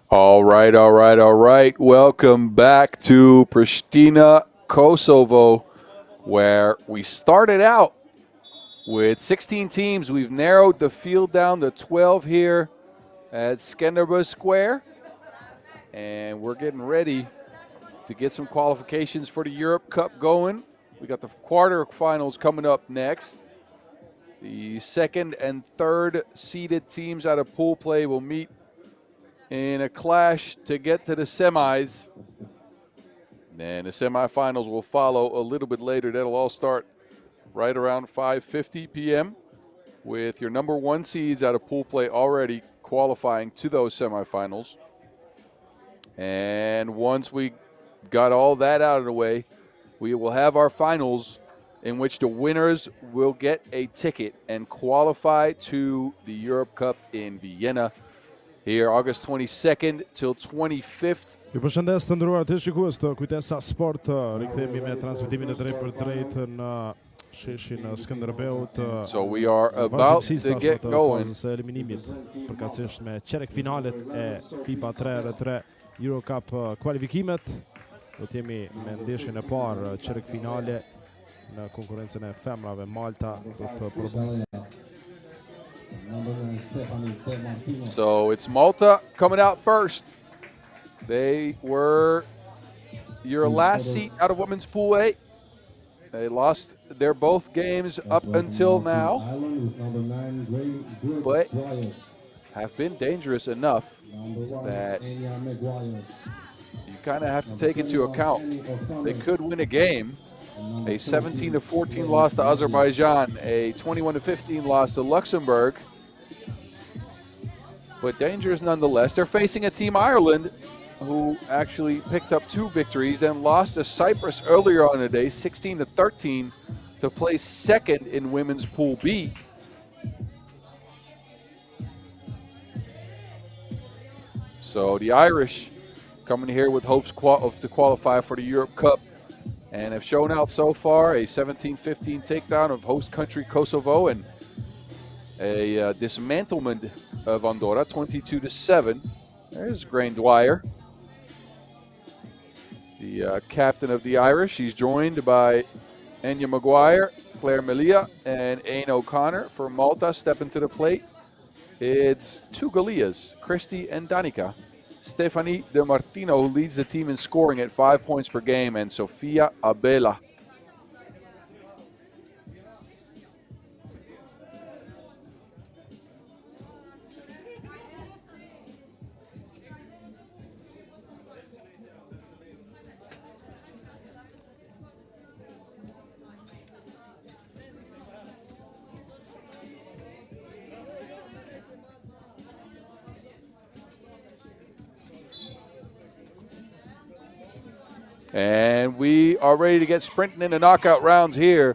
All right, all right, all right. Welcome back to Pristina, Kosovo, where we started out with 16 teams. We've narrowed the field down to 12 here at Skenderbos Square, and we're getting ready to get some qualifications for the Europe Cup going. We got the quarterfinals coming up next. The second and third seeded teams out of pool play will meet in a clash to get to the semis. And the semifinals will follow a little bit later. That'll all start right around 5:50 p.m. with your number one seeds out of pool play already qualifying to those semifinals. And once we got all that out of the way, we will have our finals in which the winners will get a ticket and qualify to the Europe Cup in Vienna here August 22nd till 25th. Ju përshëndes të nderuar të shikues të Kujtesa Sport. Rikthehemi me transmitimin e drejtë në sheshin Skënderbeut. So we are about to get going. Fazës eliminimit përkatësisht me çerek finalet e FIBA 3x3 Europe Cup Qualifikimet. Do të jemi me ndeshjen e parë çerek finale në konkurrencën e femrave. Malta do të provojë. So it's Malta coming out first. They were your last seat out of women's pool A. They lost their both games up until now, but have been dangerous enough that you kind of have to take into account they could win a game. A 17-14 loss to Azerbaijan, a 21-15 loss to Luxembourg, but dangerous nonetheless. They're facing a team Ireland who actually picked up 2 victories, then lost to Cyprus earlier on in the day, 16-13, to place second in women's Pool B. So the Irish coming here with hopes to qualify for the Europe Cup and have shown out so far. A 17-15 takedown of host country Kosovo and a dismantlement of Andorra, 22-7. There's Grain Dwyer, the captain of the Irish. He's joined by Anya Maguire, Claire Melia, and Aine O'Connor. For Malta, stepping to the plate, it's 2 Galias, Christy and Danica. Stefani De Martino, who leads the team in scoring at 5 points per game, and Sofia Abela. And we are ready to get sprinting into knockout rounds here.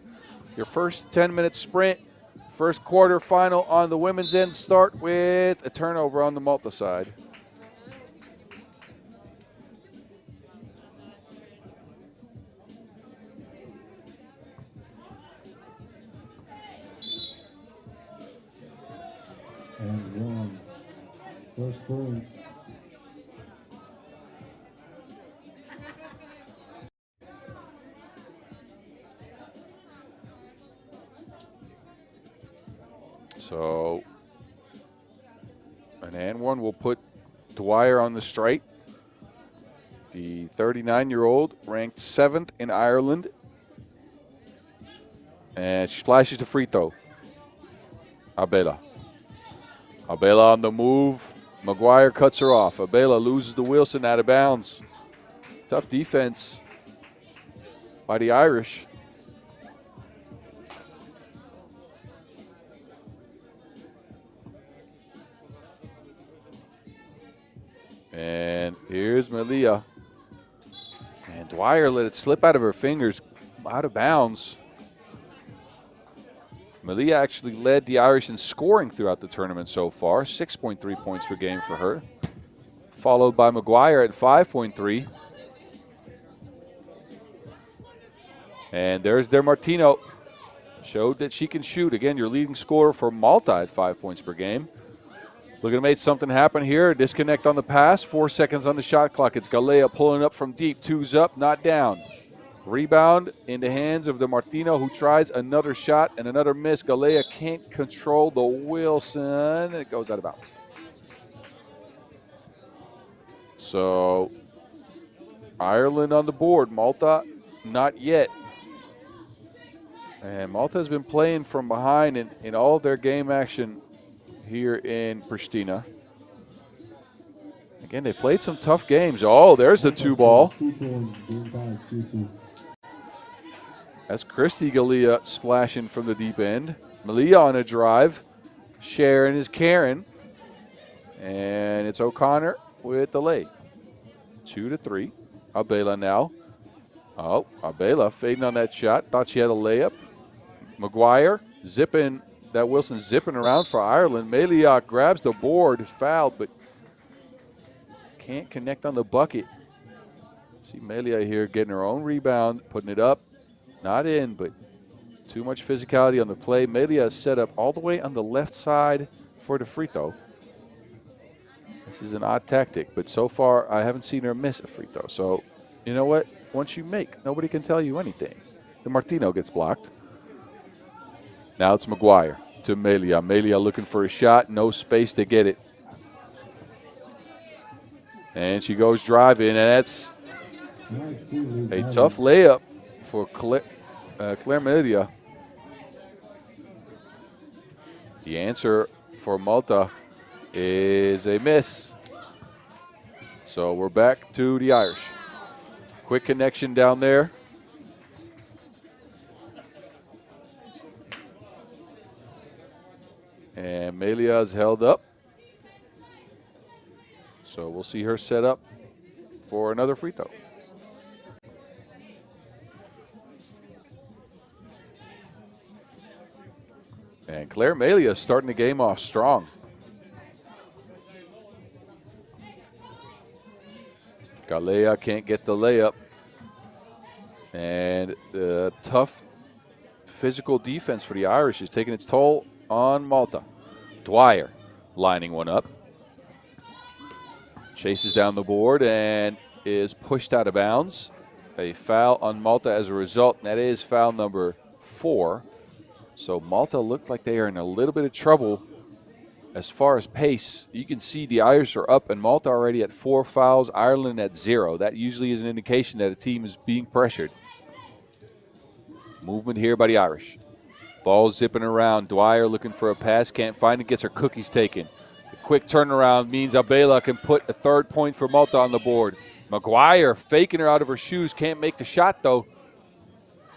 Your first 10-minute sprint, first quarter final on the women's end, start with a turnover on the Malta side. And 1. First point. So an and 1 will put Dwyer on the straight. The 39-year-old ranked 7th in Ireland. And she splashes the free throw. Abela. Abela on the move. Maguire cuts her off. Abela loses to Wilson out of bounds. Tough defense by the Irish. And here's Melia. And Dwyer let it slip out of her fingers, out of bounds. Melia actually led the Irish in scoring throughout the tournament so far, 6.3 points per game for her. Followed by Maguire at 5.3. And there's De Martino. Showed that she can shoot. Again, your leading scorer for Malta at 5 points per game. Looking to make something happen here. Disconnect on the pass. 4 seconds on the shot clock. It's Galea pulling up from deep. 2's up, not down. Rebound in the hands of the Martino, who tries another shot and another miss. Galea can't control the Wilson. It goes out of bounds. So Ireland on the board. Malta, not yet. And Malta has been playing from behind in all of their game action here in Pristina. Again, they played some tough games. Oh, there's the 2-ball. That's Christy Galea splashing from the deep end. Malia on a drive. Sharon is Karen. And it's O'Connor with the lay. 2-3. Abela now. Oh, Abela fading on that shot. Thought she had a layup. Maguire zipping. That Wilson zipping around for Ireland. Meliak grabs the board. Fouled, but can't connect on the bucket. See Melia here getting her own rebound. Putting it up. Not in, but too much physicality on the play. Melia is set up all the way on the left side for the free throw. This is an odd tactic, but so far I haven't seen her miss a free throw. So, you know what? Once you make, nobody can tell you anything. The Martino gets blocked. Now it's Maguire to Melia. Melia looking for a shot. No space to get it. And she goes driving, and that's a tough layup for Claire Melia. The answer for Malta is a miss. So we're back to the Irish. Quick connection down there. And Melia is held up. So we'll see her set up for another free throw. And Claire Melia starting the game off strong. Galea can't get the layup. And the tough physical defense for the Irish is taking its toll on Malta. Dwyer lining one up. Chases down the board and is pushed out of bounds. A foul on Malta as a result. And that is foul number 4. So Malta looked like they are in a little bit of trouble as far as pace. You can see the Irish are up and Malta already at 4 fouls, Ireland at 0. That usually is an indication that a team is being pressured. Movement here by the Irish. Ball zipping around. Dwyer looking for a pass. Can't find it. Gets her cookies taken. A quick turnaround means Abela can put a 3rd point for Malta on the board. Maguire faking her out of her shoes. Can't make the shot, though.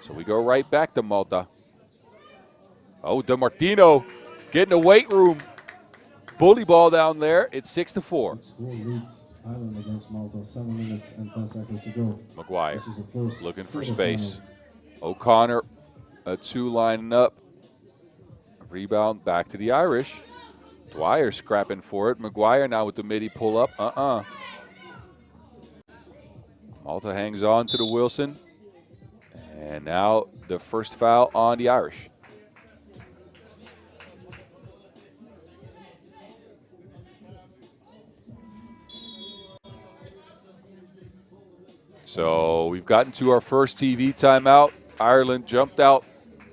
So we go right back to Malta. Oh, DeMartino getting a weight room. Bully ball down there. It's 6-4. Ireland against Malta, 7 minutes and 10 seconds to go. Maguire looking for space. O'Connor, a 2 lining up. Rebound back to the Irish. Dwyer scrapping for it. Maguire now with the midi pull up. Malta hangs on to the Wilson. And now the first foul on the Irish. So we've gotten to our first TV timeout. Ireland jumped out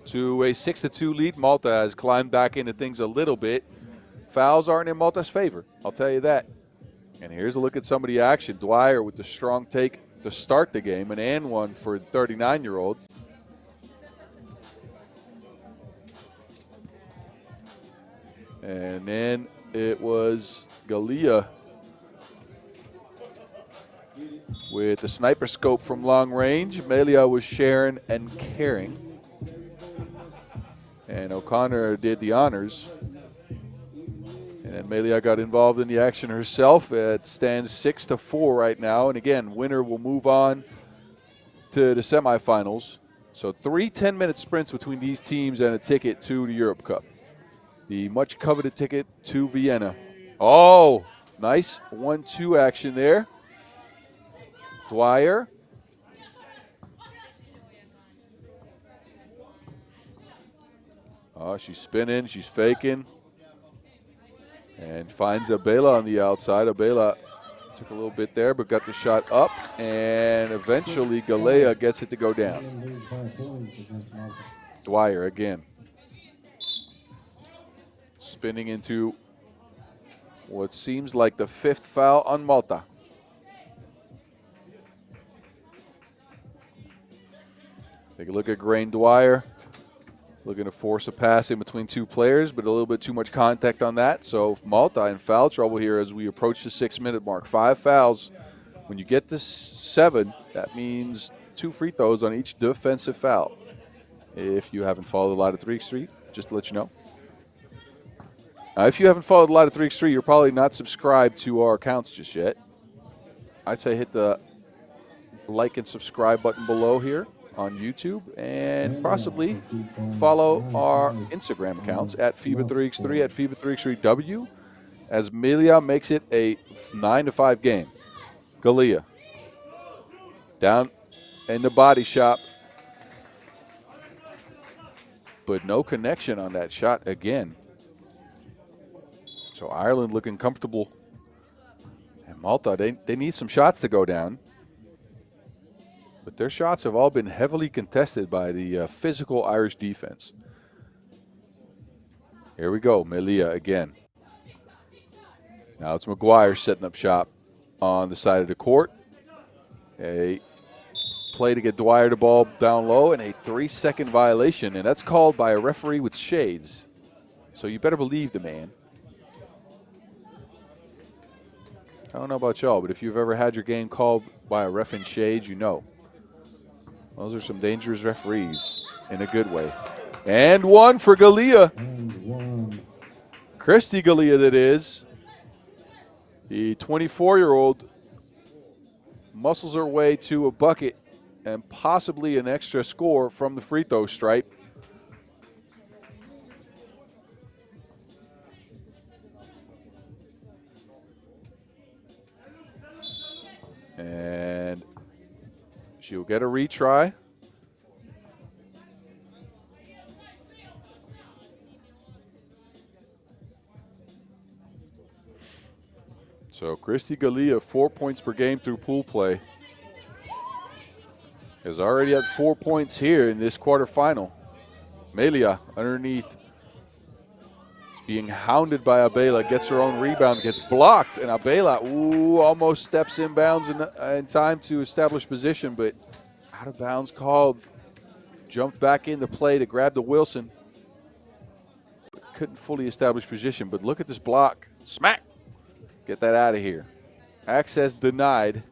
to a 6-2 lead. Malta has climbed back into things a little bit. Fouls aren't in Malta's favor, I'll tell you that. And here's a look at some of the action. Dwyer with the strong take to start the game, an and one for the 39-year-old. And then it was Galea with the sniper scope from long range. Melia was sharing and caring. And O'Connor did the honors. And then Melia got involved in the action herself. It stands 6-4 right now. And again, winner will move on to the semifinals. So 3 10-minute sprints between these teams and a ticket to the Europe Cup. The much coveted ticket to Vienna. Oh, nice 1-2 action there. Dwyer. Oh, she's spinning, she's faking. And finds Abela on the outside. Abela took a little bit there, but got the shot up. And eventually, Galea gets it to go down. Ireland lose by a point against Malta. Dwyer again. Spinning into what seems like the 5th foul on Malta. Take a look at Grain Dwyer. Looking to force a pass in between two players, but a little bit too much contact on that. So Malta in foul trouble here as we approach the 6-minute mark. 5 fouls. When you get to 7, that means 2 free throws on each defensive foul. If you haven't followed a lot of 3x3, just to let you know. If you haven't followed a lot of 3x3, you're probably not subscribed to our accounts just yet. I'd say hit the like and subscribe button below here on YouTube, and possibly follow our Instagram accounts at FIBA 3x3, at FIBA 3x3W, as Melia makes it a 9-5 game. Galea down in the body shop, but no connection on that shot again. So Ireland looking comfortable, and Malta, they need some shots to go down. But their shots have all been heavily contested by the physical Irish defense. Here we go, Melia again. Now it's McGuire setting up shop on the side of the court. A play to get Dwyer the ball down low, and a 3-second violation, and that's called by a referee with shades. So you better believe the man. I don't know about y'all, but if you've ever had your game called by a ref in shades, you know. Those are some dangerous referees in a good way. And one for Galea. And one. Christy Galea, that is. The 24-year-old muscles her way to a bucket and possibly an extra score from the free throw stripe. And she'll get a retry. So Christy Galea, 4 points per game through pool play, has already had 4 points here in this quarterfinal. Melia underneath is being hounded by Abela, gets her own rebound, gets blocked, and Abela, almost steps inbounds in time to establish position, but out of bounds called. Jumped back into play to grab the Wilson. But couldn't fully establish position, but look at this block. Smack! Get that out of here. Access denied.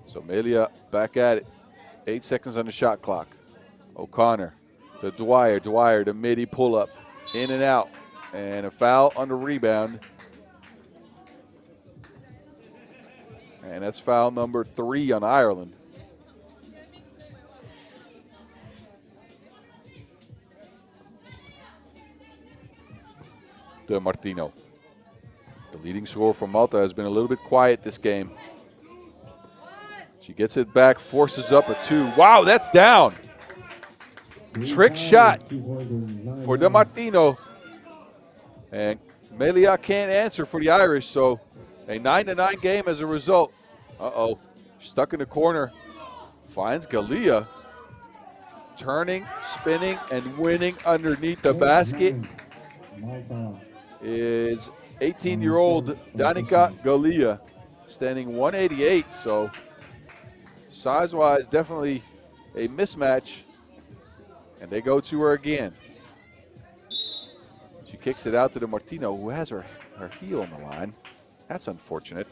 So Melia back at it. 8 seconds on the shot clock. O'Connor to Dwyer. Dwyer to midi pull-up. In and out. And a foul on the rebound. And that's foul number 3 on Ireland. De Martino. The leading scorer for Malta has been a little bit quiet this game. She gets it back, forces up a 2. Wow, that's down. Trick shot for De Martino. And Melia can't answer for the Irish, so a 9-9 game as a result. Uh-oh, stuck in the corner. Finds Galea. Turning, spinning, and winning underneath the basket is 18-year-old Danica Galea, standing 188. So size-wise, definitely a mismatch. And they go to her again. She kicks it out to De Martino, who has her heel on the line. That's unfortunate.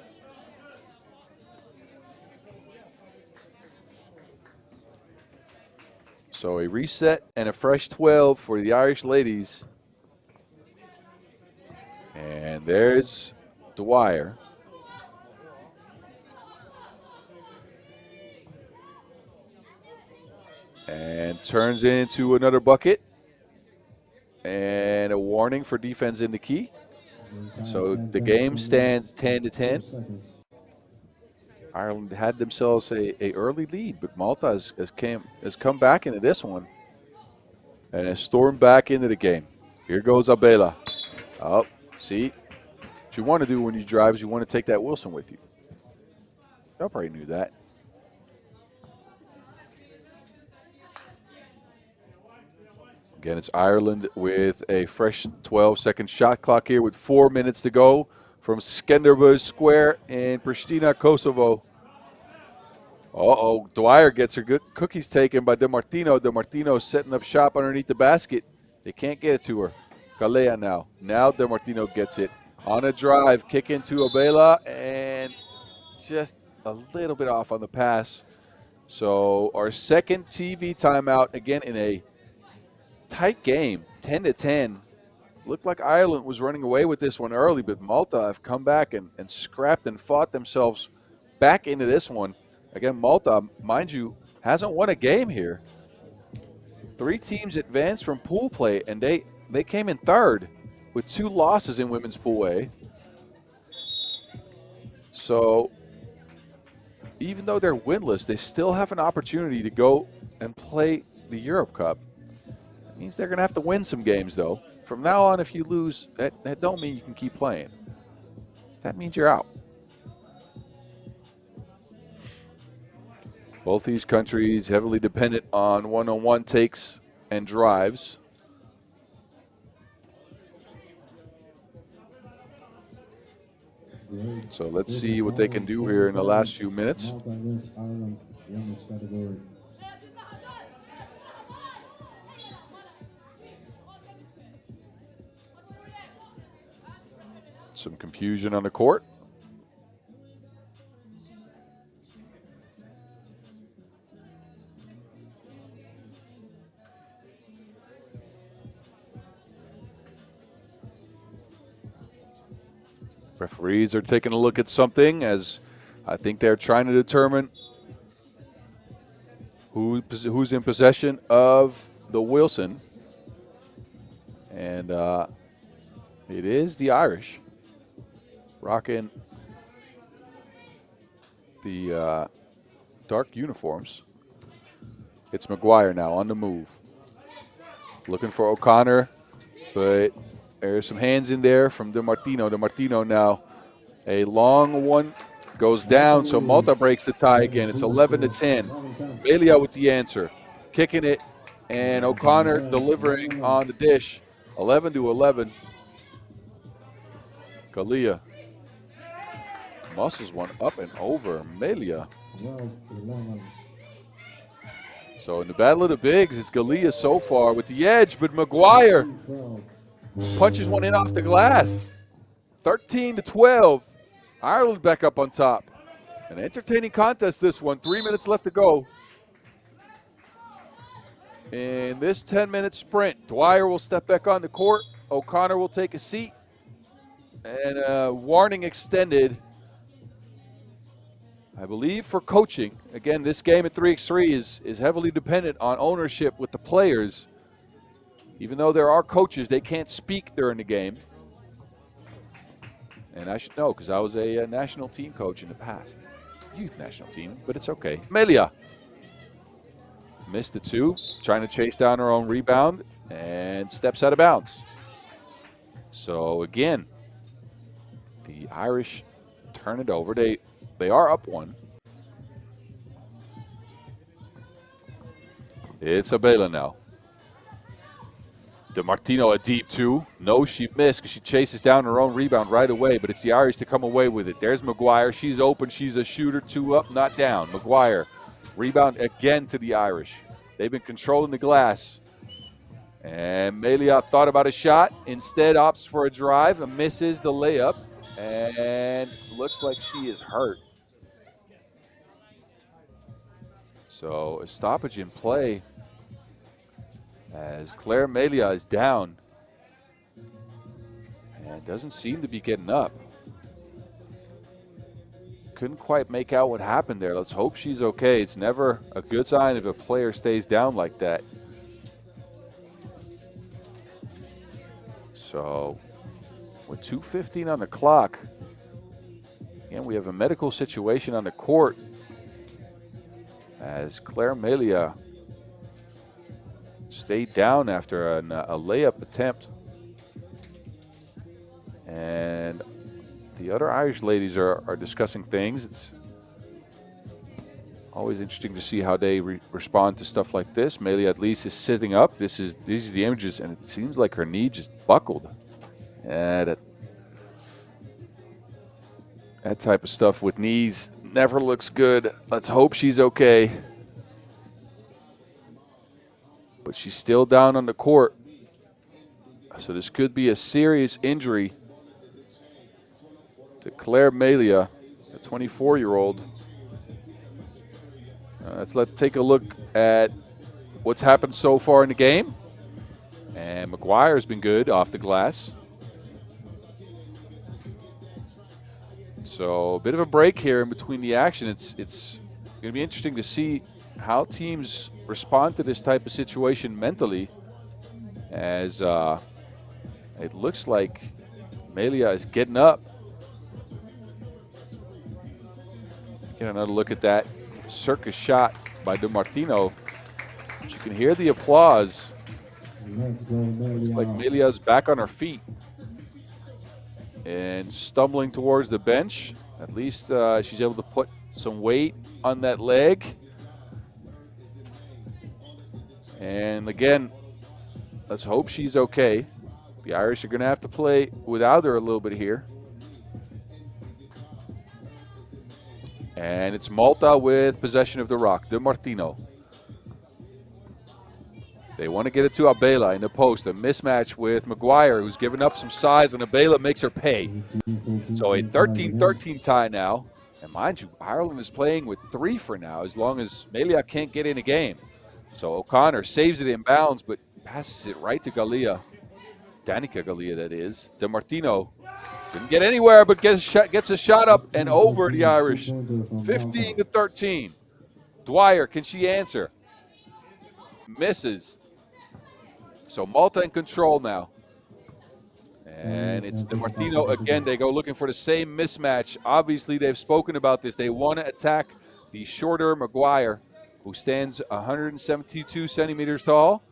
So a reset and a fresh 12 for the Irish ladies. And there's Dwyer. And turns into another bucket. And a warning for defense in the key. So the game stands 10-10. Ireland had themselves a early lead, but Malta has come back into this one and has stormed back into the game. Here goes Abela. Oh, see? What you want to do when you drive is you want to take that Wilson with you. Y'all probably knew that. Again, it's Ireland with a fresh 12-second shot clock here with 4 minutes to go from Skenderbuz Square in Pristina, Kosovo. Uh-oh, Dwyer gets her good cookies taken by DeMartino. DeMartino setting up shop underneath the basket. They can't get it to her. Galea now. Now DeMartino gets it. On a drive, kick into Abela, and just a little bit off on the pass. So our second TV timeout, again in a tight game, 10-10. Looked like Ireland was running away with this one early, but Malta have come back and scrapped and fought themselves back into this one. Again, Malta, mind you, hasn't won a game here. 3 teams advanced from pool play, and they came in third with 2 losses in women's pool A. So even though they're winless, they still have an opportunity to go and play the Europe Cup. That means they're going to have to win some games, though. From now on, if you lose, that don't mean you can keep playing. That means you're out. Both these countries heavily dependent on one-on-one takes and drives. So let's see what they can do here in the last few minutes. Some confusion on the court. Referees are taking a look at something, as I think they're trying to determine who's in possession of the Wilson. And it is the Irish rocking the dark uniforms. It's Maguire now on the move. Looking for O'Connor, but there's some hands in there from DeMartino. DeMartino now, a long one goes down, so Malta breaks the tie again. It's 11-10. Melia with the answer, kicking it, and O'Connor delivering on the dish. 11-11. Galea muscles one up and over Melia. So in the battle of the bigs, it's Galea so far with the edge, but Maguire punches one in off the glass. 13-12. Ireland back up on top. An entertaining contest, this one. 3 minutes left to go. In this 10-minute sprint, Dwyer will step back on the court. O'Connor will take a seat. And a warning extended, I believe, for coaching. Again, this game at 3x3 is heavily dependent on ownership with the players. Even though there are coaches, they can't speak during the game. And I should know because I was a national team coach in the past. Youth national team, but it's okay. Melia missed the 2, trying to chase down her own rebound and steps out of bounds. So again, the Irish turn it over. They are up 1. It's Abela now. DeMartino a deep 2. No, she missed because she chases down her own rebound right away, but it's the Irish to come away with it. There's Maguire. She's open. She's a shooter. 2 up, not down. Maguire. Rebound again to the Irish. They've been controlling the glass. And Melia thought about a shot. Instead opts for a drive and misses the layup. And looks like she is hurt. So a stoppage in play as Claire Melia is down and doesn't seem to be getting up. Couldn't quite make out what happened there. Let's hope she's okay. It's never a good sign if a player stays down like that. So with 2:15 on the clock, again, we have a medical situation on the court as Claire Melia stayed down after a layup attempt. And the other Irish ladies are discussing things. It's always interesting to see how they respond to stuff like this. Melia at least is sitting up. These are the images, and it seems like her knee just buckled. That type of stuff with knees never looks good. Let's hope she's okay. But she's still down on the court. So this could be a serious injury to Claire Melia, a 24-year-old. Let's take a look at what's happened so far in the game. And McGuire's been good off the glass. So a bit of a break here in between the action. It's going to be interesting to see how teams respond to this type of situation mentally, as it looks like Melia is getting up. Get another look at that circus shot by De Martino. But you can hear the applause. Looks like Melia's back on her feet and stumbling towards the bench. At least she's able to put some weight on that leg. And again, let's hope she's okay. The Irish are going to have to play without her a little bit here. And it's Malta with possession of the rock. De Martino. They want to get it to Abela in the post. A mismatch with McGuire, who's given up some size, and Abela makes her pay. So a 13-13 tie now. And mind you, Ireland is playing with 3 for now, as long as Melia can't get in a game. So O'Connor saves it in bounds, but passes it right to Galea. Danica Galea, that is. De Martino didn't get anywhere, but gets a shot up and over the Irish. 15-13. Dwyer, can she answer? Misses. So Malta in control now. And it's De Martino again. They go looking for the same mismatch. Obviously, they've spoken about this. They want to attack the shorter McGuire, who stands 172 centimeters tall.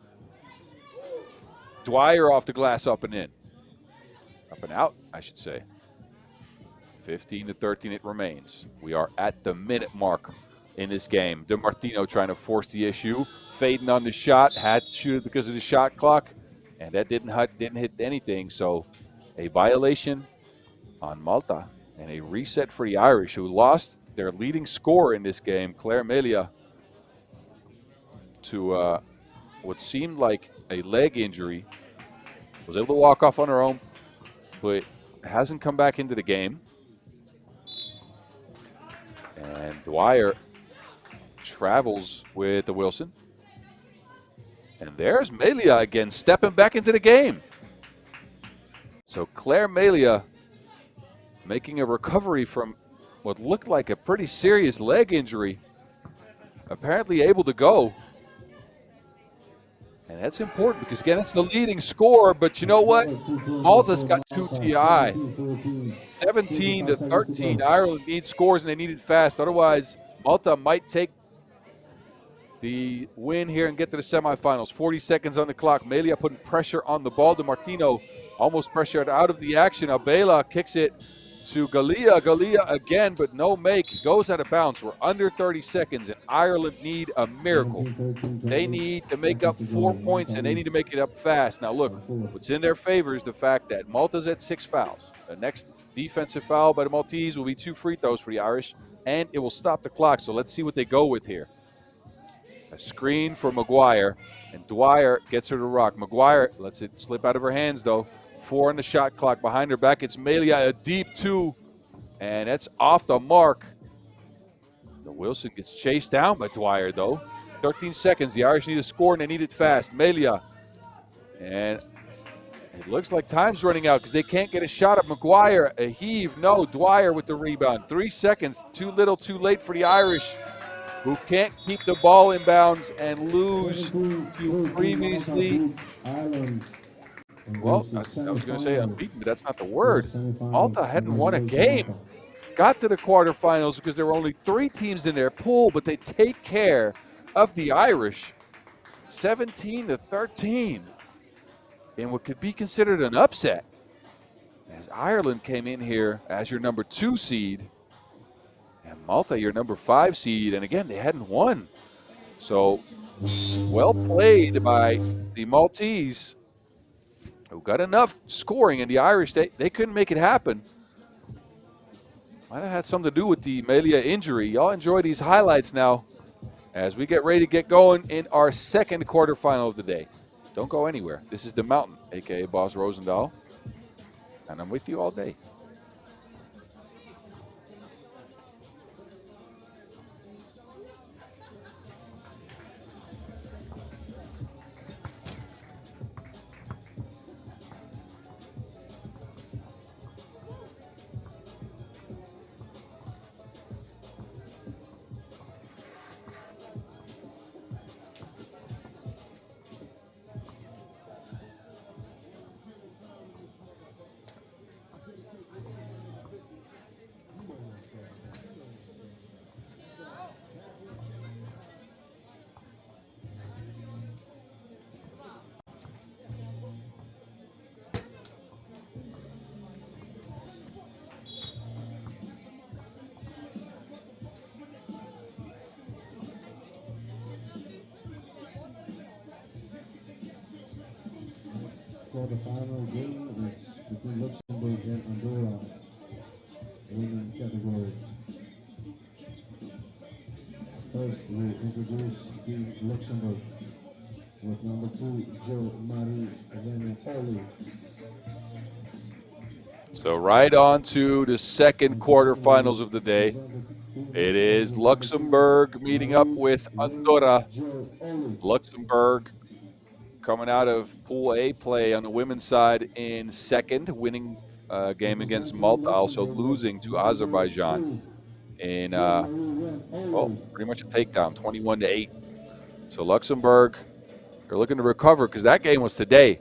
Dwyer off the glass, up and in. Up and out, I should say. 15-13 it remains. We are at the minute mark in this game. De Martino trying to force the issue. Fading on the shot. Had to shoot it because of the shot clock. And that didn't hit anything. So a violation on Malta. And a reset for the Irish, who lost their leading scorer in this game, Claire Melia, to what seemed like a leg injury. Was able to walk off on her own, but hasn't come back into the game. And Dwyer travels with the Wilson. And there's Melia again, stepping back into the game. So Claire Melia making a recovery from what looked like a pretty serious leg injury. Apparently able to go. And that's important because, again, it's the leading scorer. But you know what? Malta's got 2 TI. 17-13. Ireland needs scores, and they need it fast. Otherwise, Malta might take the win here and get to the semifinals. 40 seconds on the clock. Melia putting pressure on the ball. De Martino almost pressured out of the action. Abela kicks it to Galea. Galea again, but no make. Goes out of bounds. We're under 30 seconds, and Ireland need a miracle. They need to make up 4 points, and they need to make it up fast. Now, look, what's in their favor is the fact that Malta's at 6 fouls. The next defensive foul by the Maltese will be 2 free throws for the Irish, and it will stop the clock. So let's see what they go with here. A screen for McGuire, and Dwyer gets her to rock. McGuire lets it slip out of her hands, though. 4 on the shot clock. Behind her back, it's Melia, a deep 2, and that's off the mark. The Wilson gets chased down by Dwyer, though. 13 seconds. The Irish need a score, and they need it fast. Melia, and it looks like time's running out because they can't get a shot at McGuire. A heave, no. Dwyer with the rebound. 3 seconds. Too little, too late for the Irish, who can't keep the ball in bounds and lose to previously. Well, I was going to say unbeaten, but that's not the word. Malta hadn't won a game. Got to the quarterfinals because there were only 3 teams in their pool, but they take care of the Irish 17-13 in what could be considered an upset. As Ireland came in here as your number 2 seed, and Malta your number 5 seed, and again, they hadn't won. So, well played by the Maltese, who got enough scoring, and the Irish, they couldn't make it happen. Might have had something to do with the Melia injury. Y'all enjoy these highlights now as we get ready to get going in our second quarterfinal of the day. Don't go anywhere. This is The Mountain, a.k.a. Boss Rosendahl, and I'm with you all day. For the final game is between Luxembourg and Andorra, women category. First, we introduce Team Luxembourg with number 2, Joe Marie Renopoli. So right on to the second quarterfinals of the day. It is Luxembourg meeting up with Andorra. Luxembourg coming out of Pool A play on the women's side in second, winning a game against Malta, also losing to Azerbaijan in, pretty much a takedown, 21-8. So Luxembourg, they're looking to recover because that game was today.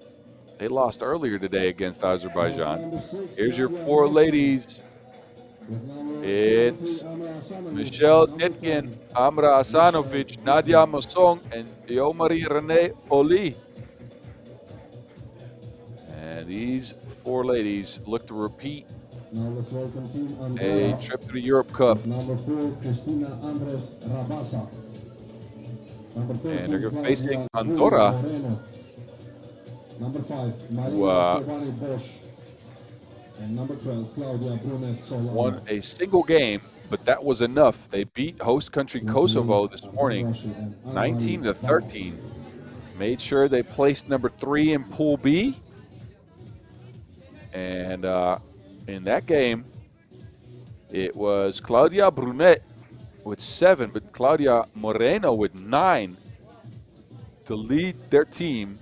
They lost earlier today against Azerbaijan. Here's your 4 ladies. It's Michelle Ditkin, Amra Asanovic, Nadia Mosong, and Yomari Rene Oli. And these 4 ladies look to repeat a trip to the Europe Cup. Number 4, Pristina Andres Rabasa. And they're facing Andorra, Number 5, Maria Bosch. And number 12, Claudia Brunet Solana. Won a single game, but that was enough. They beat host country Kosovo this morning, 19-13. Made sure they placed number 3 in Pool B. And in that game, it was Claudia Brunet with 7, but Claudia Moreno with 9 to lead their team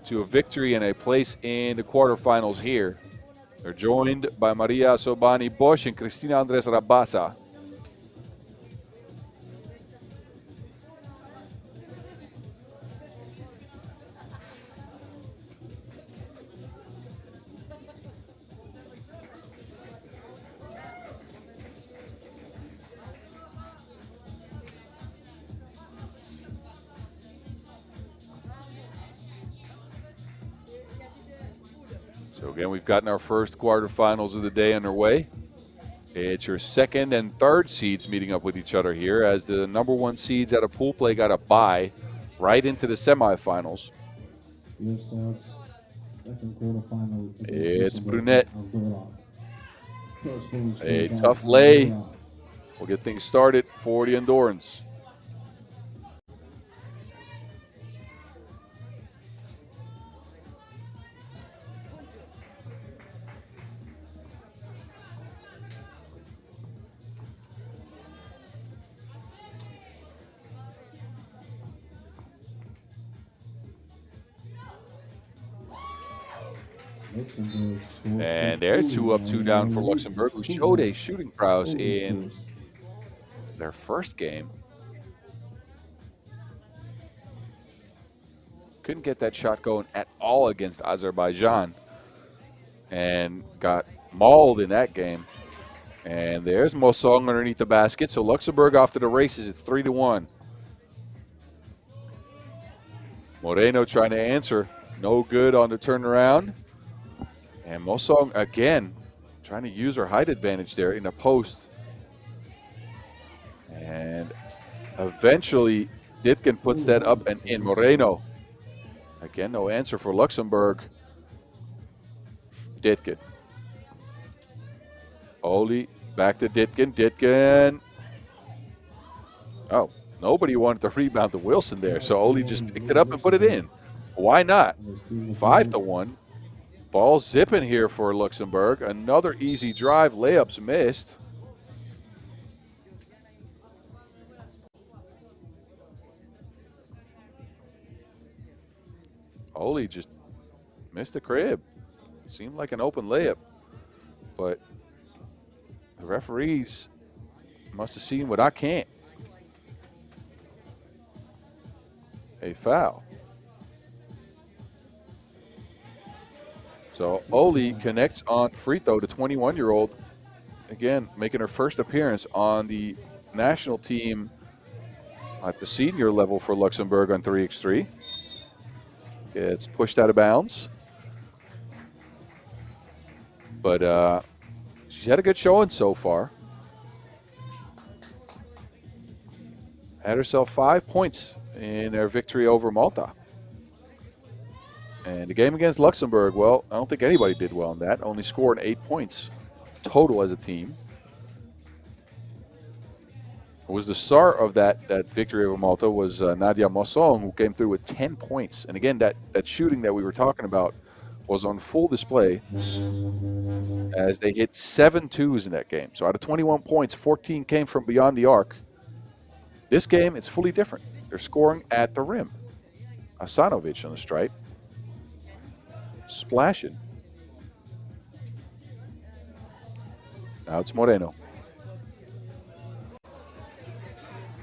to a victory and a place in the quarterfinals here. They're joined by Maria Sobani Bosch and Cristina Andres Rabasa. So again, we've gotten our first quarterfinals of the day underway. It's your second and third seeds meeting up with each other here as the number 1 seeds out of pool play got a bye right into the semifinals. Here starts second quarterfinal. It's Brunet. A tough lay. We'll get things started for the Andorrans. And there's 2 up, 2 down for Luxembourg, who showed a shooting prowess in their first game. Couldn't get that shot going at all against Azerbaijan and got mauled in that game. And there's Mosong underneath the basket. So Luxembourg off to the races. It's 3-1. Moreno trying to answer. No good on the turnaround. And Mosong, again, trying to use her height advantage there in a post. And eventually, Ditkin puts that up and in. Moreno. Again, no answer for Luxembourg. Ditkin. Oli, back to Ditkin. Ditkin. Oh, nobody wanted to rebound to Wilson there, so Oli just picked it up and put it in. Why not? 5-1. Ball zipping here for Luxembourg. Another easy drive. Layups missed. Oli just missed the crib. Seemed like an open layup, but the referees must have seen what I can't. A foul. So Oli connects on free throw to 21-year-old. Again, making her first appearance on the national team at the senior level for Luxembourg on 3x3. Gets pushed out of bounds. But she's had a good showing so far. Had herself 5 points in their victory over Malta. And the game against Luxembourg, well, I don't think anybody did well in that. Only scored 8 points total as a team. It was the star of that victory over Malta was Nadia Mosong, who came through with 10 points. And again, that shooting that we were talking about was on full display as they hit 7 twos in that game. So out of 21 points, 14 came from beyond the arc. This game, it's fully different. They're scoring at the rim. Asanovic on the stripe. Splashing. Now it's Moreno.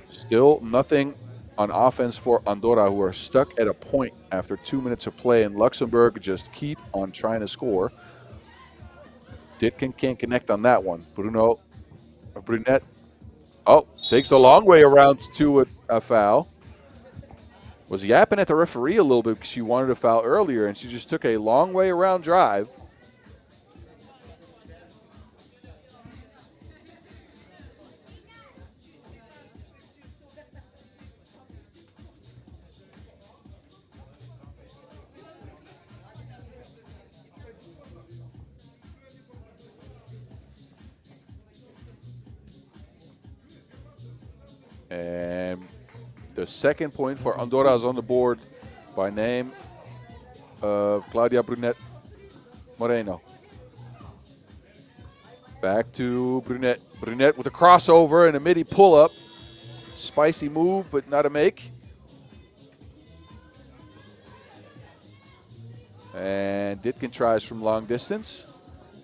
Still nothing on offense for Andorra, who are stuck at a point after 2 minutes of play, and Luxembourg just keep on trying to score. Ditkin can't connect on that one. Brunet. Oh, takes the long way around to a foul. Was yapping at the referee a little bit because she wanted a foul earlier, and she just took a long way around drive. And the second point for Andorra is on the board by name of Claudia Brunet Moreno. Back to Brunet. Brunet with a crossover and a midi pull-up. Spicy move, but not a make. And Ditkin tries from long distance.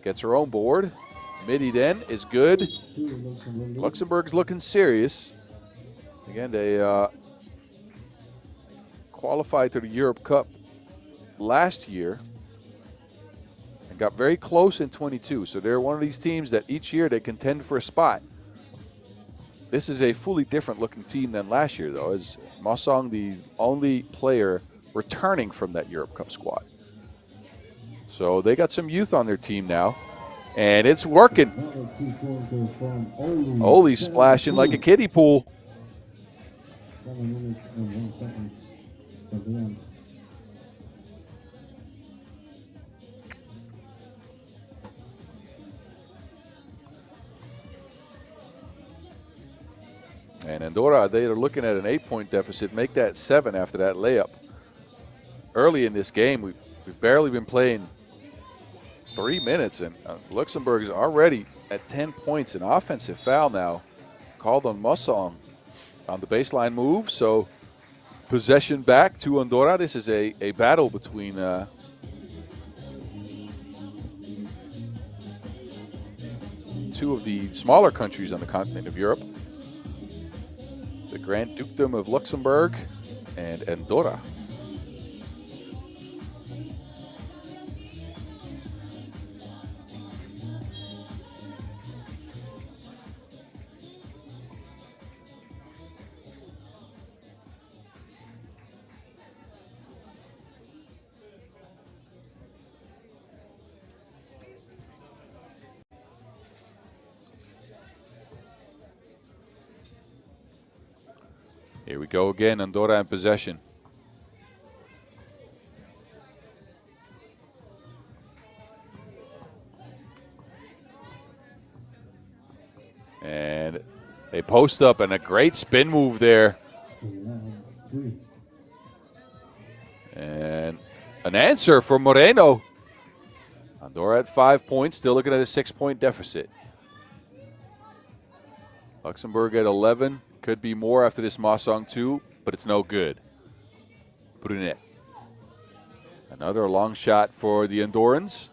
Gets her own board. Midi then is good. Luxembourg's looking serious. Again, they qualified to the Europe Cup last year and got very close in 22. So they're one of these teams that each year they contend for a spot. This is a fully different looking team than last year, though, as Mosong the only player returning from that Europe Cup squad. So they got some youth on their team now, and it's working. Oli's splashing like a kiddie pool. 7 minutes and 1 second. So then, and Andorra, they are looking at an 8-point deficit. Make that 7 after that layup. Early in this game, we've barely been playing 3 minutes, and Luxembourg is already at 10 points. An offensive foul now called on Mosong on the baseline move. So possession back to Andorra. This is a battle between two of the smaller countries on the continent of Europe. The Grand Dukedom of Luxembourg and Andorra. Here we go again, Andorra in possession. And they post up, and a great spin move there. And an answer for Moreno. Andorra at 5 points, still looking at a 6-point deficit. Luxembourg at 11. Could be more after this Mosong 2, but it's no good. Put it in it. Another long shot for the Andorrans.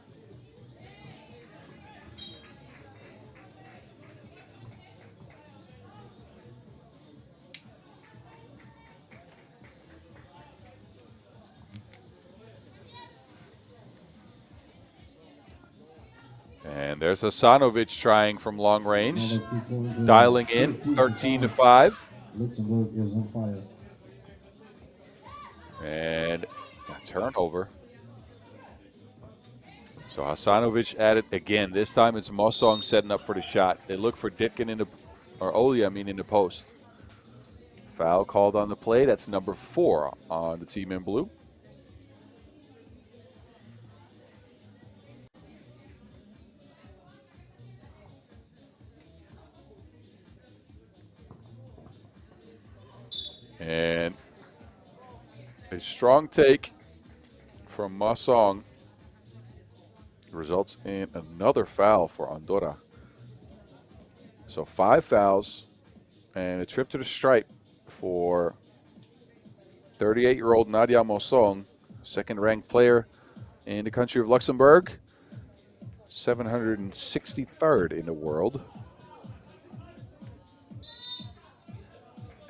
And there's Hasanovic trying from long range, dialing in, 13-5. Luxembourg is on fire. And a turnover. So Hasanovic at it again. This time it's Mosong setting up for the shot. They look for Ditkin in the, or Oli, in the post. Foul called on the play. That's number 4 on the team in blue. And a strong take from Mosong results in another foul for Andorra. So 5 fouls and a trip to the stripe for 38-year-old Nadia Mosong, second-ranked player in the country of Luxembourg, 763rd in the world.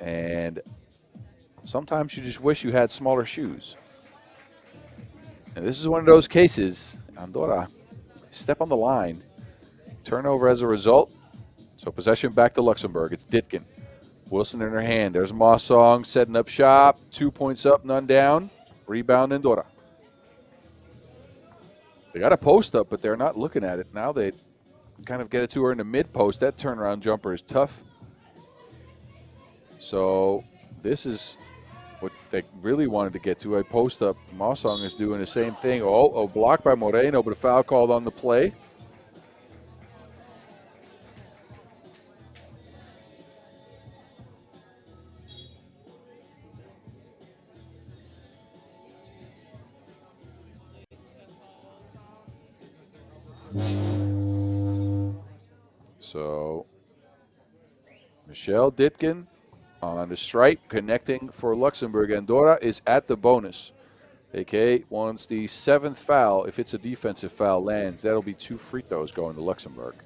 And sometimes you just wish you had smaller shoes. And this is one of those cases. Andorra, step on the line. Turnover as a result. So possession back to Luxembourg. It's Ditkin. Wilson in her hand. There's Mosong setting up shop. 2 points up, none down. Rebound Andorra. They got a post up, but they're not looking at it. Now they kind of get it to her in the mid post. That turnaround jumper is tough. So this is what they really wanted to get to, a post-up. Mosong is doing the same thing. Oh, blocked by Moreno, but a foul called on the play. So Michelle Ditkin on the stripe, connecting for Luxembourg. Andorra is at the bonus. AK wants the 7th foul. If it's a defensive foul lands, that'll be 2 free throws going to Luxembourg.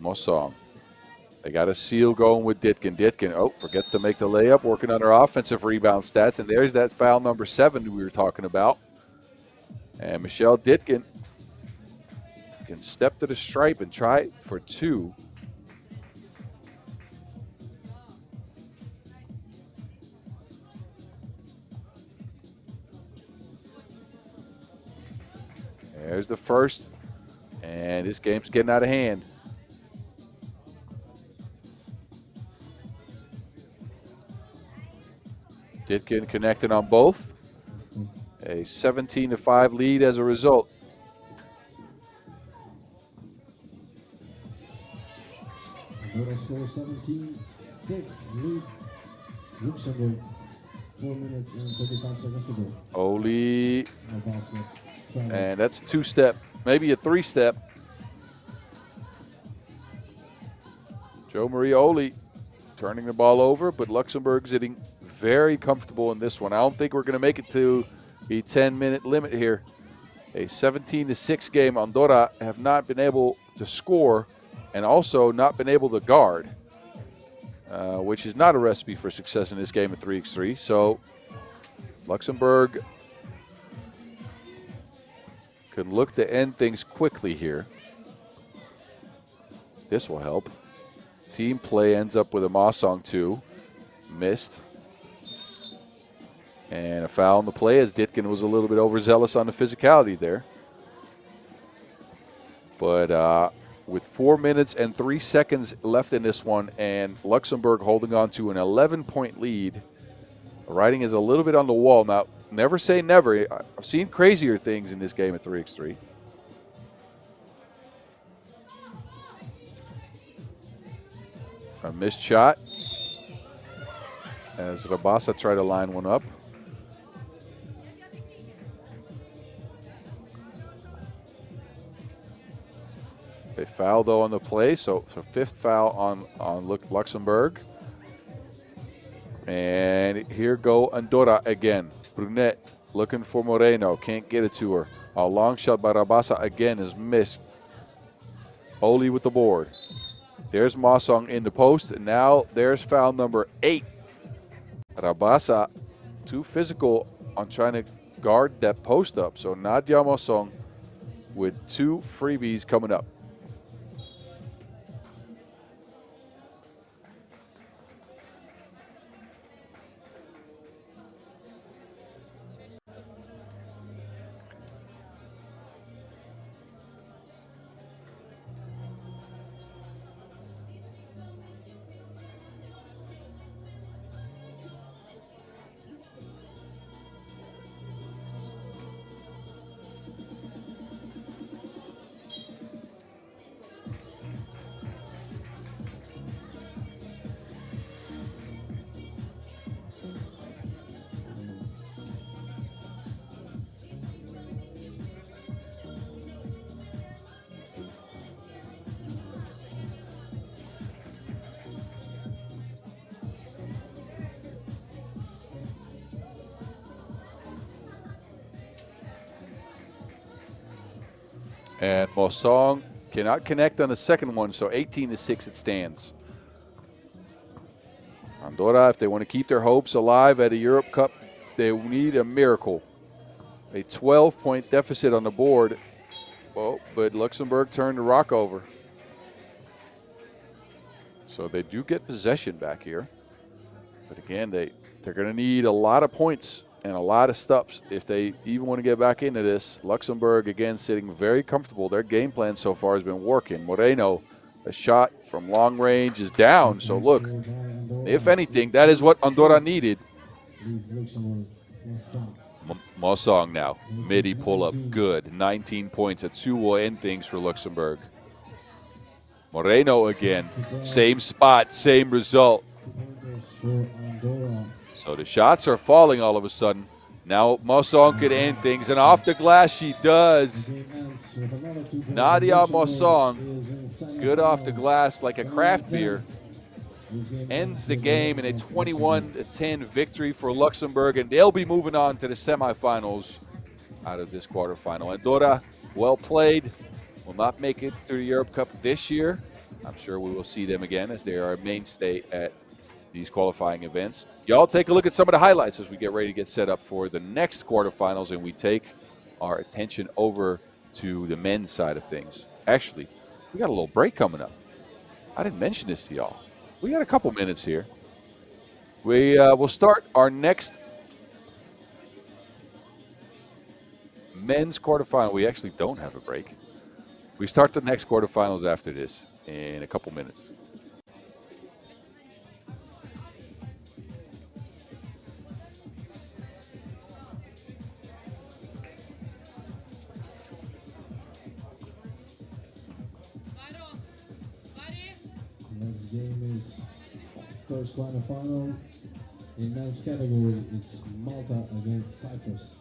Mosong. They got a seal going with Ditkin. Ditkin, forgets to make the layup, working on her offensive rebound stats. And there's that foul number 7 we were talking about. And Michelle Ditkin can step to the stripe and try for 2. There's the first, and this game's getting out of hand. Ditkin connected on both. A 17-5 lead as a result. Andorra score 17-6 lead Luxembourg. 4 minutes and 35 seconds to go. Oli, No basket. and that's a 2-step, maybe a 3-step. Joe Marie Oli turning the ball over, but Luxembourg's hitting very comfortable in this one. I don't think we're going to make it to the 10-minute limit here. A 17-6 game. Andorra have not been able to score and also not been able to guard, which is not a recipe for success in this game at 3x3. So Luxembourg could look to end things quickly here. This will help. Team play ends up with a Mosong 2. Missed. And a foul on the play as Ditkin was a little bit overzealous on the physicality there. But with 4 minutes and 3 seconds left in this one, and Luxembourg holding on to an 11-point lead. The writing is a little bit on the wall. Now, never say never. I've seen crazier things in this game at 3x3. A missed shot as Rabasa tried to line one up. They foul though on the play, so fifth foul on Luxembourg. And here go Andorra again. Brunette looking for Moreno, can't get it to her. A long shot by Rabasa again is missed. Oli with the board. There's Mosong in the post, and now there's foul number 8. Rabasa too physical on trying to guard that post up. So Nadia Mosong with 2 freebies coming up. And Mosong cannot connect on the second one, so 18-6 it stands. Andorra, if they want to keep their hopes alive at a Europe Cup, they need a miracle. A 12-point deficit on the board. Well, but Luxembourg turned the rock over. So they do get possession back here. But again, they're going to need a lot of points and a lot of stops if they even want to get back into this. Luxembourg, again, sitting very comfortable. Their game plan so far has been working. Moreno, a shot from long range is down. So look, if anything, that is what Andorra needed. Mosong now, midi pull-up, good. 19 points. A 2 will end things for Luxembourg. Moreno again, same spot, same result. So the shots are falling all of a sudden. Now Mosong could end things, and off the glass she does. Nadia Mosong, good off the glass like a craft beer. Ends the game in a 21-10 victory for Luxembourg, and they'll be moving on to the semifinals out of this quarterfinal. Andorra, well played, will not make it through the Europe Cup this year. I'm sure we will see them again as they are a mainstay at these qualifying events. Y'all take a look at some of the highlights as we get ready to get set up for the next quarterfinals, and we take our attention over to the men's side of things. Actually, we got a little break coming up. I didn't mention this to y'all. We got a couple minutes here. We will start our next men's quarterfinal. We actually don't have a break. We start the next quarterfinals after this in a couple minutes. Next game is first quarterfinal. In men's category, it's Malta against Cyprus.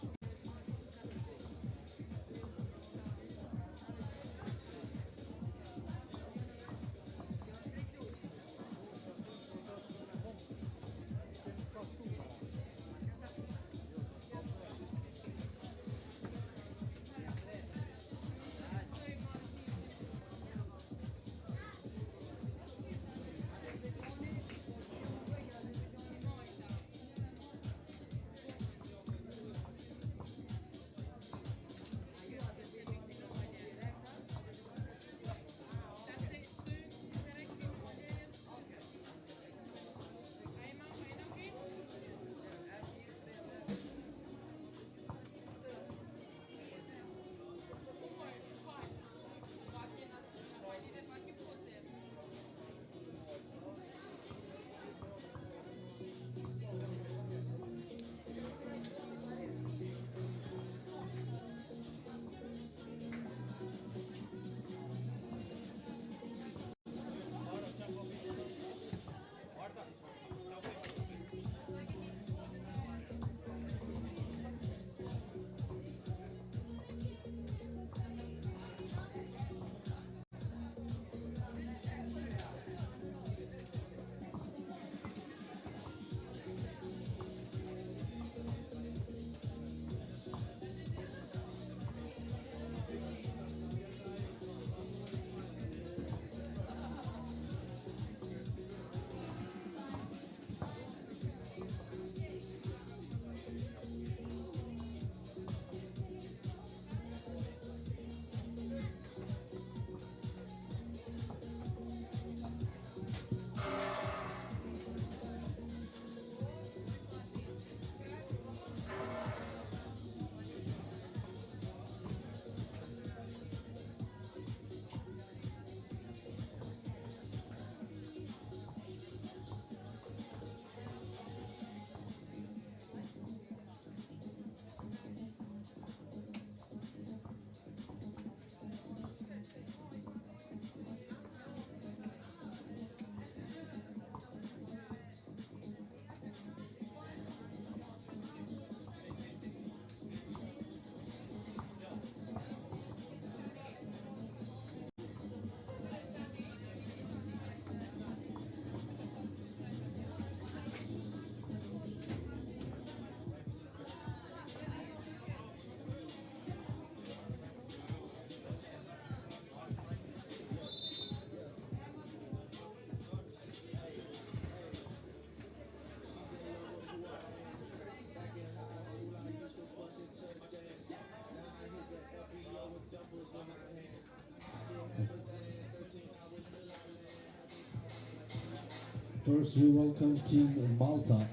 First, we welcome Team Malta.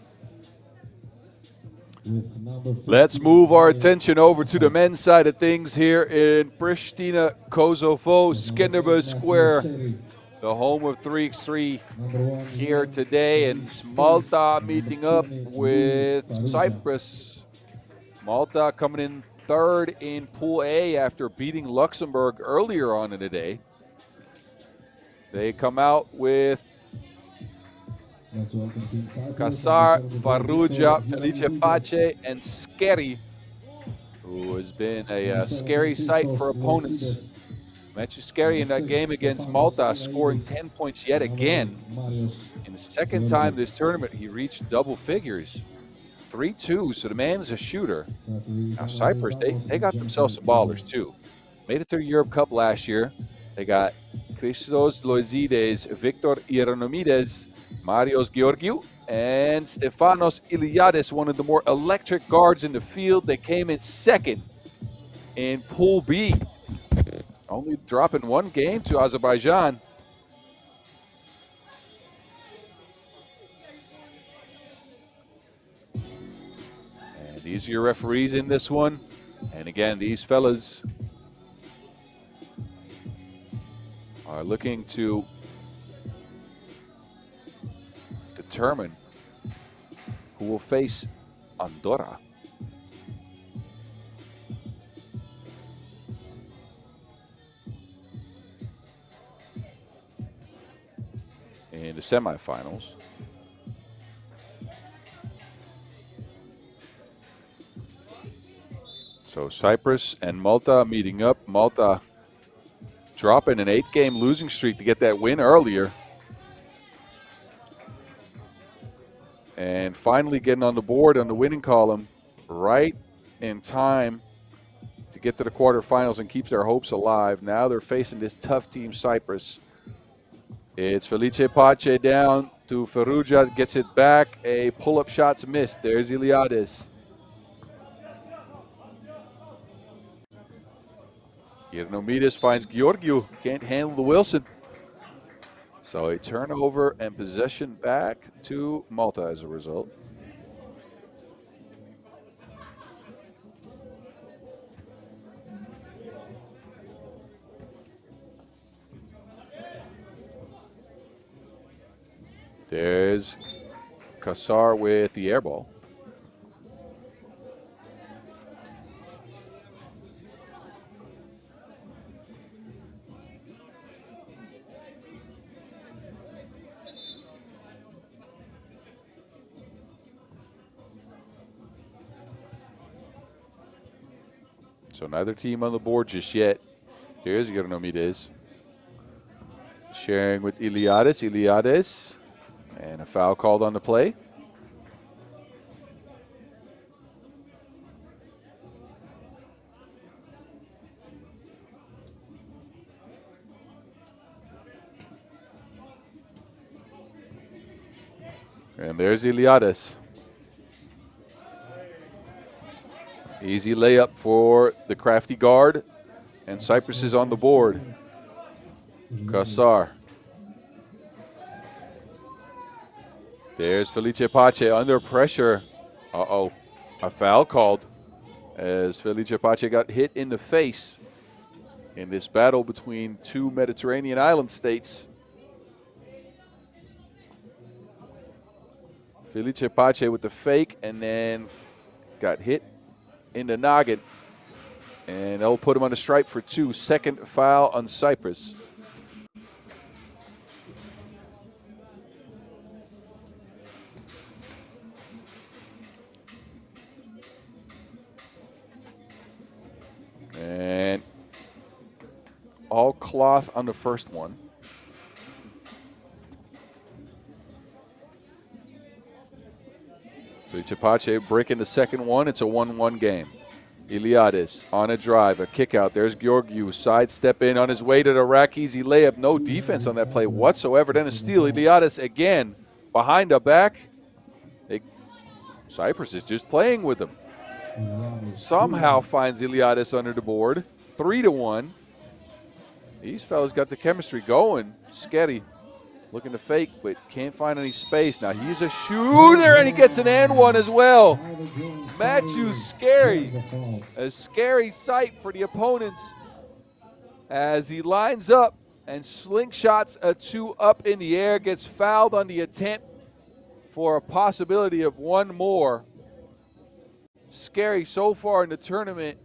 With number Let's 15, move our Marius attention over to the Kosovo. men's side of things here in Pristina, Kosovo, Number 8, Skenderbo Matthew Square, Seri. the home of 3x3 Number 1, here Ian today. And it's Space. Malta And meeting number up 28, with Faruja. Cyprus. Malta coming in third in Pool A after beating Luxembourg earlier on in the day. They come out with Let's welcome Team Cyprus. Kasar, And the Faruja, Victor Felice Ioannidis. Pace, and Skeri, who has been a scary sight for opponents. Matthew Skeri in that game against Malta, scoring 10 points yet again. In the second time this tournament, he reached double figures. 3-2, so the man is a shooter. Now Cyprus, they got themselves some ballers too. Made it to the Europe Cup last year. They got Christos Loizides, Victor Ioannidis, Marios Georgiou, and Stefanos Iliadis, one of the more electric guards in the field. They came in second in Pool B, only dropping one game to Azerbaijan. And these are your referees in this one. And again, these fellas are looking to determine who will face Andorra. In the semifinals. So Cyprus and Malta meeting up. Malta dropping an 8-game losing streak to get that win earlier. And finally getting on the board on the winning column right in time to get to the quarterfinals and keeps their hopes alive. Now they're facing this tough team, Cyprus. It's Felice Pace down to Faruja, gets it back. A pull-up shot's missed. There's Iliadis. Ioannidis finds Georgiou, can't handle the Wilson. So a turnover and possession back to Malta as a result. There's Kasar with the air ball. So neither team on the board just yet. There's Ioannidis. Sharing with Iliadis. And a foul called on the play. And there's Iliadis. Easy layup for the crafty guard. And Cyprus is on the board. Kasar. There's Felice Pace under pressure. Uh-oh. A foul called as Felice Pace got hit in the face in this battle between two Mediterranean island states. Felice Pace with the fake and then got hit in the noggin. And they'll put him on the stripe for 2. Second foul on Cyprus. And all cloth on the first one. Felice Pace breaking the second one. It's a 1-1 game. Iliadis on a drive, a kick out. There's Georgiou, sidestep in on his way to the rack. Easy layup. No defense on that play whatsoever. Then a steal. Iliadis again behind the back. Cyprus is just playing with him. Somehow finds Iliadis under the board. 3-1. These fellas got the chemistry going. Skeri. Looking to fake, but can't find any space. Now he's a shooter, and he gets an and one as well. Matthew's scary. A scary sight for the opponents as he lines up and slingshots a two up in the air, gets fouled on the attempt for a possibility of one more. Scary so far in the tournament.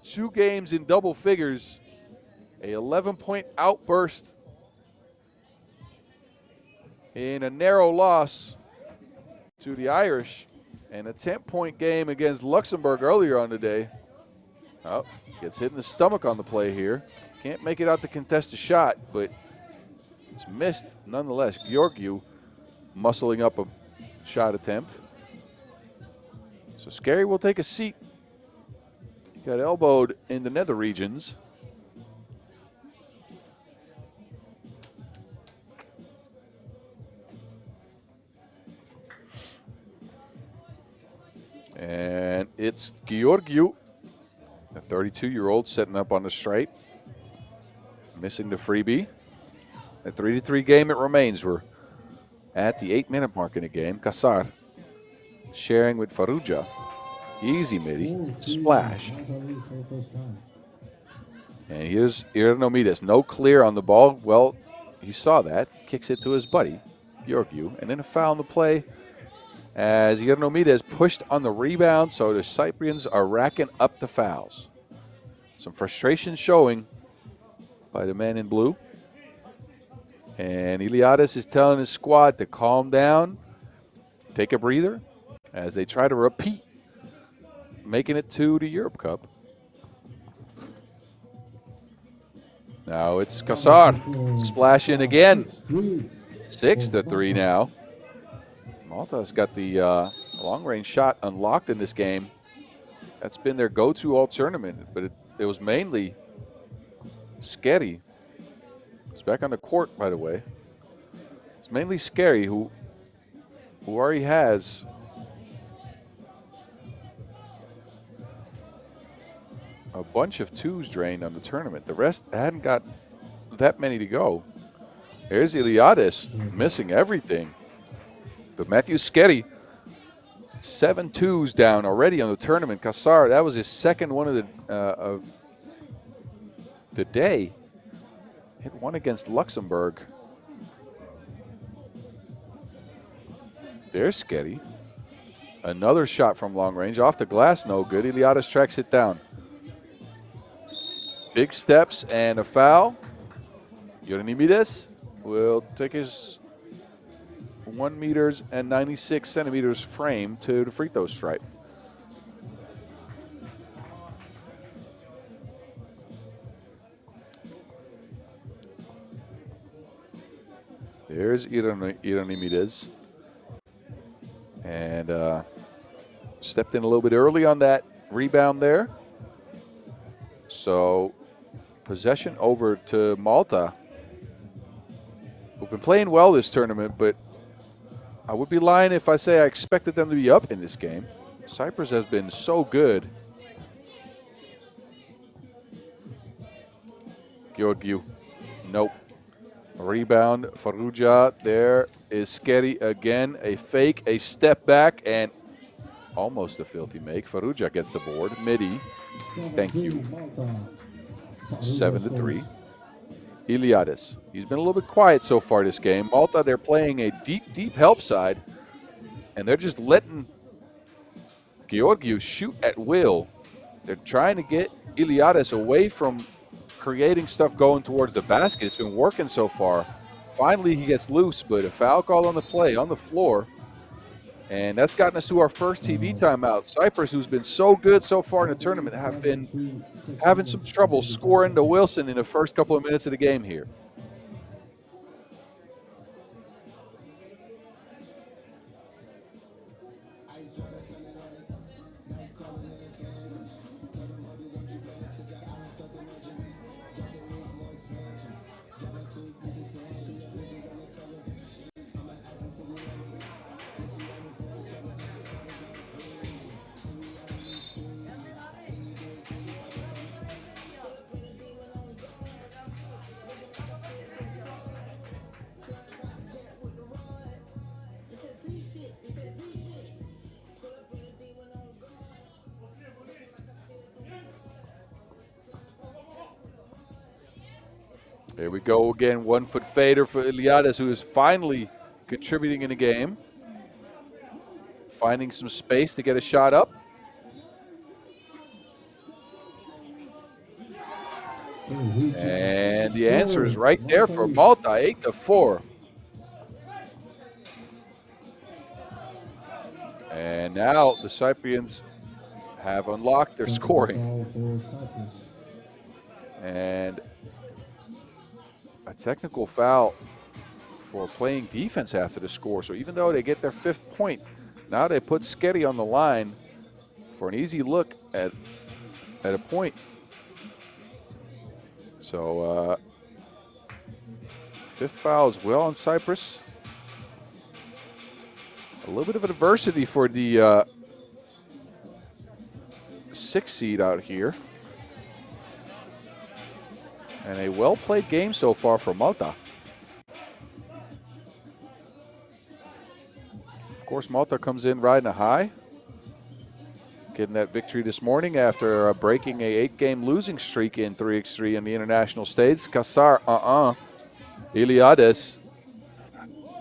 2 games in double figures. A 11-point outburst in a narrow loss to the Irish, and a 10-point game against Luxembourg earlier on the day. Oh, gets hit in the stomach on the play here. Can't make it out to contest a shot, but it's missed nonetheless. Georgiou muscling up a shot attempt. So Scary will take a seat. He got elbowed in the nether regions. And it's Georgiou, a 32-year-old, setting up on the stripe, missing the freebie. A 3-3 game it remains. We're at the 8-minute mark in the game. Kassar sharing with Farrugia. Easy midi, splash. And here's Iranomides, no clear on the ball. Well, he saw that, kicks it to his buddy, Georgiou, and then a foul on the play as Iranomides pushed on the rebound, so the Cyprians are racking up the fouls. Some frustration showing by the man in blue. And Iliadis is telling his squad to calm down, take a breather, as they try to repeat making it to the Europe Cup. Now it's Kassar splashing again. 6-3 now. Malta's got the long-range shot unlocked in this game. That's been their go-to all tournament, but it was mainly Scary. He's back on the court, by the way. It's mainly Scary who already has a bunch of twos drained on the tournament. The rest hadn't got that many to go. There's Iliadis missing everything. But Matthew Scary, 7 twos down already on the tournament. Kassar, that was his second one of the day. Hit one against Luxembourg. There's Scary. Another shot from long range. Off the glass, no good. Iliadis tracks it down. Big steps and a foul. Ioannidis will take his 1 meters and 96 centimeters frame to the free throw stripe. There's Ioannidis. And stepped in a little bit early on that rebound there. So possession over to Malta, who've been playing well this tournament, but I would be lying if I say I expected them to be up in this game. Cyprus has been so good. Georgiou, nope. Rebound, Farrugia, there is Scary again. A fake, a step back, and almost a filthy make. Farrugia gets the board, midi, thank you. 7-3. Iliadis, he's been a little bit quiet so far this game. Malta, they're playing a deep help side, and they're just letting Georgiou shoot at will. They're trying to get Iliadis away from creating stuff going towards the basket. It's been working so far. Finally, he gets loose, but a foul call on the play, on the floor. And that's gotten us to our first TV timeout. Cyprus, who's been so good so far in the tournament, have been having some trouble scoring to Wilson in the first couple of minutes of the game here. There we go again. 1 foot fader for Iliades, who is finally contributing in the game. Finding some space to get a shot up. And the answer is right there for Malta, 8-4. And now the Cyprians have unlocked their scoring. And a technical foul for playing defense after the score. So even though they get their 5th point, now they put Sketty on the line for an easy look at a point. So 5th foul as well on Cyprus. A little bit of adversity for the 6th seed out here. And a well-played game so far for Malta. Of course, Malta comes in riding a high. Getting that victory this morning after breaking a 8-game losing streak in 3x3 in the international stage. Kassar, Iliades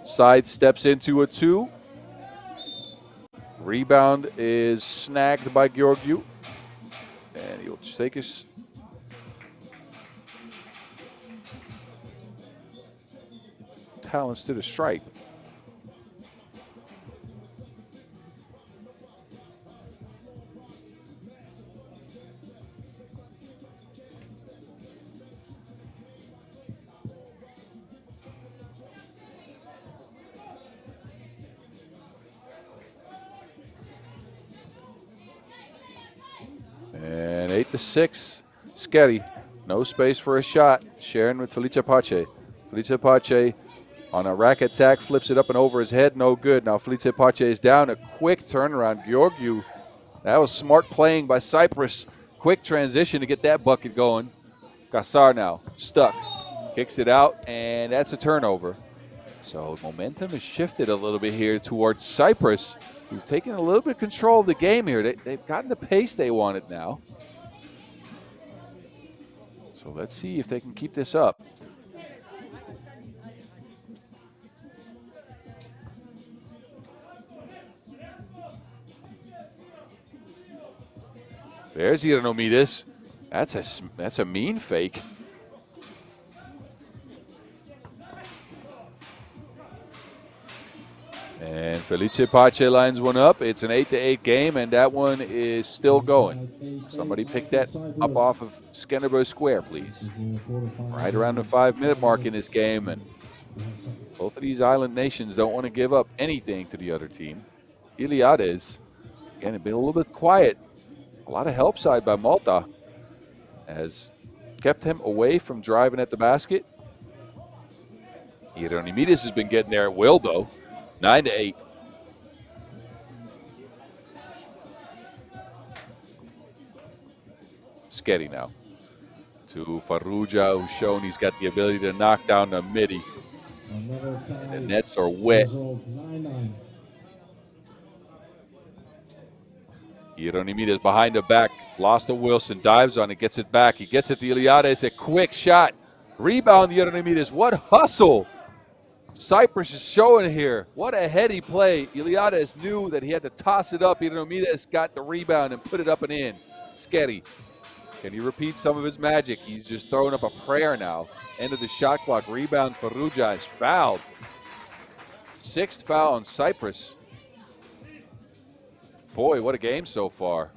side steps into a 2. Rebound is snagged by Georgiou. And he'll take his talents to the stripe. And 8-6, Sketty, no space for a shot, sharing with Felice Pace. Felice Pace on a rack attack, flips it up and over his head, no good. Now Felice Pace is down, a quick turnaround. Georgiou, that was smart playing by Cyprus. Quick transition to get that bucket going. Kassar now, stuck, kicks it out, and that's a turnover. So momentum has shifted a little bit here towards Cyprus, who've taken a little bit of control of the game here. They've gotten the pace they wanted now. So let's see if they can keep this up. There's Ioannomidis. That's a mean fake. And Felice Pace lines one up. It's an 8-8 game, and that one is still going. Somebody pick that up off of Skanderborg Square, please. Right around the 5-minute mark in this game, and both of these island nations don't want to give up anything to the other team. Iliades, again, been a little bit quiet. A lot of help side by Malta has kept him away from driving at the basket. Ioannomidis has been getting there at will, though. 9-8. Sketty now to Farrugia, who's shown he's got the ability to knock down the midi. And the nets are wet. Ioannomidis behind the back, lost to Wilson, dives on it, gets it back. He gets it to Iliades, a quick shot. Rebound, Ioannomidis, what hustle Cyprus is showing here. What a heady play. Iliades knew that he had to toss it up. Ioannomidis got the rebound and put it up and in. Sketty, can he repeat some of his magic? He's just throwing up a prayer now. End of the shot clock. Rebound, Farrugia is fouled. 6th foul on Cyprus. Boy, what a game so far.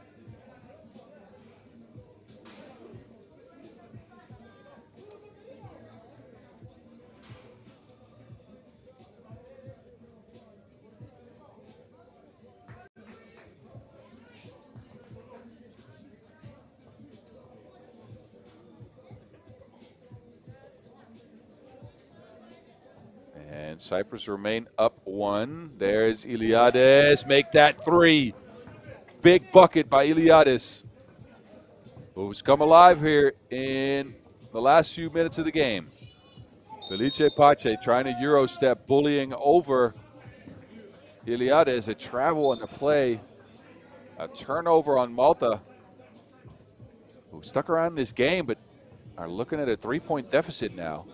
And Cyprus remain up 1. There's Iliades. Make that 3. Big bucket by Iliades, who's come alive here in the last few minutes of the game. Felice Pace trying to Euro step, bullying over Iliades. A travel on the play. A turnover on Malta, who stuck around in this game, but are looking at a 3-point deficit now.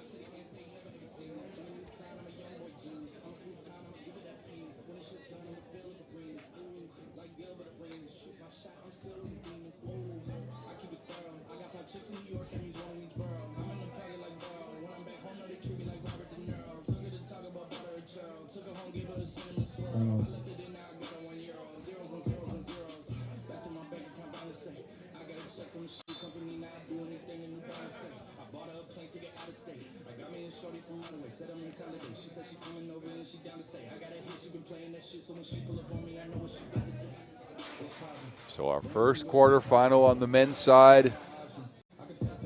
So our first quarterfinal on the men's side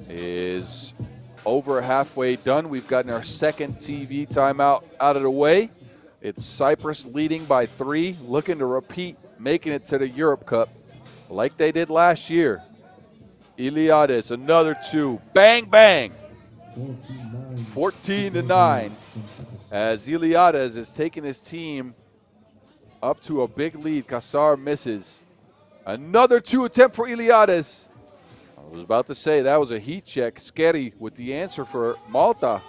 is over halfway done. We've gotten our second TV timeout out of the way. It's Cyprus leading by 3, looking to repeat, making it to the Europe Cup like they did last year. Iliadis, another 2. Bang, bang. 14-9. As Iliadis is taking his team up to a big lead. Kassar misses. Another 2 attempt for Iliadis. I was about to say that was a heat check. Skeri with the answer for Malta.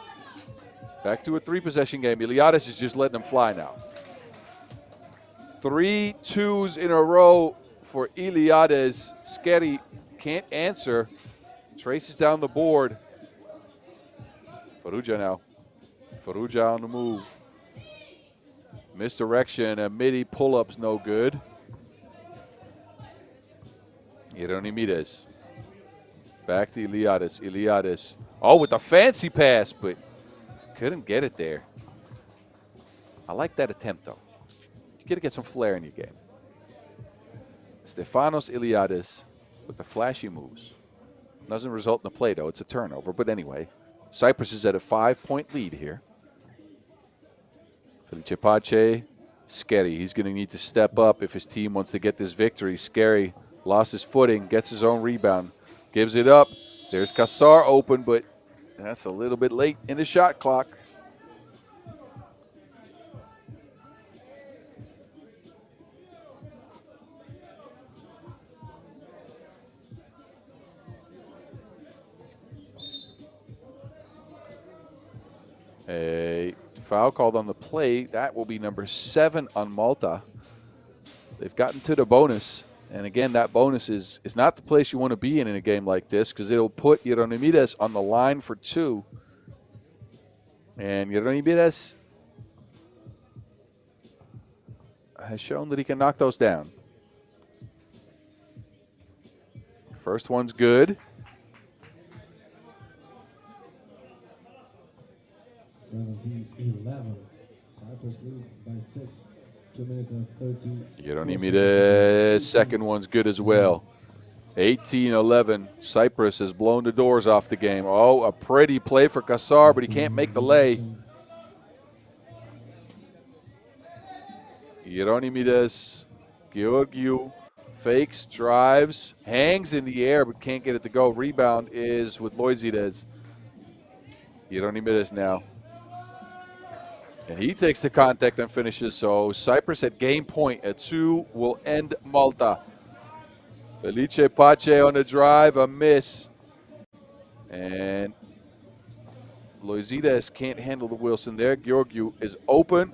Back to a 3-possession game. Iliadis is just letting them fly now. 3 2s in a row for Iliadis. Skeri can't answer. Traces down the board. Farrugia now. Farrugia on the move. Misdirection and midi pull-ups no good. Hieronymides. Back to Iliadis. Iliadis. Oh, with a fancy pass, but couldn't get it there. I like that attempt, though. You got to get some flair in your game. Stefanos Iliadis with the flashy moves. Doesn't result in a play, though. It's a turnover. But anyway, Cyprus is at a 5-point lead here. Felice Pace, Skeri. He's going to need to step up if his team wants to get this victory. Skeri lost his footing, gets his own rebound, gives it up. There's Kassar open, but that's a little bit late in the shot clock. A foul called on the play. That will be number 7 on Malta. They've gotten to the bonus. And again, that bonus is not the place you want to be in a game like this because it'll put Hieronymides on the line for 2. And Hieronymides has shown that he can knock those down. First one's good. 17-11. Cyprus lead by 6. 2 minutes and 30. Hieronymides, second one's good as well. 18-11. Cyprus has blown the doors off the game. Oh, a pretty play for Kassar, but he can't make the lay. Hieronymides, Georgiou, fakes, drives, hangs in the air, but can't get it to go. Rebound is with Loizides. Hieronymides now. And he takes the contact and finishes. So Cyprus at game point at 2 will end Malta. Felice Pace on the drive, a miss. And Loizides can't handle the Wilson there. Georgiou is open.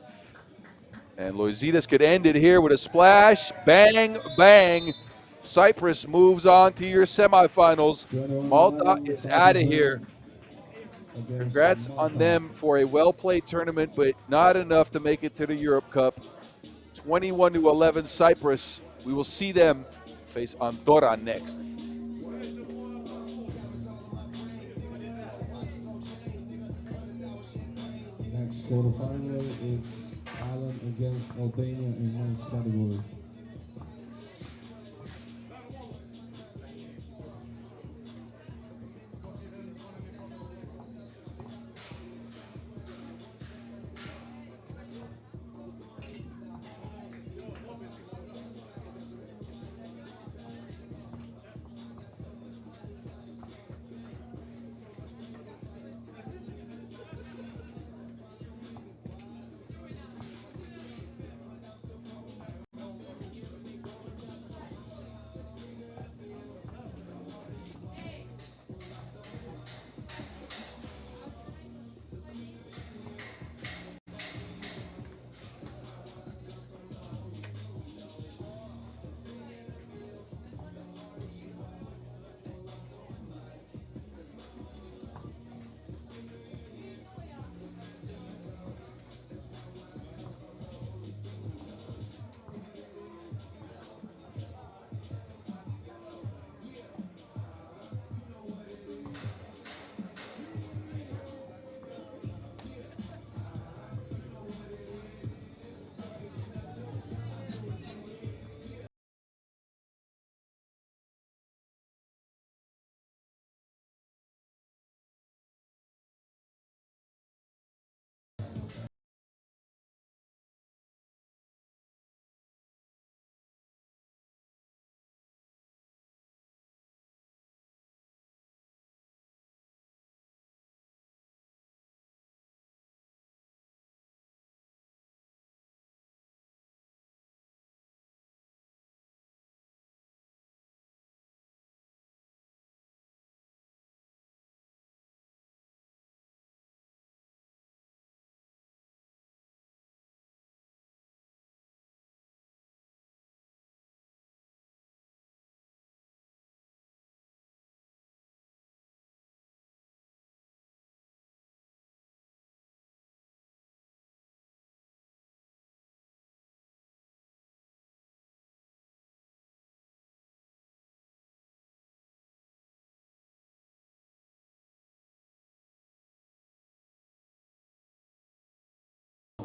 And Loizides could end it here with a splash. Bang, bang. Cyprus moves on to your semifinals. Malta is out of here. Congrats on them for a well-played tournament, but not enough to make it to the Europe Cup. 21-11 Cyprus. We will see them face Andorra next. Next quarterfinal is Ireland against Albania in men's category.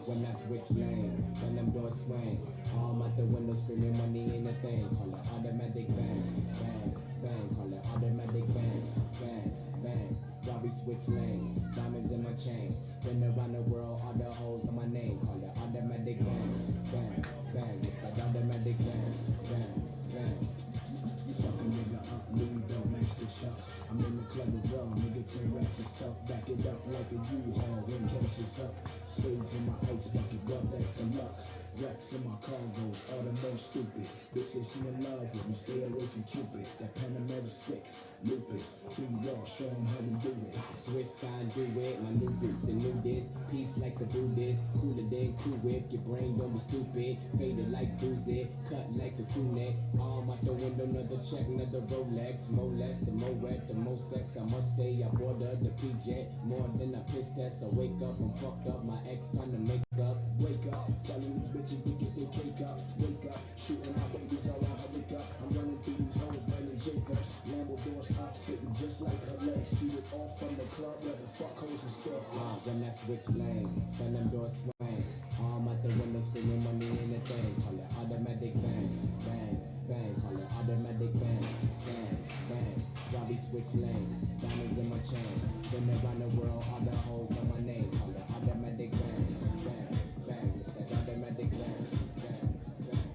when I switch lanes, when them doors swing. Arm out the window screaming money in the thing. Call it automatic bang, bang, bang. Call it automatic bang, bang, bang. Robbie switch lanes, diamonds in my chain. Been around the world, all the hoes on my name. Call it automatic bang, bang, bang. It's like automatic bang, bang, bang. You fuck a nigga up, Louis don't match the shots. I'm in the club as well, nigga 10 racks is tough. Back it up like a U-Haul when cash is up. Spades in my ice bucket, rub that for luck. Racks in my cargo, all the most stupid. Bitch said she in love with me, stay away from Cupid. That Panamera sick, lupus. T-Raw, show them how we do it. Switch side, do it, my new boots, the new disc. Peace like the Buddhist, cooler than Cool Whip. Your brain don't be stupid, faded like boozy, cut like a crew neck. Arm out the window, another check, another Rolex. More less, the more wet, the more sex. I must say I ordered the PJ, more than a piss test. I wake up and fucked up, my ex time to make up. Wake up, telling these bitches to get their cake up. Wake up, shooting my babies all out her wake up. I'm running through these hoes, Brandon Jacobs. Lambo doors up, sitting just like her legs. Skeet it off from the club, where the fuck hoes instead. When I switch lanes, when them doors swing. Arm out the window screaming money in the thing. Call it automatic bang, bang, bang. Call it automatic bang, bang, bang. Robbie switch lanes, diamonds in my chain. Been around the world, all the hoes on my name. Call it automatic bang, bang, bang. It's that automatic bang, bang, bang.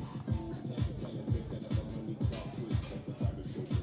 Never tell a bitch that I'm only talk quick, but the fact that you're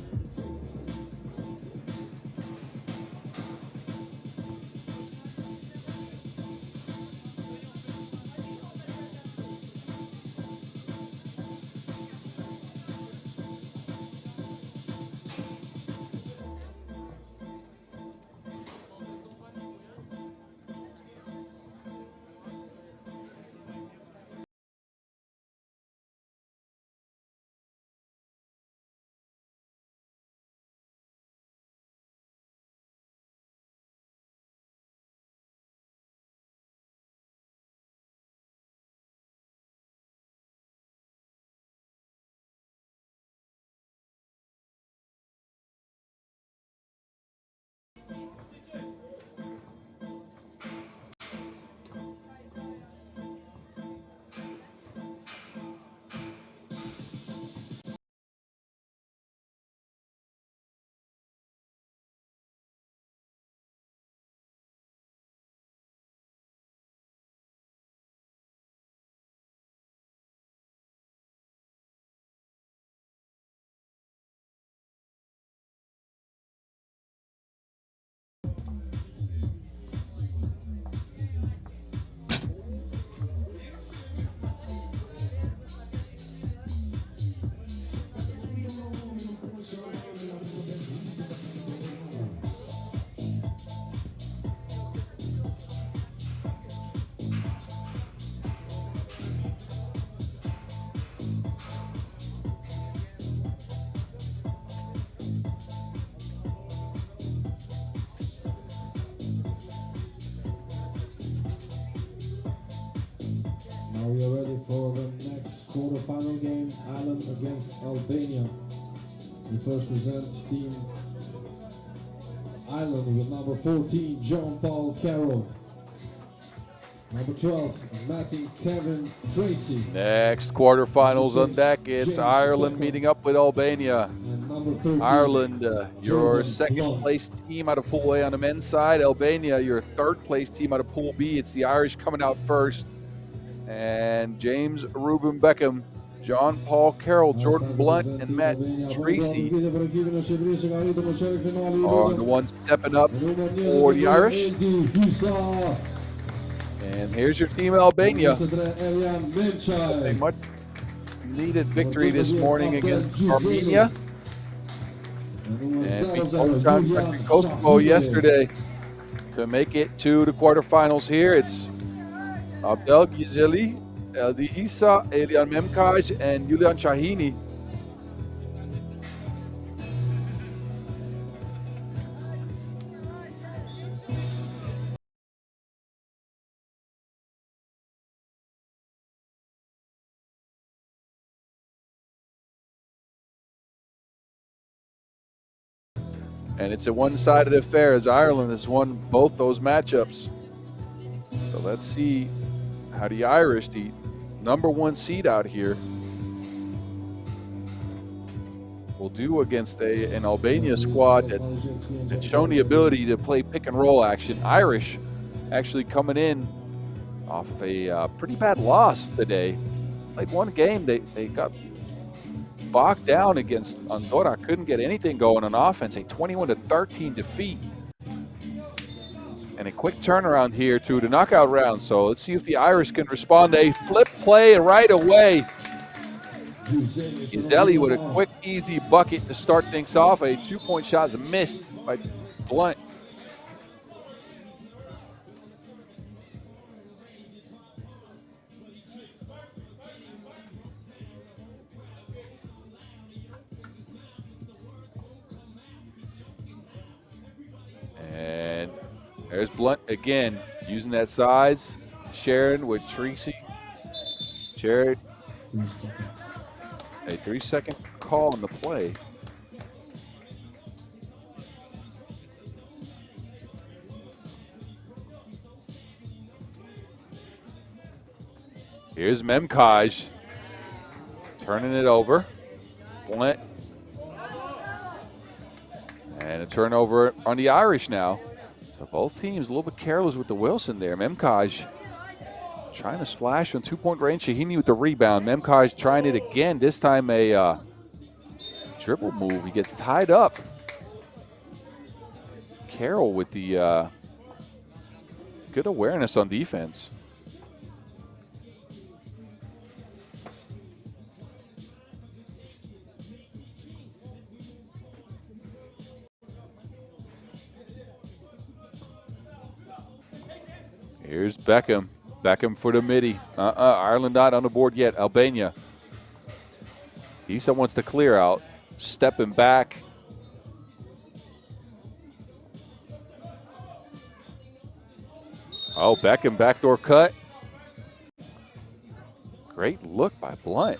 Now we are ready for the next quarterfinal game, Ireland against Albania. We first present team Ireland with number 14, John Paul Carroll. Number 12, Matthew Kevin Tracy. Next quarterfinals on deck. It's Ireland meeting up with Albania. And number 13, Ireland, your Jordan second Blunt. place team out of Pool A on the men's side. Albania, your third place team out of Pool B. It's the Irish coming out first. And James Ruben Beckham, John Paul Carroll, Jordan Blunt, and Matt Tracy are the ones stepping up for the Irish. And here's your team, Albania. A much needed victory this morning against Armenia. And beat hometown country Kosovo yesterday to make it to the quarterfinals here. It's Abdel Gizeli, Eldihisa, Elian Memkaj, and Julian Shahini. And it's a one-sided affair as Ireland has won both those matchups. So let's see how the Irish, the #1 seed out here, will do against an Albania squad that's shown the ability to play pick and roll action. Irish actually coming in off of a pretty bad loss today. Played one game, they got bogged down against Andorra, couldn't get anything going on offense, a 21-13 defeat. And a quick turnaround here to the knockout round. So let's see if the Irish can respond. A flip play right away. Gizelli with a quick, easy bucket to start things off. A 2-point shot is missed by Blunt. And there's Blunt again, using that size. Sharon with Tracy. Jared. A 3-second call on the play. Here's Memkaj turning it over. Blunt. And a turnover on the Irish now. So both teams a little bit careless with the Wilson there. Memkaj trying to splash from 2-point range. Shahini with the rebound. Memkaj trying it again. This time a dribble move. He gets tied up. Carroll with the good awareness on defense. Here's Beckham. Beckham for the midi. Ireland not on the board yet. Albania. Isa wants to clear out. Stepping back. Oh, Beckham backdoor cut. Great look by Blunt.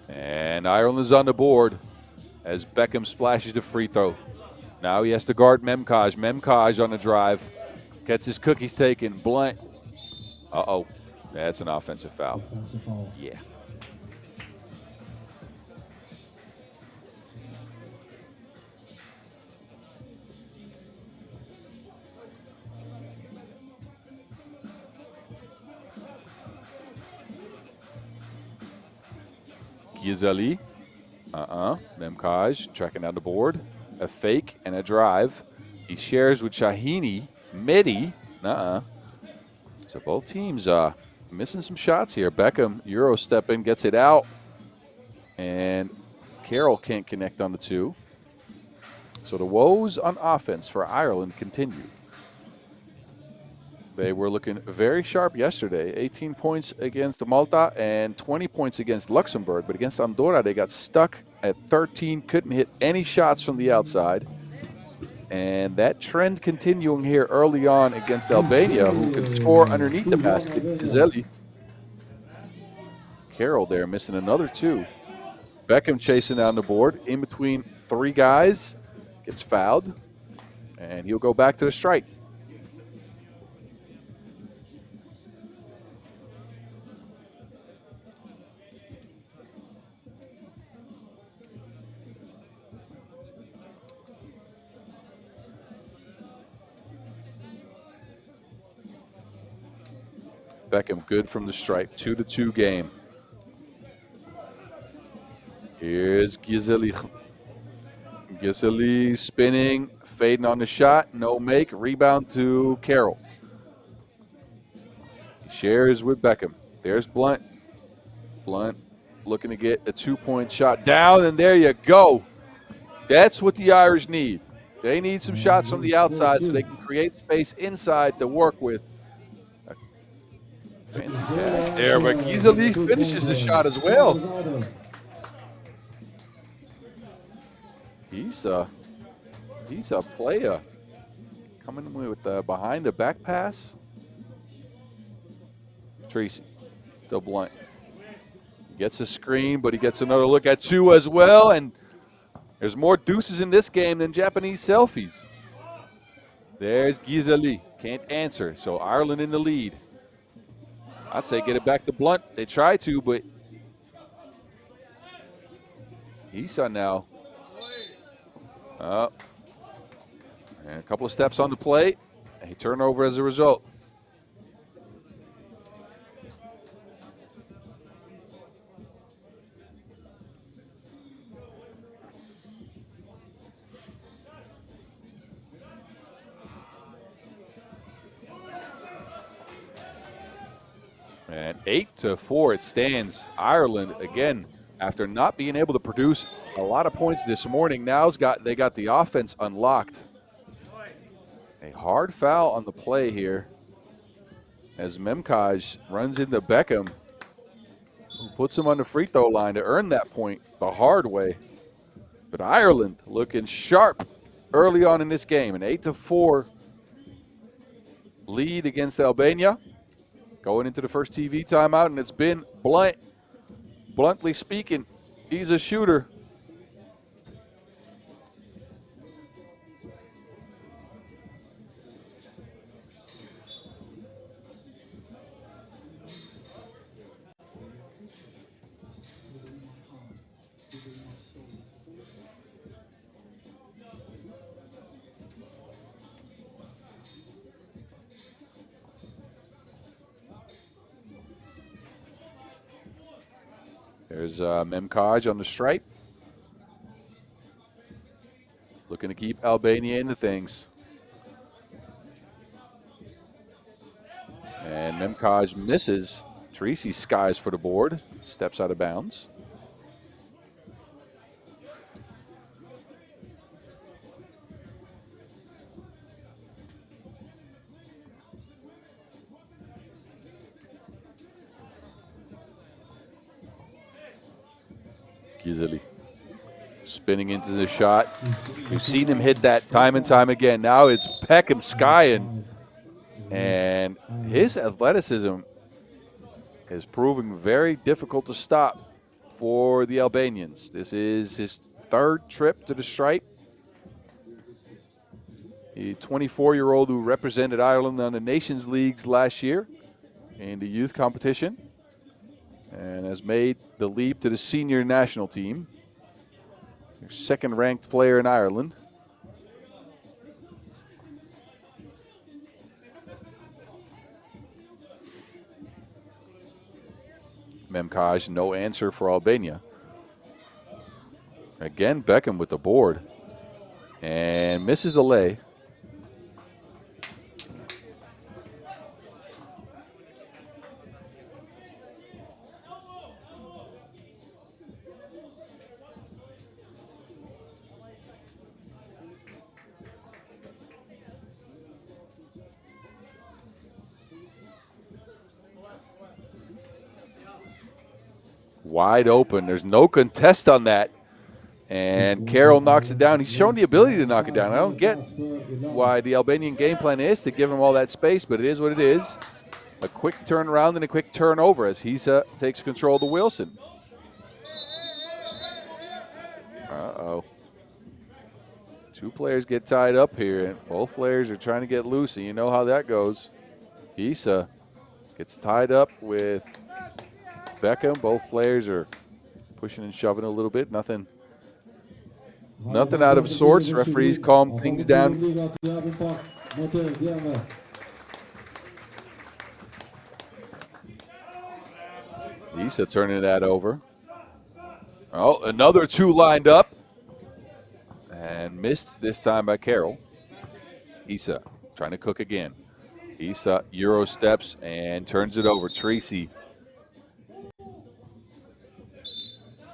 And Ireland is on the board as Beckham splashes the free throw. Now he has to guard Memkaj. Memkaj on the drive. Gets his cookies taken. Blunt. Uh-oh. That's an offensive foul. Offensive foul. Yeah. Gizelli. Memkaj tracking down the board. A fake and a drive. He shares with Shahini. Midi. So both teams missing some shots here. Beckham, Euro step in, gets it out. And Carroll can't connect on the two. So the woes on offense for Ireland continue. They were looking very sharp yesterday. 18 points against Malta and 20 points against Luxembourg. But against Andorra, they got stuck at 13, couldn't hit any shots from the outside. And that trend continuing here early on against Albania, who can score underneath the basket. Gizelli. Carroll there missing another two. Beckham chasing down the board in between three guys. Gets fouled. And he'll go back to the strike. Beckham good from the stripe, 2-2 game. Here's Gizelli. Gizelli spinning, fading on the shot, no make, rebound to Carroll. He shares with Beckham. There's Blunt. Blunt looking to get a 2-point shot down, and there you go. That's what the Irish need. They need some shots from the outside so they can create space inside to work with. Fancy pass there, but Gizelli finishes the shot as well. He's a player. coming with the behind the back pass. Tracy, still Blunt. Gets a screen, but he gets another look at two as well. And there's more deuces in this game than Japanese selfies. There's Gisali. Can't answer. So Ireland in the lead. I'd say get it back to Blunt. They try to, but Issa now. And a couple of steps on the plate. A turnover as a result. And 8-4 it stands. Ireland again, after not being able to produce a lot of points this morning, they got the offense unlocked. A hard foul on the play here as Memkaj runs into Beckham, who puts him on the free throw line to earn that point the hard way. But Ireland looking sharp early on in this game. An 8-4 lead against Albania. Going into the first TV timeout, and it's been Blunt. Bluntly speaking, he's a shooter. There's Memkaj on the stripe. Looking to keep Albania into things. And Memkaj misses. Tracy skies for the board. Steps out of bounds. Gisali spinning into the shot. We've seen him hit that time and time again. Now it's Peckham skying, and his athleticism is proving very difficult to stop for the Albanians. This is his third trip to the stripe. A 24-year-old who represented Ireland on the Nations Leagues last year in the youth competition, and has made the leap to the senior national team. Second-ranked player in Ireland. Memkaj, no answer for Albania. Again, Beckham with the board. And misses the lay. Wide open. There's no contest on that. And Carroll knocks it down. He's shown the ability to knock it down. I don't get why the Albanian game plan is to give him all that space, but it is what it is. A quick turnaround and a quick turnover as Hisa takes control to Wilson. Uh-oh. Two players get tied up here, and both players are trying to get loose, and you know how that goes. Hisa gets tied up with Beckham. Both players are pushing and shoving a little bit. Nothing out of sorts. Referees calm things down. Issa turning that over. Oh, another two lined up. And missed this time by Carroll. Issa trying to cook again. Issa Euro steps and turns it over. Tracy.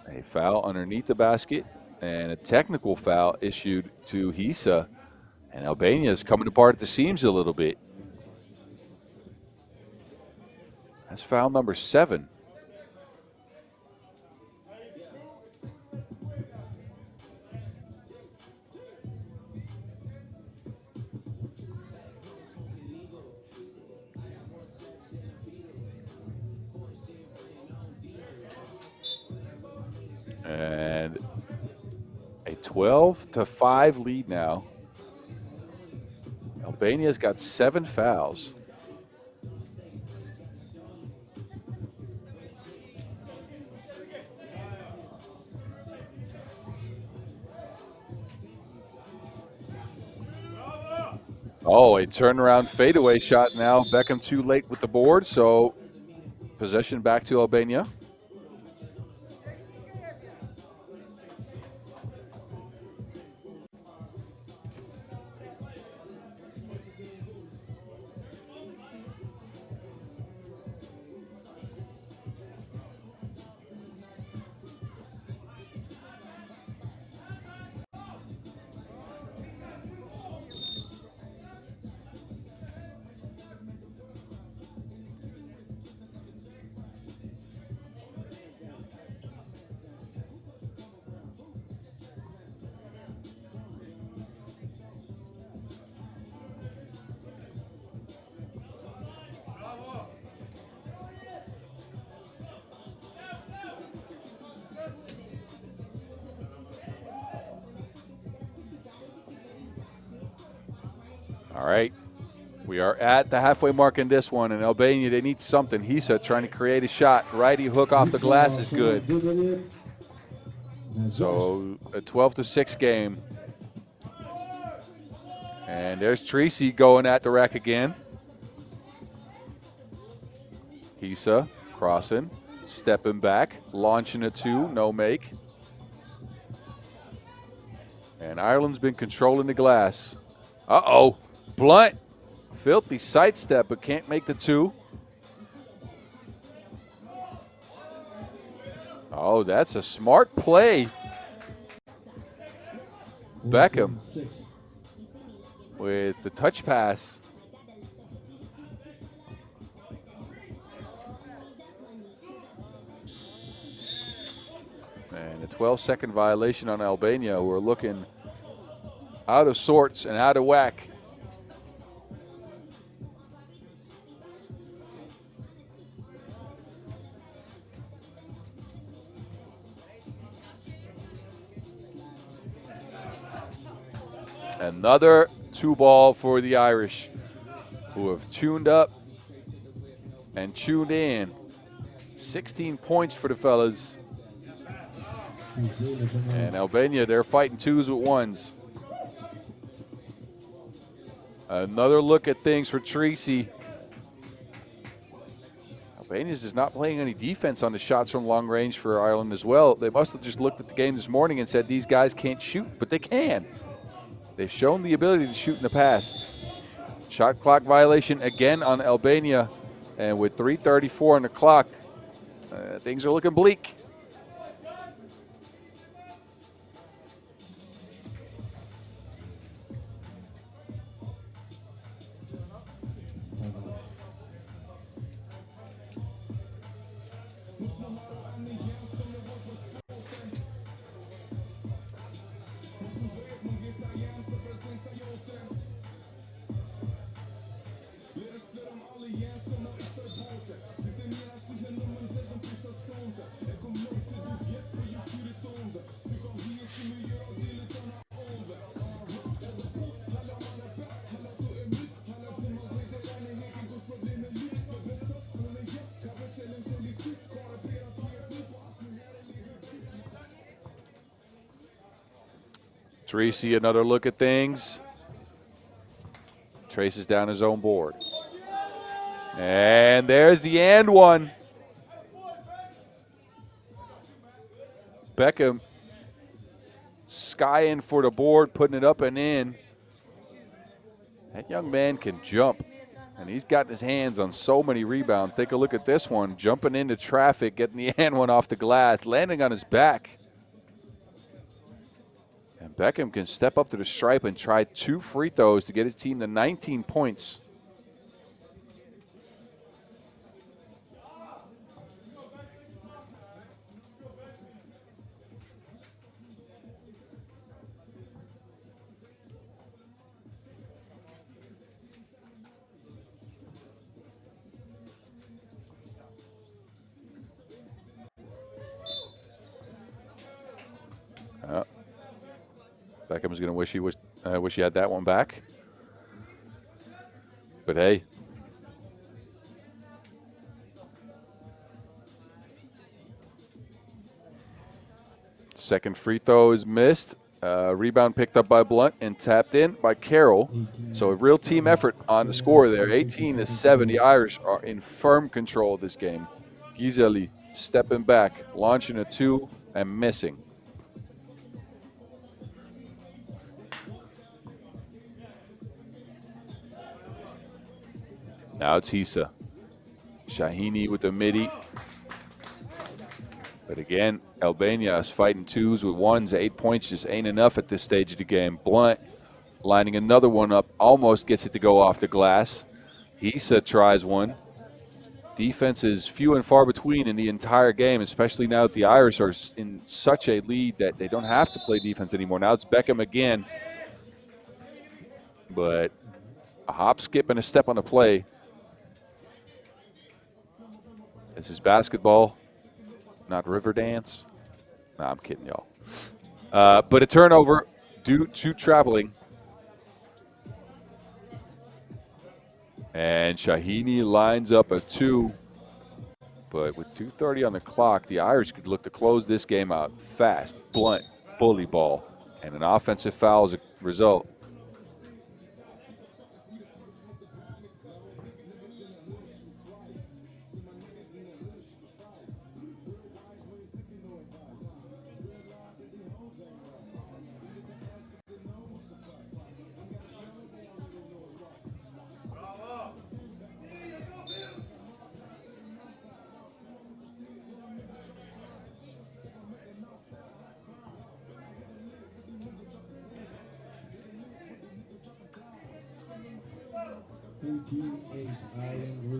A foul underneath the basket and a technical foul issued to Hisa. And Albania is coming apart at the seams a little bit. That's foul number 7. 12-5 lead now. Albania's got 7 fouls. Oh, a turnaround fadeaway shot now. Beckham too late with the board, so possession back to Albania. All right, we are at the halfway mark in this one, and Albania, they need something. Hisa trying to create a shot. Righty hook off the glass is good. So a 12-6 game. And there's Tracy going at the rack again. Hisa crossing, stepping back, launching a 2, no make. And Ireland's been controlling the glass. Uh-oh. Blunt, filthy sidestep, but can't make the 2. Oh, that's a smart play. Beckham with the touch pass. And a 12-second violation on Albania. We're looking out of sorts and out of whack. Another 2-ball for the Irish, who have tuned up and tuned in. 16 points for the fellas. And Albania, they're fighting 2s with 1s. Another look at things for Tracy. Albania's is not playing any defense on the shots from long range for Ireland as well. They must have just looked at the game this morning and said these guys can't shoot, but they can. They've shown the ability to shoot in the past. Shot clock violation again on Albania. And with 3:34 on the clock, things are looking bleak. Tracy, another look at things. Traces down his own board. And there's the and one. Beckham skying for the board, putting it up and in. That young man can jump, and he's got his hands on so many rebounds. Take a look at this one, jumping into traffic, getting the and one off the glass, landing on his back. And Beckham can step up to the stripe and try 2 free throws to get his team to 19 points. Beckham's going to wish he had that one back. But hey. Second free throw is missed. Rebound picked up by Blunt and tapped in by Carroll. So a real team effort on the score there. 18-7. The Irish are in firm control of this game. Giseli stepping back, launching a 2 and missing. Now it's Hisa. Shahini with the midi. But again, Albania is fighting 2s with 1s. 8 points just ain't enough at this stage of the game. Blunt lining another one up, almost gets it to go off the glass. Hisa tries one. Defense is few and far between in the entire game, especially now that the Irish are in such a lead that they don't have to play defense anymore. Now it's Beckham again. But a hop, skip, and a step on the play. This is basketball, not river dance. Nah, I'm kidding, y'all. But a turnover due to traveling. And Shahini lines up a 2. But with 2:30 on the clock, the Irish could look to close this game out fast. Blunt, bully ball, and an offensive foul as a result.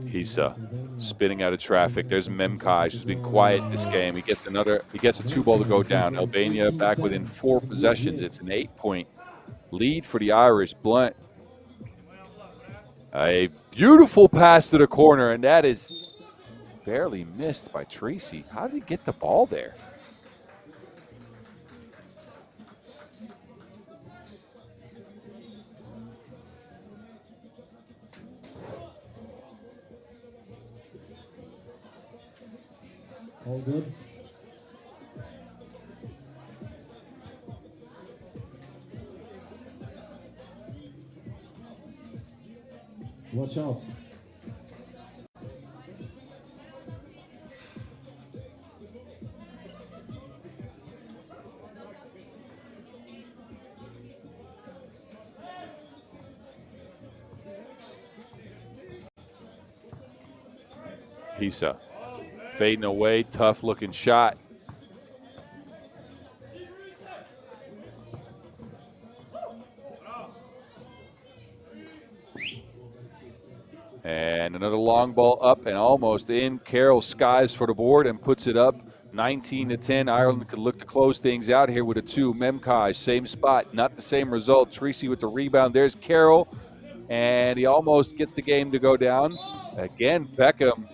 Hisa spinning out of traffic. There's Memkai, who's been quiet this game. He gets a 2 ball to go down. Albania back within 4 possessions. It's an 8-point lead for the Irish. Blunt. A beautiful pass to the corner, and that is barely missed by Tracy. How did he get the ball there? All good. Watch out. Hisa fading away, tough looking shot. And another long ball up and almost in. Carroll skies for the board and puts it up 19-10. Ireland could look to close things out here with a 2. Memkai, same spot, not the same result. Tracy with the rebound. There's Carroll, and he almost gets the game to go down. Again, Beckham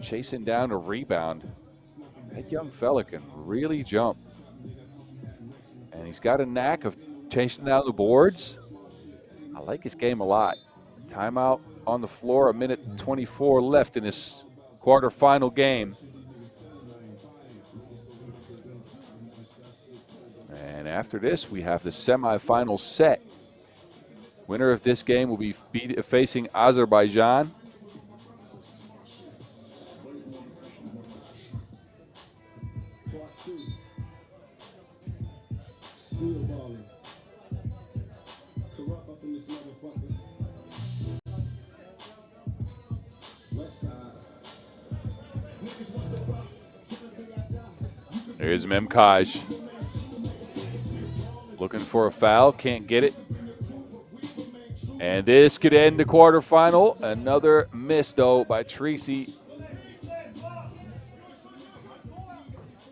chasing down a rebound. That young fella can really jump. And he's got a knack of chasing down the boards. I like his game a lot. Timeout on the floor, 1:24 left in this quarterfinal game. And after this, we have the semifinal set. Winner of this game will be facing Azerbaijan. There's Memkai. Looking for a foul, can't get it. And this could end the quarterfinal. Another miss, though, by Tracy.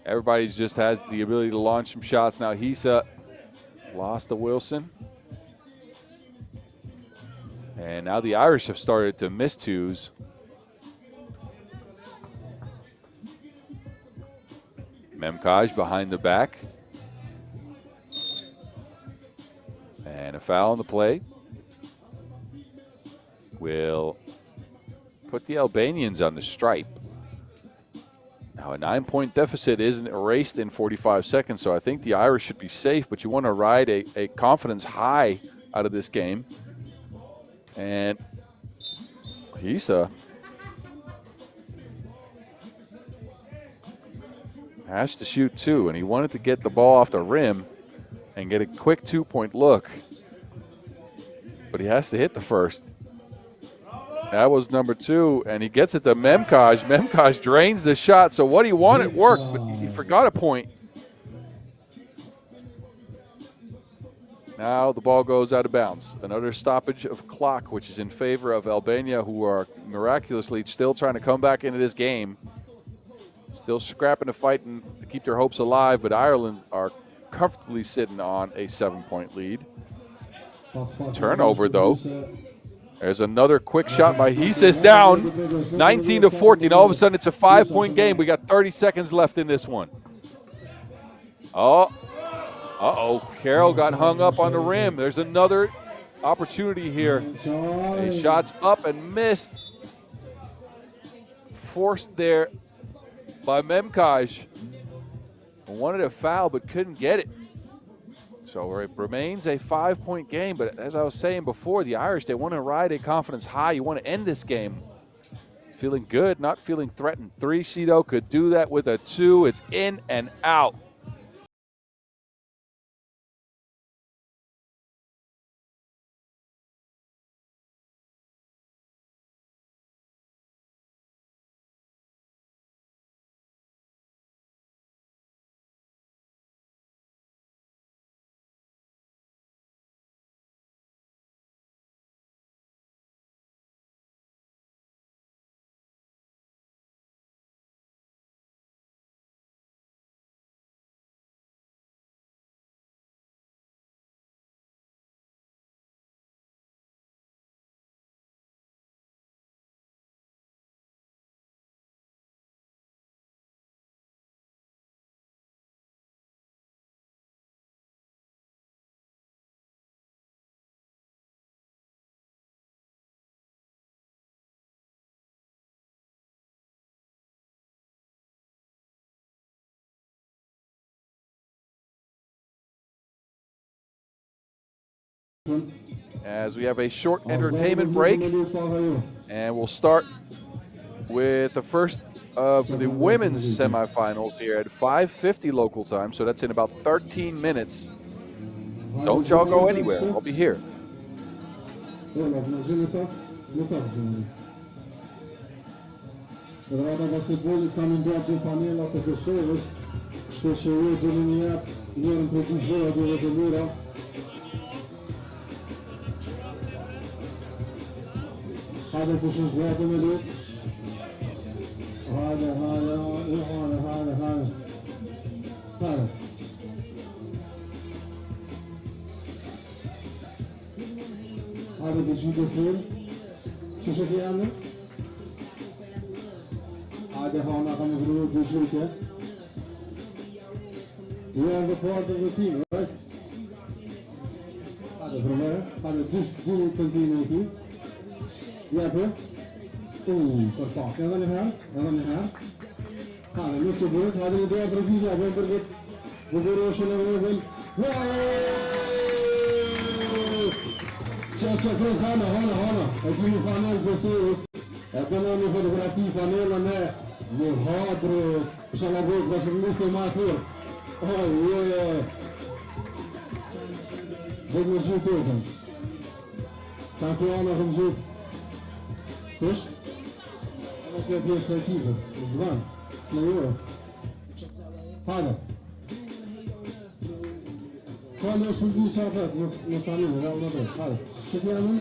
Everybody just has the ability to launch some shots. Now Hisa lost to Wilson. And now the Irish have started to miss 2s. Memkai behind the back. foul on the play will put the Albanians on the stripe. Now, a 9-point deficit isn't erased in 45 seconds, so I think the Irish should be safe, but you want to ride a confidence high out of this game. And Hisa has to shoot two, and he wanted to get the ball off the rim and get a quick 2-point look, but he has to hit the first. That was number two, and he gets it to Memkaj. Memkaj drains the shot, so what he wanted worked, but he forgot a point. Now the ball goes out of bounds. Another stoppage of clock, which is in favor of Albania, who are miraculously still trying to come back into this game. Still scrapping to fight and to keep their hopes alive, but Ireland are comfortably sitting on a 7-point lead. Turnover, though. There's another quick shot by Hisa. Down 19-14. All of a sudden, it's a 5-point game. We got 30 seconds left in this one. Uh-oh. Carroll got hung up on the rim. There's another opportunity here. A shot's up and missed. Forced there by Memkaj. Wanted a foul but couldn't get it. So it remains a 5-point game, but as I was saying before, the Irish, they want to ride a confidence high. You want to end this game feeling good, not feeling threatened. 3 Cito could do that with a 2. It's in and out. As we have a short entertainment break, and we'll start with the first of the women's semifinals here at 5:50 local time, so that's in about 13 minutes. Don't y'all go anywhere. I'll be here. Rada basketbollit kanë ndërtuar dy panela të Kosovës, kështu që ju do një jap njërin për dy gjëra duhet të mira. Hajde kush është gati me lut. Hajde. Hajde të gjithë snin. Ç'është që janë? Hajde Hana kam vruar dy shute. You are the part of the team, right? Hajde vruar, hajde dy continue aqui. Ja për? Për pak, edhe një herë. Hajde, nuk se bëhet, hajde një doja për vizja, bëjmë për këtë vëgëroshe në vëgën. Që Hana, e kemi fanel Kosovës, e kënë një fotografi fanela me një hadrë, shalagos, bashkërlusë të ma tërë. Bëjmë në zhut të tënë. Tanku Hana këmë zhut. Kush? Ama kjo pjesë e ekipit, zvan, s'nejore. Hajde. Hajde është përgju sa apet, në staninë, në apet. Hajde. Që t'janë?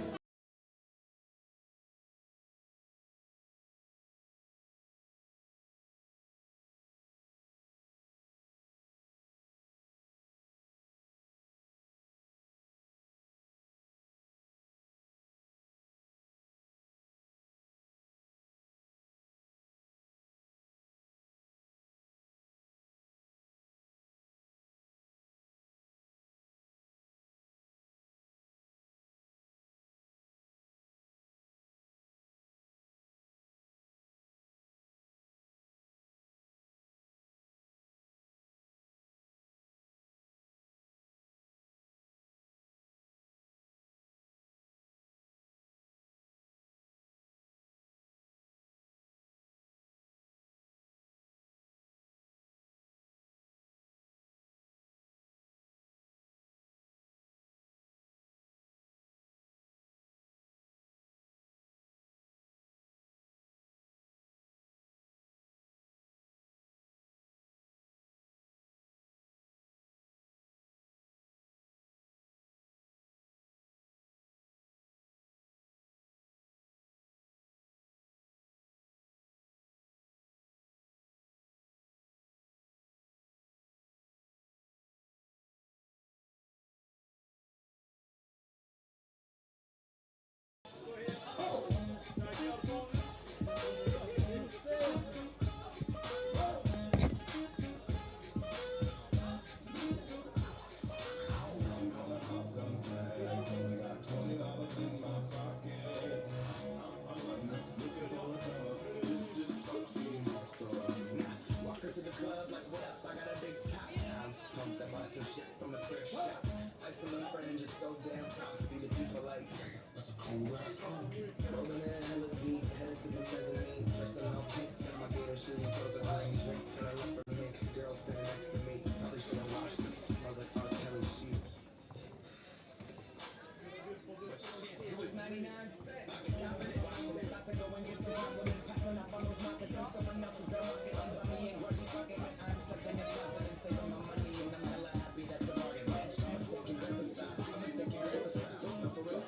Rolling in hella deep, headed to the mezzanine. First alone pics and my gator shoes. Close the green drink, can I look for me? Girl standing next to me. Probably should have washed this. Smells like R. Kelly sheets. It was 99 cents. Copping it, washing it. About to go and get some compliments. Passing up on those moccasins. Someone else's girl walking under me and grudgy fucking. I'm stuck in your closet and saving my money. And I'm hella happy that's a bargain, bitch. I'ma take you riverside. I'ma take you riverside. No, for real.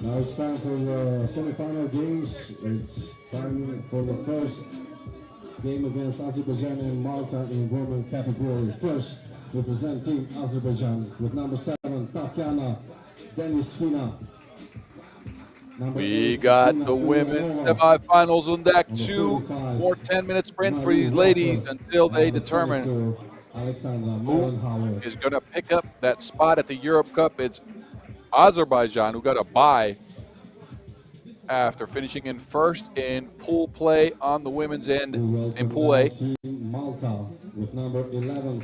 Now it's time for the semi-final games. It's time for the first game against Azerbaijan and Malta in women category. First, representing Azerbaijan with number 7, Tatiana Deniskina. We got the women's semifinals on deck. 2 more 10-minute sprint for these ladies until they determine who is going to pick up that spot at the Europe Cup. It's Azerbaijan, who got a bye after finishing in first in pool play on the women's end in Pool A.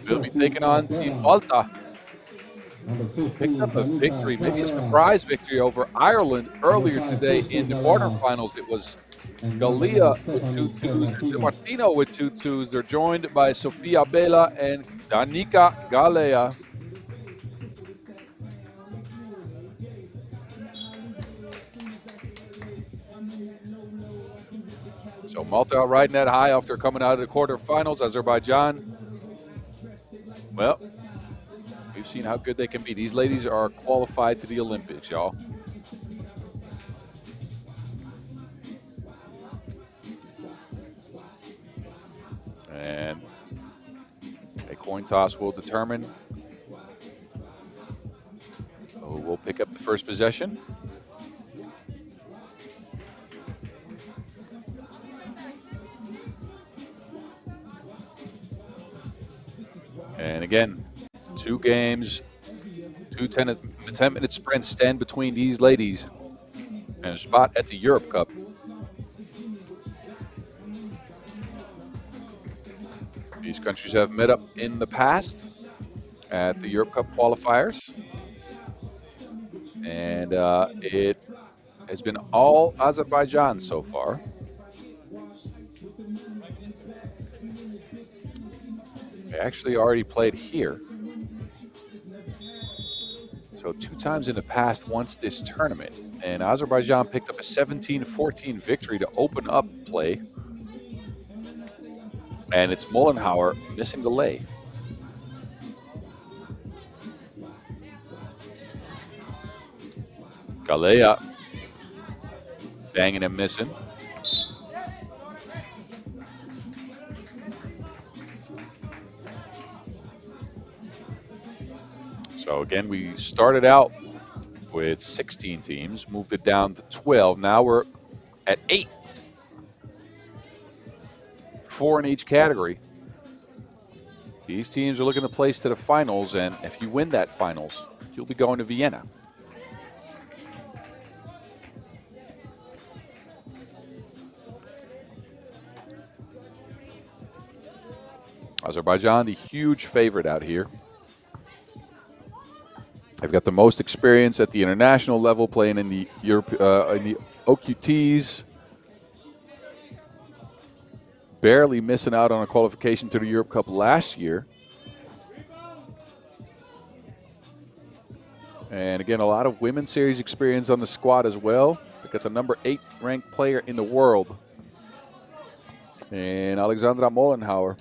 They'll be taking on Team Malta. Picked up a victory, maybe a surprise victory over Ireland earlier today in the quarterfinals. It was Galia with 2-2s, and Martino with 2-2s. They're joined by Sofia Bela and Danica Galea. So Malta riding that high after coming out of the quarterfinals. Azerbaijan, well, we've seen how good they can be. These ladies are qualified to the Olympics, y'all. And a coin toss will determine who will pick up the first possession. And again, 2 games, 2 10-minute sprints stand between these ladies and a spot at the Europe Cup. These countries have met up in the past at the Europe Cup qualifiers. And it has been all Azerbaijan so far. They actually already played here. So 2 times in the past once this tournament. And Azerbaijan picked up a 17-14 victory to open up play. And it's Mollenhauer missing the lay. Galea banging and missing. So again, we started out with 16 teams, moved it down to 12. Now we're at 8. 4 in each category. These teams are looking to place to the finals, and if you win that finals, you'll be going to Vienna. Azerbaijan, the huge favorite out here. They've got the most experience at the international level, playing in the OQTs. Barely missing out on a qualification to the Europe Cup last year. And again, a lot of women's series experience on the squad as well. They got the number 8 ranked player in the world, and Alexandra Mollenhauer.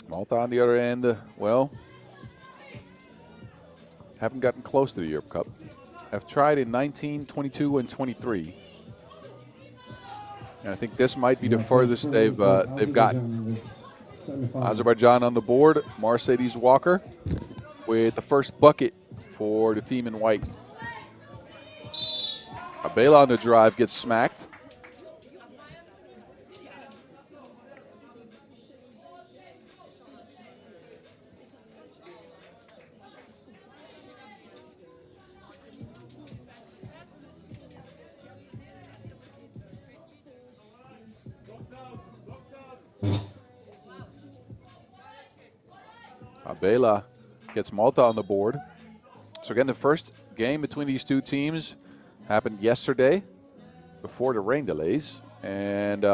Malta on the other end, well, haven't gotten close to the Europe Cup. Have tried in 19, 22, and 23. And I think this might be the furthest they've gotten. Azerbaijan on the board, Mercedes Walker with the first bucket for the team in white. Abela on the drive gets smacked. Abela gets Malta on the board. So again, the first game between these two teams happened yesterday before the rain delays. And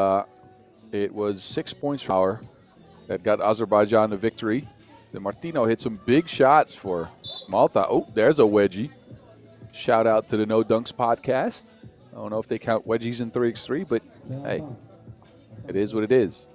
it was 6 points for Power that got Azerbaijan the victory. Then Martino hit some big shots for Malta. Oh, there's a wedgie. Shout out to the No Dunks podcast. I don't know if they count wedgies in 3x3, but hey, it is what it is.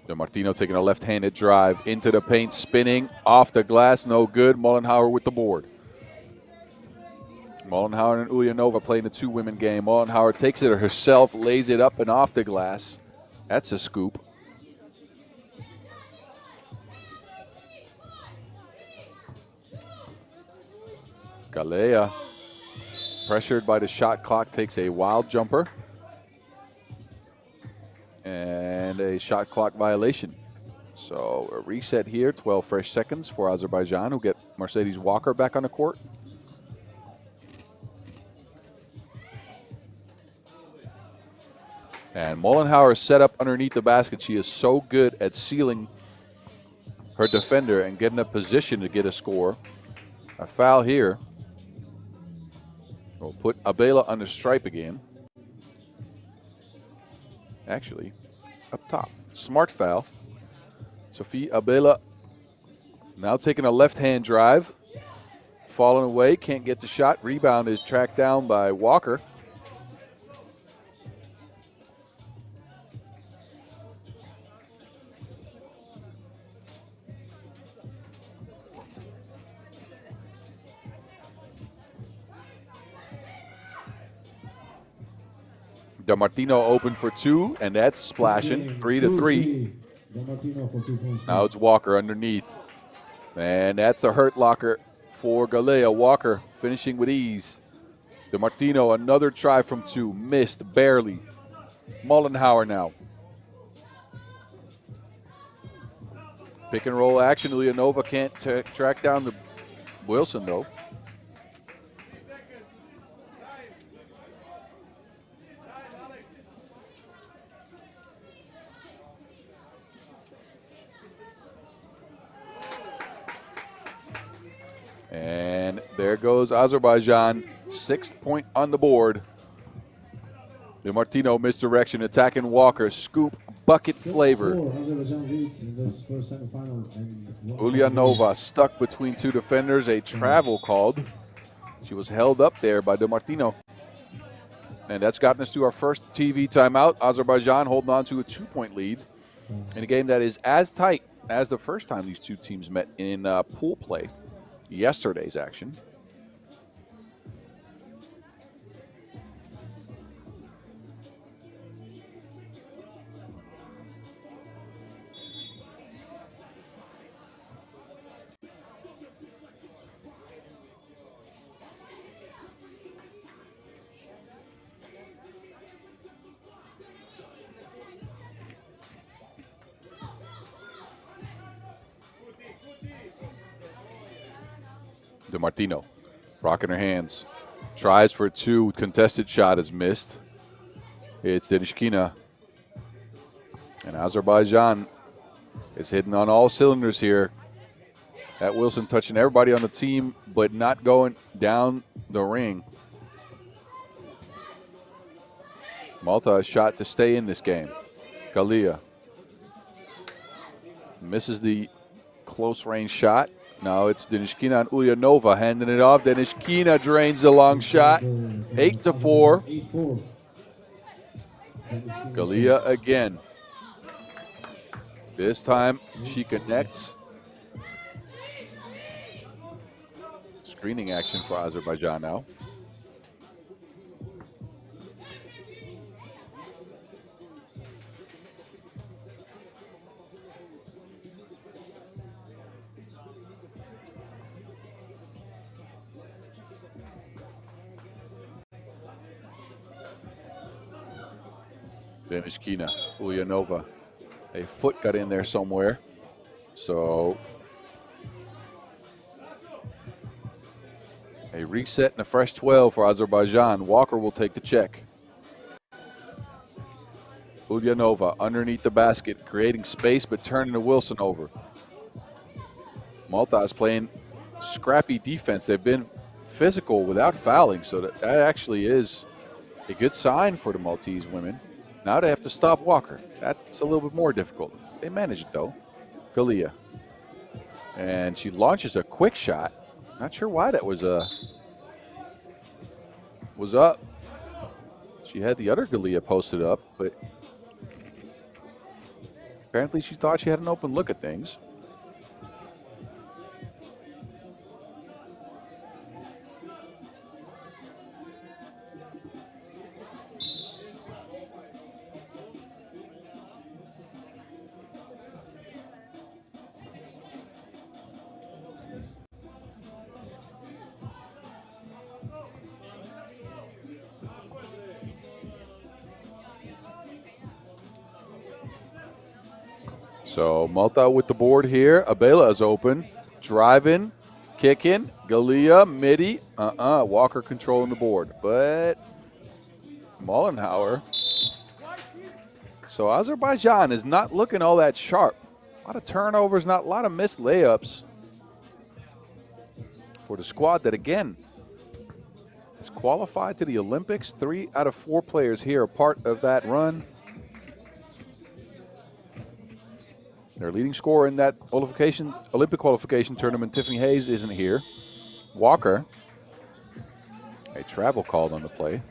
DeMartino taking a left-handed drive into the paint, spinning off the glass, no good. Mollenhauer with the board. Mollenhauer and Ulyanova playing a two-women game. Mollenhauer takes it herself, lays it up and off the glass. That's a scoop. Galea, pressured by the shot clock, takes a wild jumper. And a shot clock violation. So a reset here, 12 fresh seconds for Azerbaijan, who get Mercedes Walker back on the court. And Mollenhauer set up underneath the basket. She is so good at sealing her defender and getting a position to get a score. A foul here. We'll put Abela on the stripe again. Actually, up top. Smart foul. Sophie Abela now taking a left-hand drive. Falling away, can't get the shot. Rebound is tracked down by Walker. DeMartino open for two, and that's splashing. 3-3. Now it's Walker underneath. And that's a hurt locker for Galea. Walker finishing with ease. DeMartino, another try from two. Missed, barely. Mollenhauer now. Pick and roll action. Ulyanova can't track down the Wilson, though. And there goes Azerbaijan, 6th point on the board. DeMartino misdirection, attacking Walker, scoop, bucket flavor. Ulyanova stuck between two defenders, a travel called. She was held up there by DeMartino. And that's gotten us to our first TV timeout. Azerbaijan holding on to a 2-point lead in a game that is as tight as the first time these two teams met in pool play. Yesterday's action. DeMartino, rocking her hands, tries for two, contested shot is missed. It's Denishkina. And Azerbaijan is hitting on all cylinders here. That Wilson touching everybody on the team, but not going down the ring. Malta a shot to stay in this game. Galia misses the close range shot. Now it's Denishkina and Ulyanova handing it off. Denishkina drains the long shot. 8-4. 8-4. Galia again. This time she connects. Screening action for Azerbaijan now. Denishkina, Ulyanova. A foot got in there somewhere. So a reset and a fresh 12 for Azerbaijan. Walker will take the check. Ulyanova underneath the basket, creating space but turning to Wilson over. Malta is playing scrappy defense. They've been physical without fouling, so that actually is a good sign for the Maltese women. Now they have to stop Walker. That's a little bit more difficult. They manage it though. Galia. And she launches a quick shot. Not sure why that was up. She had the other Galia posted up, but apparently she thought she had an open look at things. So Malta with the board here. Abela is open. Driving, kicking. Galia, midi. Walker controlling the board. But Mollenhauer. So Azerbaijan is not looking all that sharp. A lot of turnovers, not a lot of missed layups for the squad that, again, has qualified to the Olympics. 3 out of 4 players here are part of that run. Their leading scorer in that Olympic qualification tournament, Tiffany Hayes, isn't here. Walker, a travel called on the play.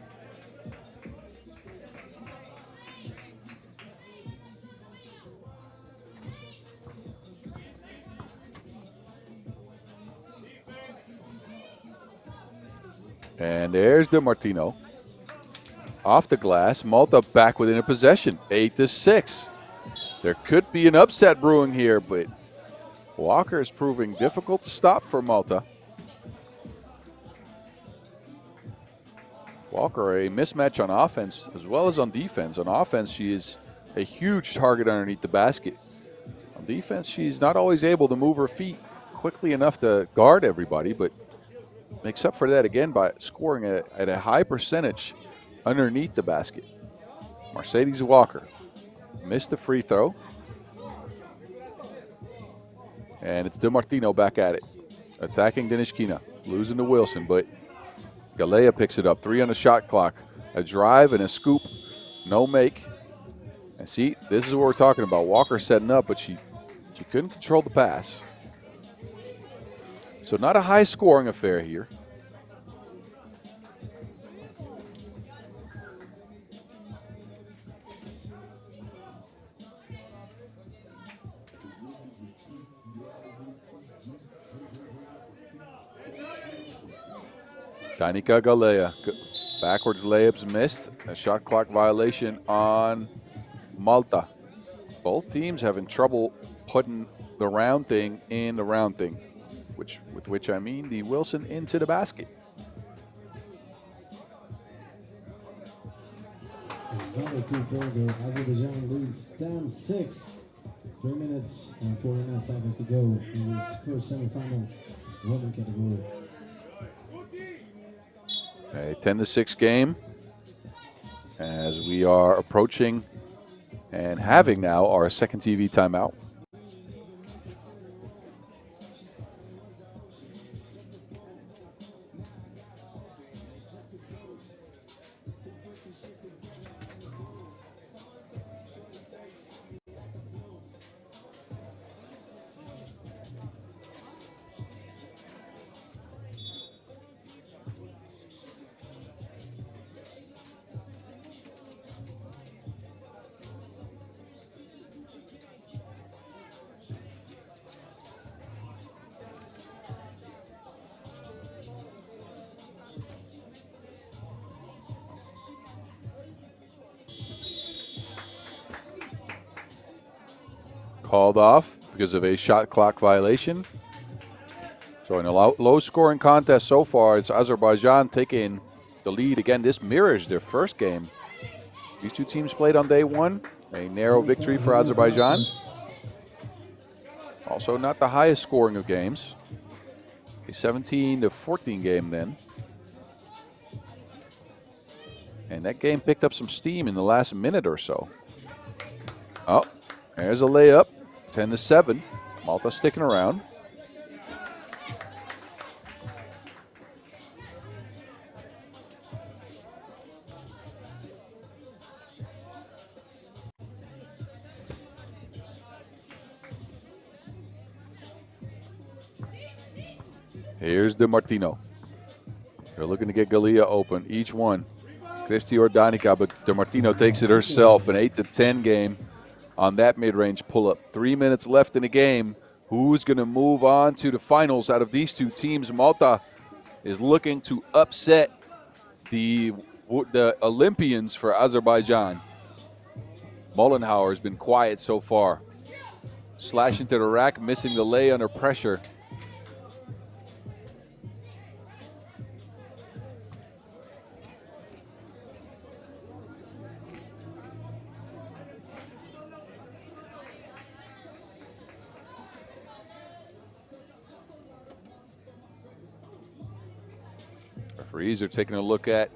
And there's DiMartino. Off the glass, Malta back within a possession, 8-6. There could be an upset brewing here, but Walker is proving difficult to stop for Malta. Walker, a mismatch on offense as well as on defense. On offense, she is a huge target underneath the basket. On defense, she's not always able to move her feet quickly enough to guard everybody, but makes up for that again by scoring at a high percentage underneath the basket. Mercedes Walker missed the free throw. And it's DiMartino back at it. Attacking Denishkina. Losing to Wilson, but Galea picks it up. 3 on the shot clock. A drive and a scoop. No make. And see, this is what we're talking about. Walker setting up, but she couldn't control the pass. So not a high scoring affair here. Danica Galea, backwards layups missed. A shot clock violation on Malta. Both teams having trouble putting the round thing in the round thing, with which I mean the Wilson into the basket. Another 2-pointer. Azerbaijan leads down 6. 3 minutes and 49 seconds to go in this first semifinal women category. A 10-6 game as we are approaching and having now our second TV timeout. called off because of a shot clock violation. So in a low-scoring contest so far, it's Azerbaijan taking the lead. Again, this mirrors their first game. These two teams played on day one. A narrow victory for Azerbaijan. Also not the highest scoring of games. A 17-14 game then. And that game picked up some steam in the last minute or so. Oh, there's a layup. 10-7. Malta sticking around. Here's Di Martino. They're looking to get Galea open, each one. Cristi or Danica, but Di Martino takes it herself. An 8-10 game on that mid-range pull-up. 3 minutes left in the game. Who's going to move on to the finals out of these two teams? Malta is looking to upset the Olympians for Azerbaijan. Mollenhauer has been quiet so far. Slash into the rack, missing the lay under pressure. Referees are taking a look at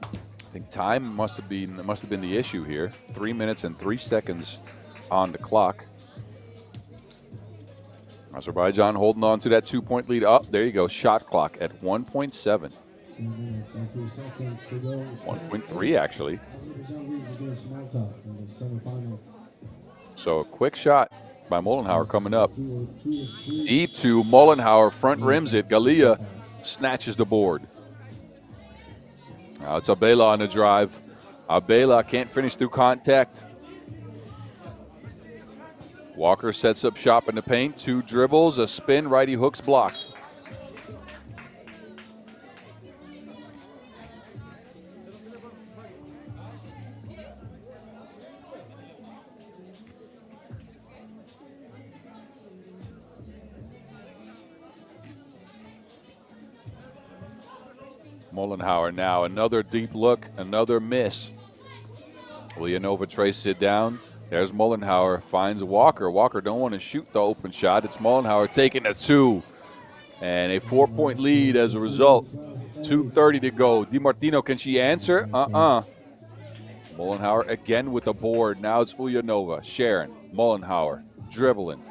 I think time must have been the issue here. 3 minutes and 3 seconds on the clock. Azerbaijan holding on to that 2-point lead. Up, there you go. Shot clock at 1.7. 1.3 actually. So a quick shot by Mollenhauer coming up. Deep to Mollenhauer, front rims it. Galea snatches the board. Now it's Abela on the drive. Abela can't finish through contact. Walker sets up shop in the paint. 2 dribbles, a spin, righty hooks blocked. Mollenhauer now, another deep look, another miss. Leonova traces it down. There's Mollenhauer, finds Walker. Walker don't want to shoot the open shot. It's Mollenhauer taking a 2. And a 4-point lead as a result. 2:30 to go. Di Martino, can she answer? Mollenhauer again with the board. Now it's Ulyanova. Sharon, Mollenhauer, dribbling.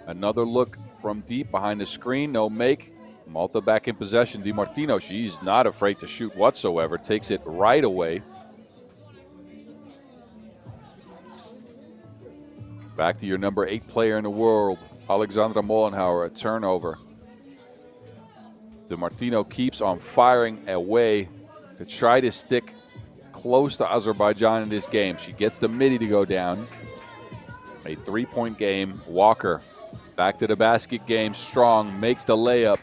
Another look from deep behind the screen. No make. Malta back in possession. Di Martino, she's not afraid to shoot whatsoever. Takes it right away. Back to your number 8 player in the world, Alexandra Mollenhauer, a turnover. Di Martino keeps on firing away to try to stick close to Azerbaijan in this game. She gets the midi to go down. A 3-point game. Walker back to the basket game, strong, makes the layup.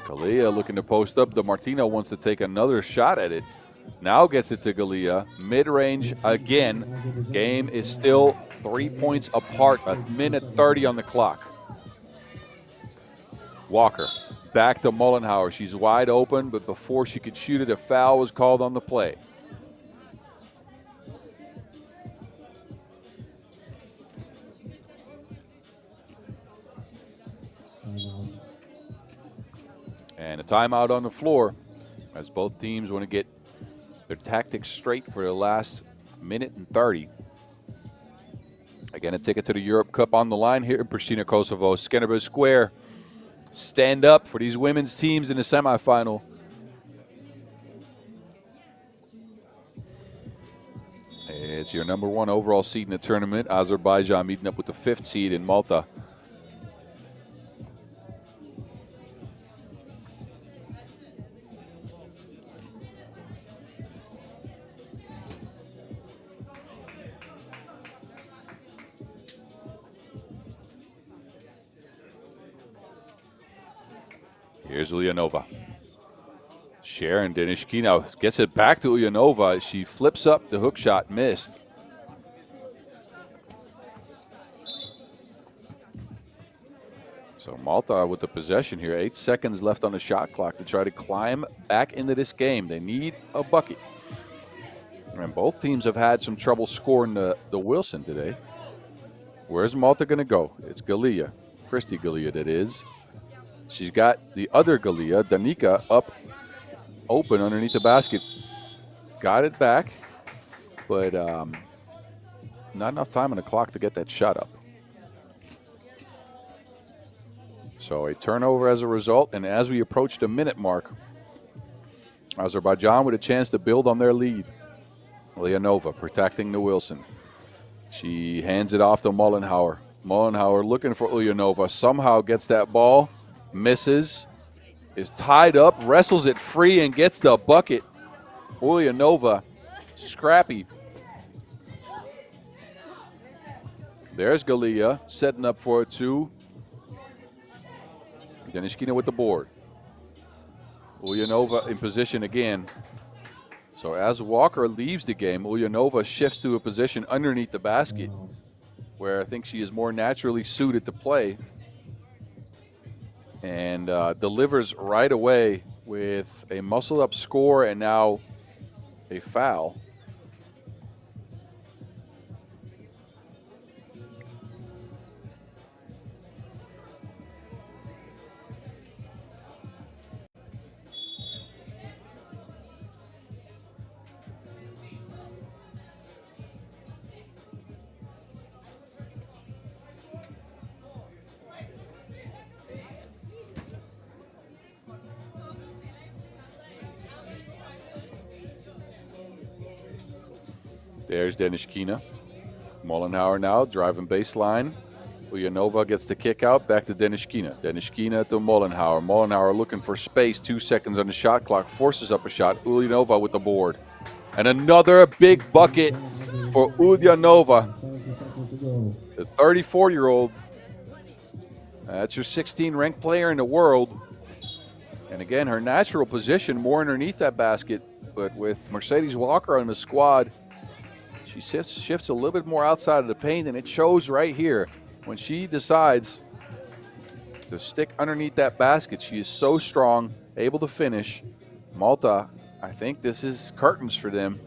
Galea looking to post up. Di Martino wants to take another shot at it. Now gets it to Galea. Mid-range again. Game is still 3 points apart. 1:30 on the clock. Walker back to Mollenhauer. She's wide open, but before she could shoot it, a foul was called on the play. And a timeout on the floor as both teams want to get their tactics straight for the last 1:30. Again, a ticket to the Europe Cup on the line here in Pristina, Kosovo. Skenderbeg Square. Stand up for these women's teams in the semifinal. It's your number 1 overall seed in the tournament. Azerbaijan meeting up with the 5th seed in Malta. Here's Ulyanova. Sharon Denishkina gets it back to Ulyanova. She flips up the hook shot, missed. So Malta with the possession here. 8 seconds left on the shot clock to try to climb back into this game. They need a bucket. And both teams have had some trouble scoring the Wilson today. Where's Malta going to go? It's Galia. Christy Galia, that is. She's got the other Galia, Danica, up open underneath the basket. Got it back, but not enough time on the clock to get that shot up. So a turnover as a result, and as we approach the minute mark, Azerbaijan with a chance to build on their lead. Ulyanova protecting the Wilson. She hands it off to Mollenhauer. Mollenhauer looking for Ulyanova. Somehow gets that ball, misses, is tied up, wrestles it free, and gets the bucket. Ulyanova, scrappy. There's Galia setting up for a 2. Denishkina with the board. Ulyanova in position again. So as Walker leaves the game, Ulyanova shifts to a position underneath the basket where I think she is more naturally suited to play, and delivers right away with a muscle-up score and now a foul. There's Denishkina. Mollenhauer now driving baseline. Ulyanova gets the kick out, back to Denishkina. Denishkina to Mollenhauer. Mollenhauer looking for space, 2 seconds on the shot clock, forces up a shot. Ulyanova with the board. And another big bucket for Ulyanova, the 34-year-old. That's your 16th ranked player in the world. And again, her natural position more underneath that basket, but with Mercedes Walker on the squad, she shifts a little bit more outside of the paint, and it shows right here. When she decides to stick underneath that basket, she is so strong, able to finish. Malta, I think this is curtains for them.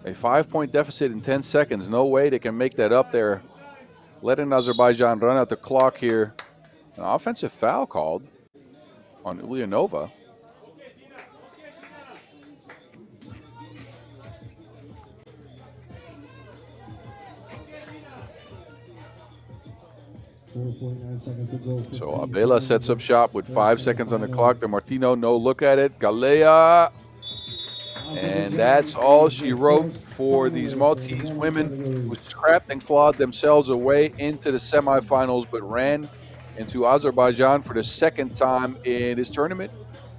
A 5-point deficit in 10 seconds. No way they can make that up there. Letting Azerbaijan run out the clock here. An offensive foul called on Ulyanova. So Abela sets up shop with 5 seconds on the clock. De Martino, no look at it. Galea. And that's all she wrote for these Maltese women, who scrapped and clawed themselves away into the semifinals, but ran into Azerbaijan for the second time in this tournament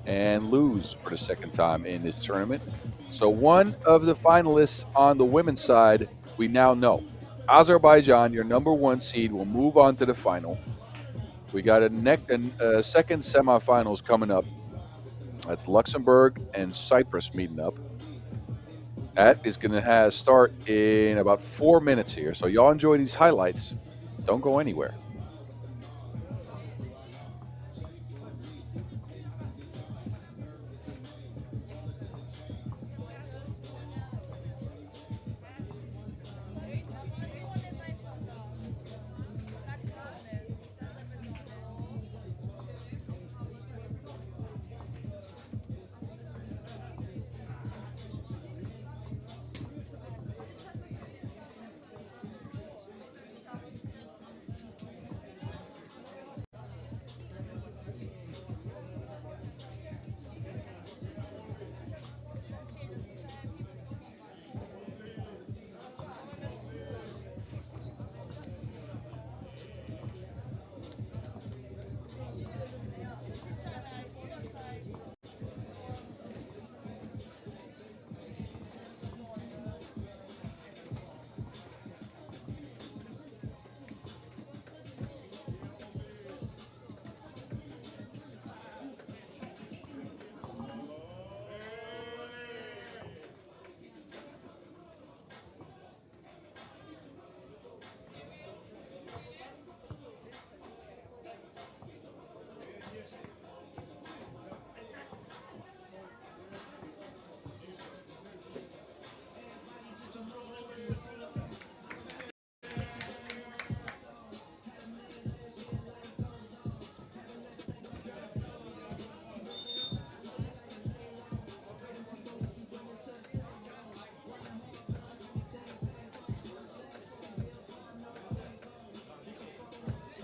and lose for the second time in this tournament. So one of the finalists on the women's side, we now know. Azerbaijan, your number 1 seed, will move on to the final. We got a second semifinals coming up. That's Luxembourg and Cyprus meeting up. That is going to start in about 4 minutes here. So y'all enjoy these highlights. Don't go anywhere.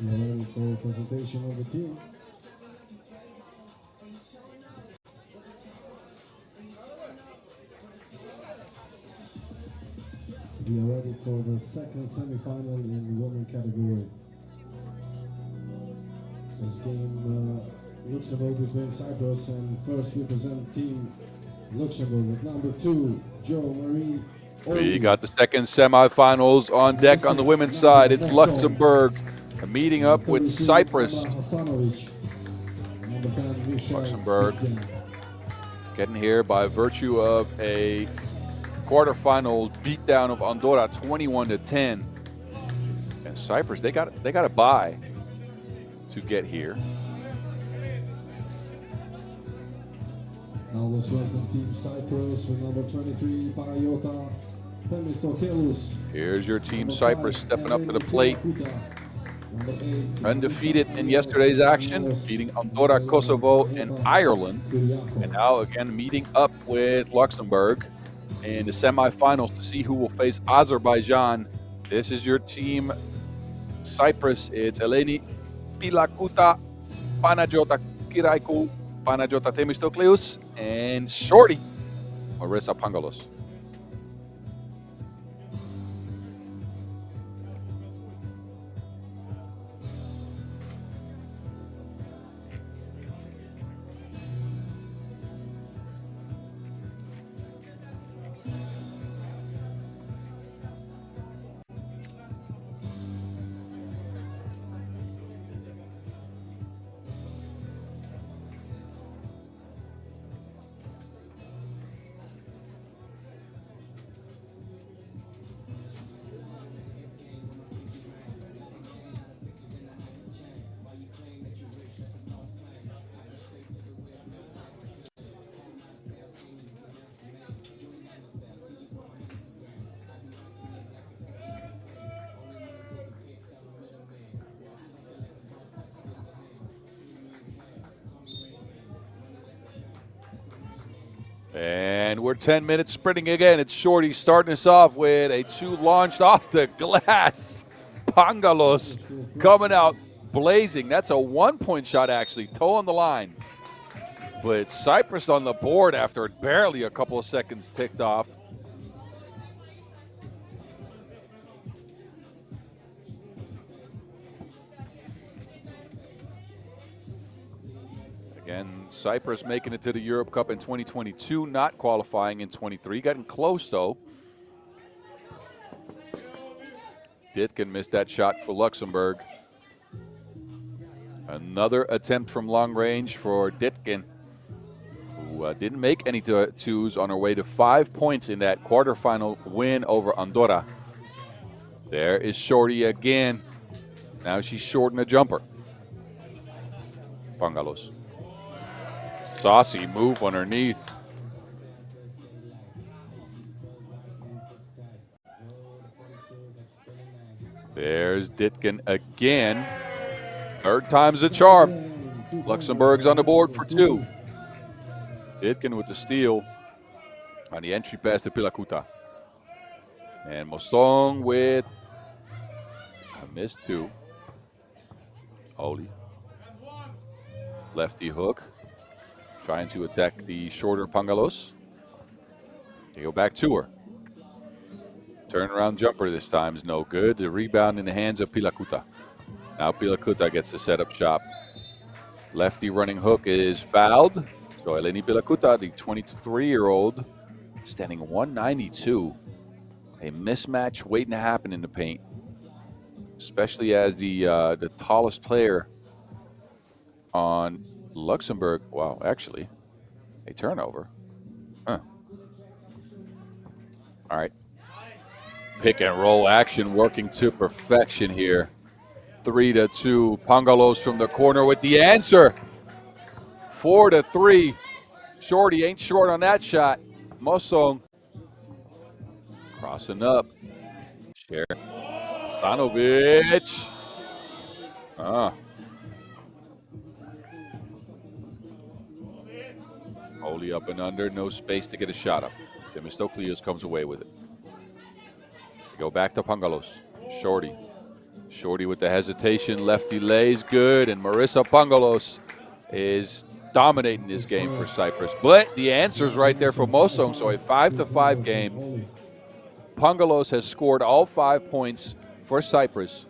ready for presentation of the team. We are ready for the second semi-final in the women category. This game Luxembourg between Cyprus, and first we present team Luxembourg with number 2, Joe Marie. We got the second semifinals on deck on the women's side. It's Luxembourg meeting up with Cyprus. Luxembourg getting here by virtue of a quarterfinal beatdown of Andorra, 21-10. And Cyprus, they got a bye to get here. Now let's welcome Team Cyprus with number 23, Parayota Themistokelos. Here's your Team Cyprus stepping up to the plate. Undefeated in yesterday's action, beating Andorra, Kosovo, and Ireland. And now again meeting up with Luxembourg in the semifinals to see who will face Azerbaijan. This is your Team Cyprus. It's Eleni Pilakuta, Panagiotta Kiraikou, Panagiotta Themistokleous, and Shorty Marissa Pangalos. And we're 10 minutes sprinting again. It's Shorty starting us off with a 2 launched off the glass. Pangalos coming out blazing. That's a 1-point shot, actually. Toe on the line. But Cyprus on the board after barely a couple of seconds ticked off. Again, Cyprus making it to the Europe Cup in 2022, not qualifying in 23. Getting close, though. Ditkin missed that shot for Luxembourg. Another attempt from long range for Ditkin, who didn't make any twos on her way to 5 points in that quarterfinal win over Andorra. There is Shorty again. Now she's shorting a jumper. Pangalos. Saucy move underneath. There's Ditkin again. Third time's a charm. Luxembourg's on the board for 2. Ditkin with the steal on the entry pass to Pilakuta. And Mosong with a missed 2. Oli. Lefty hook. Trying to attack the shorter Pangalos. They go back to her. Turnaround jumper this time is no good. The rebound in the hands of Pilakuta. Now Pilakuta gets the setup shot. Lefty running hook is fouled. So Eleni Pilakuta, the 23-year-old, standing 192. A mismatch waiting to happen in the paint. Especially as the tallest player on Luxembourg, wow, actually, a turnover. Huh. All right. Pick and roll action working to perfection here. 3-2. Pangalos from the corner with the answer. 4-3. Shorty ain't short on that shot. Mosong crossing up. Share. Sanovic. Oli up and under, no space to get a shot up. Themistokleous comes away with it. They go back to Pangalos. Shorty Shorty with the hesitation, lefty lays good, and Marissa Pangalos is dominating this game for Cyprus. But the answer's right there for Mosong, so a 5-5 game. Pangalos has scored all 5 points for Cyprus.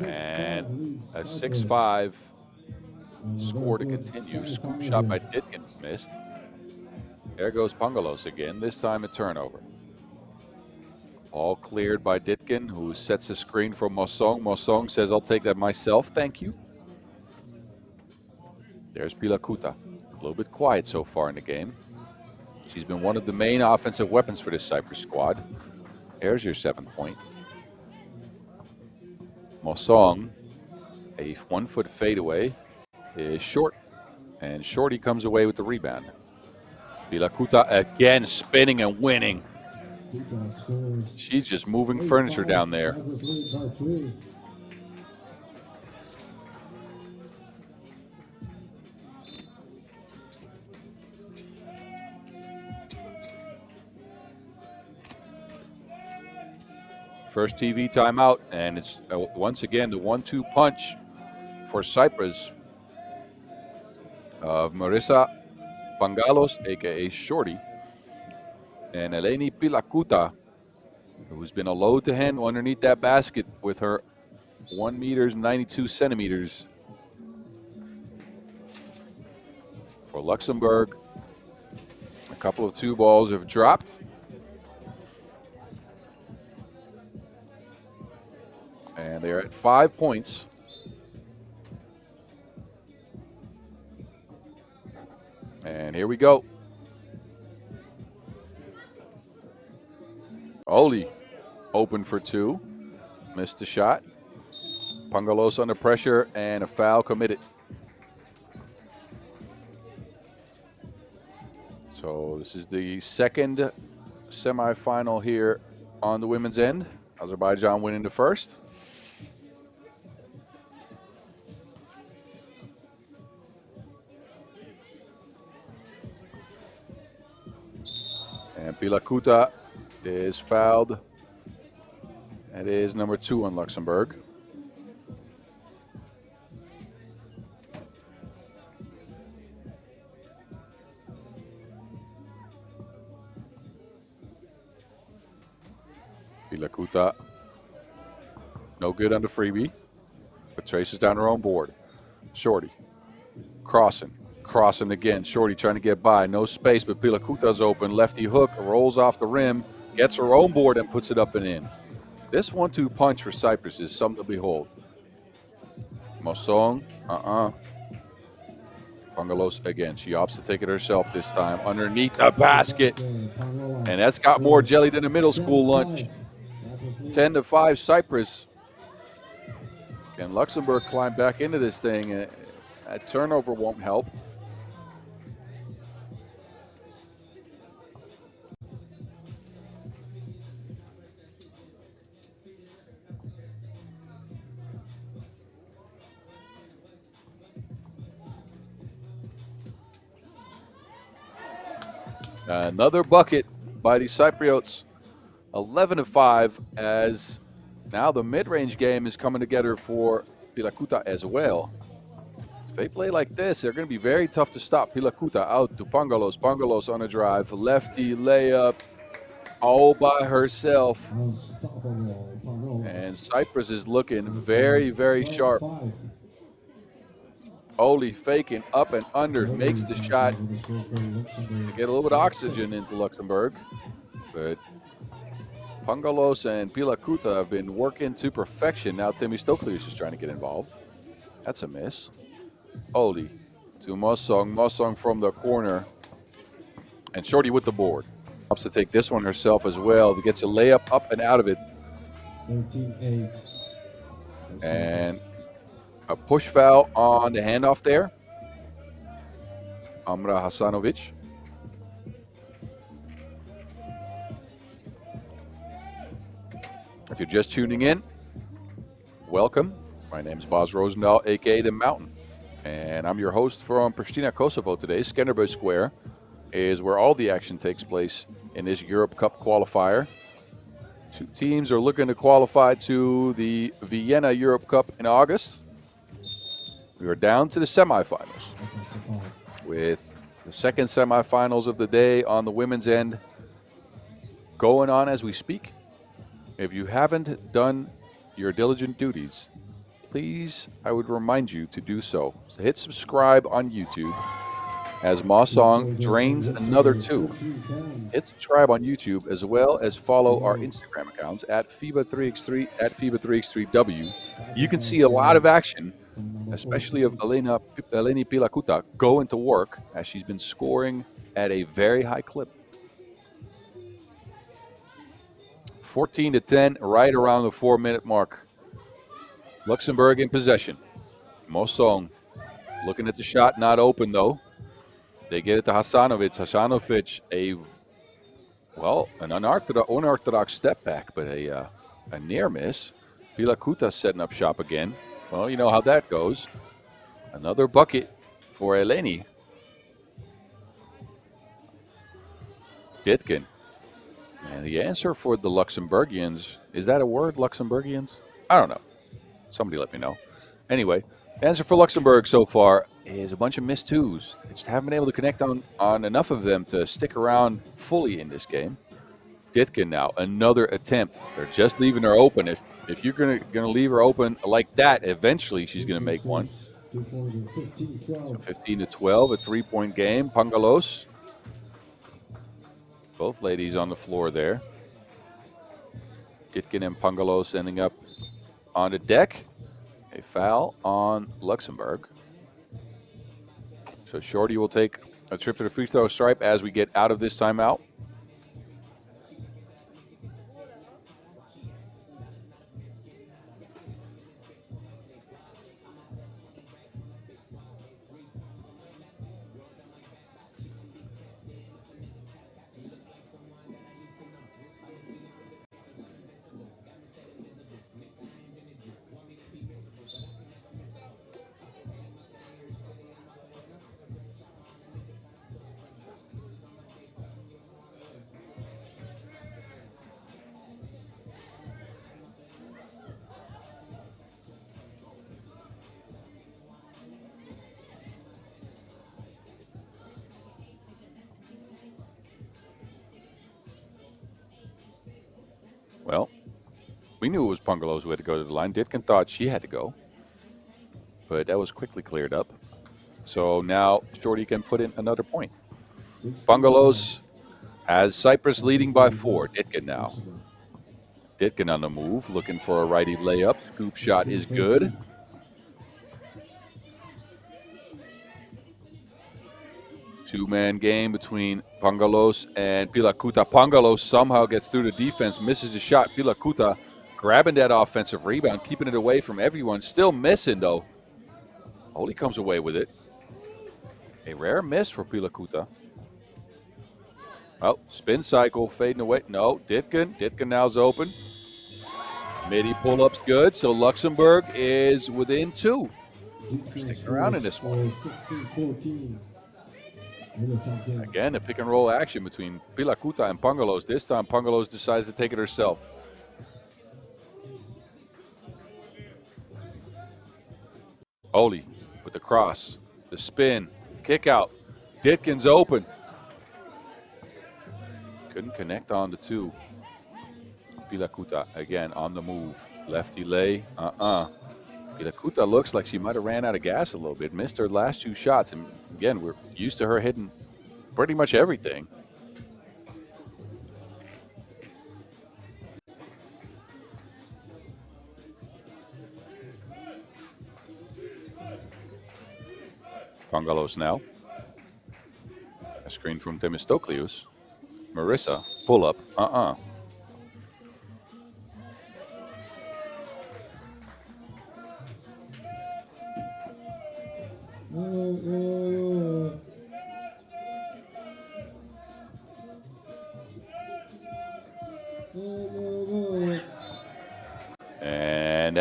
And a 6-5 score to continue. Scoop shot by Ditkins missed. There goes Pangalos again, this time a turnover. All cleared by Ditkin, who sets a screen for Mosong. Mosong says, I'll take that myself, thank you. There's Pilakuta. A little bit quiet so far in the game. She's been one of the main offensive weapons for this Cyprus squad. There's your 7th point. Mosong, a 1-foot fadeaway, is short, and Shorty comes away with the rebound. Pilakuta again spinning and winning. She's just moving furniture down there. First TV timeout, and it's once again the 1-2 punch for Cyprus of Marissa Pangalos, aka Shorty, and Eleni Pilakuta, who's been a load to handle underneath that basket with her 1 meters 92 centimeters. For Luxembourg, a couple of 2 balls have dropped. And they're at 5 points. And here we go. Oli open for 2. Missed the shot. Pangalos under pressure and a foul committed. So this is the second semifinal here on the women's end. Azerbaijan winning the first. And Pilakuta is fouled. That is number 2 on Luxembourg. Pilakuta, no good on the freebie, but traces down her own board. Shorty, crossing again. Shorty trying to get by, no space, but Pilakuta's open. Lefty hook, rolls off the rim, gets her own board and puts it up and in. This 1-2 punch for Cyprus is something to behold. Mosong, Pangalos again. She opts to take it herself this time underneath the basket. And that's got more jelly than a middle school lunch. 10-5 Cyprus. Can Luxembourg climb back into this thing? A turnover won't help. Another bucket by the Cypriots. 11-5, as now the mid-range game is coming together for Pilakuta as well. If they play like this, they're going to be very tough to stop. Pilakuta out to Pangalos. Pangalos on a drive. Lefty layup all by herself. And Cyprus is looking very, very sharp. Oli faking up and under, makes the shot to get a little bit of oxygen into Luxembourg. But Pangalos and Pilakuta have been working to perfection. Now Timmy Stokely is just trying to get involved. That's a miss. Oli to Mosong. Mosong from the corner. And Shorty with the board. Helps to take this one herself as well. Gets a layup up and out of it. 13-8. And a push foul on the handoff there. Amra Hasanovic. If you're just tuning in, welcome. My name is Bas Roosendaal, aka The Mountain, and I'm your host from Pristina, Kosovo today. Skanderbeu Square is where all the action takes place in this Europe Cup qualifier. Two teams are looking to qualify to the Vienna Europe Cup in August. We are down to the semifinals, with the second semifinals of the day on the women's end going on as we speak. If you haven't done your diligent duties, please, I would remind you to do so. So hit subscribe on YouTube as Ma Song drains another two. Hit subscribe on YouTube as well as follow our Instagram accounts at FIBA 3x3 at FIBA 3x3W. You can see a lot of action, especially of Eleni Pilakuta going to work as she's been scoring at a very high clip. 14-10, right around the 4-minute mark. Luxembourg in possession. Mosong looking at the shot, not open though. They get it to Hasanovic. Hasanovic, an unorthodox step back, but a near miss. Pilakuta setting up shop again. Well, you know how that goes. Another bucket for Eleni. Ditkin. And the answer for the Luxembourgians, is that a word, Luxembourgians? I don't know. Somebody let me know. Anyway, the answer for Luxembourg so far is a bunch of missed twos. They just haven't been able to connect on enough of them to stick around fully in this game. Ditkin now, another attempt. They're just leaving her open. If you're gonna leave her open like that, eventually she's gonna make one. So 15-12, a 3-point game. Pangalos. Both ladies on the floor there. Ditkin and Pangalos ending up on the deck. A foul on Luxembourg. So Shorty will take a trip to the free throw stripe as we get out of this timeout. Well, we knew it was Pangalos who had to go to the line. Ditkin thought she had to go, but that was quickly cleared up. So now Shorty can put in another point. Pangalos has Cyprus leading by 4. Ditkin now. Ditkin on the move, looking for a righty layup. Scoop shot is good. Two-man game between Pangalos and Pilakuta. Pangalos somehow gets through the defense, misses the shot. Pilakuta grabbing that offensive rebound, keeping it away from everyone. Still missing, though. Oli comes away with it. A rare miss for Pilakuta. Oh, spin cycle, fading away. No, Ditkin. Ditkin now's open. Midi pull-up's good, so Luxembourg is within 2. Sticking around in this one. 16-14. Again, a pick-and-roll action between Pilakuta and Pangalos. This time, Pangalos decides to take it herself. Oli with the cross, the spin, kick out. Ditkin's open. Couldn't connect on the 2. Pilakuta again on the move. Lefty lay. Pilakuta looks like she might have ran out of gas a little bit. Missed her last 2 shots. And again, we're used to her hitting pretty much everything. Pangalos now. A screen from Themistokliou. Marissa, pull up.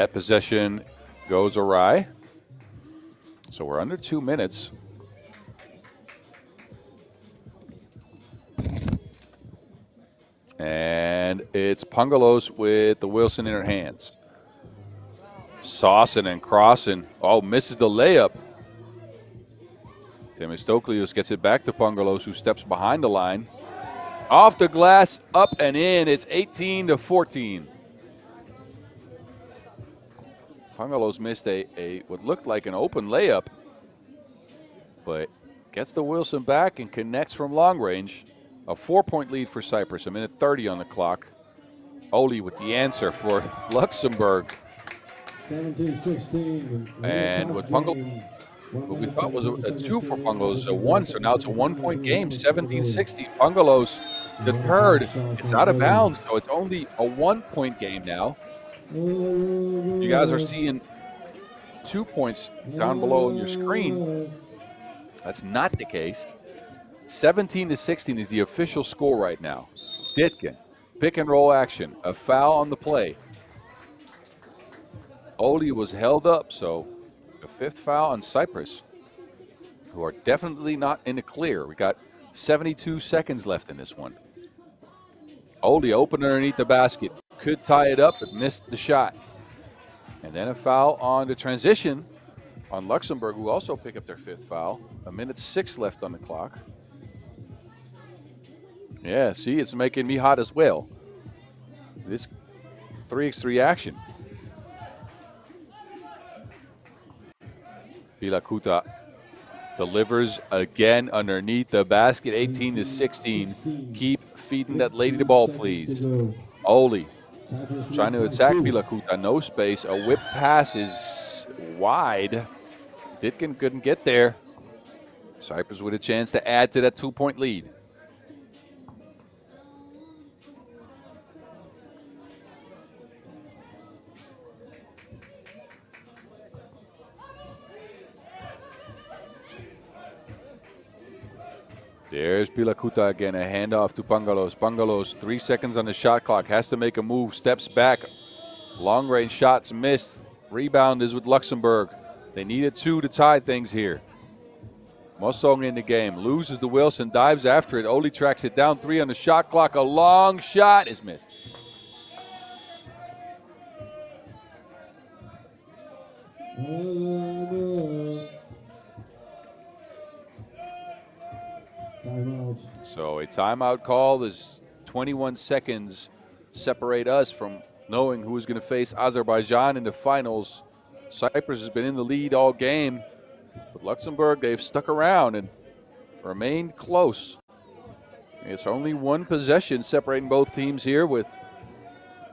that possession goes awry. So we're under 2 minutes. And it's Pungalos with the Wilson in her hands. Saucing and crossing. Oh, misses the layup. Themistokliou gets it back to Pungalos, who steps behind the line. Off the glass, up and in. It's 18-14. Pungalos missed a what looked like an open layup, but gets the Wilson back and connects from long range. A 4-point lead for Cyprus, a minute 30 on the clock. Oli with the answer for Luxembourg. 17-16. And with Pungalos, what we thought was a 2 for Pungalos, a 1, so now it's a 1-point game, 17-16. Pungalos deterred. It's out of bounds, so it's only a 1-point game now. You guys are seeing 2 points down below on your screen. That's not the case. 17-16 is the official score right now. Ditkin, pick and roll action, a foul on the play. Oli was held up, so a 5th foul on Cyprus, who are definitely not in the clear. We got 72 seconds left in this one. Oli open underneath the basket, could tie it up, but missed the shot. And then a foul on the transition on Luxembourg, who also pick up their 5th foul. A minute 6 left on the clock. Yeah, see, it's making me hot as well. This 3x3 action. Pilakuta delivers again underneath the basket, 18-16. Keep feeding that lady the ball, please. Oli trying to attack Pilakuta, no space. A whip pass is wide. Ditkin couldn't get there. Cyprus with a chance to add to that 2-point lead. There's Pilakuta again, a handoff to Pungalos. Pungalos, 3 seconds on the shot clock, has to make a move, steps back. Long range shots missed. Rebound is with Luxembourg. They needed 2 to tie things here. Mosong in the game, loses the Wilson, dives after it. Oli tracks it down, 3 on the shot clock. A long shot is missed. So a timeout call. There's 21 seconds separate us from knowing who is going to face Azerbaijan in the finals. Cyprus has been in the lead all game, but Luxembourg, they've stuck around and remained close. It's only 1 possession separating both teams here with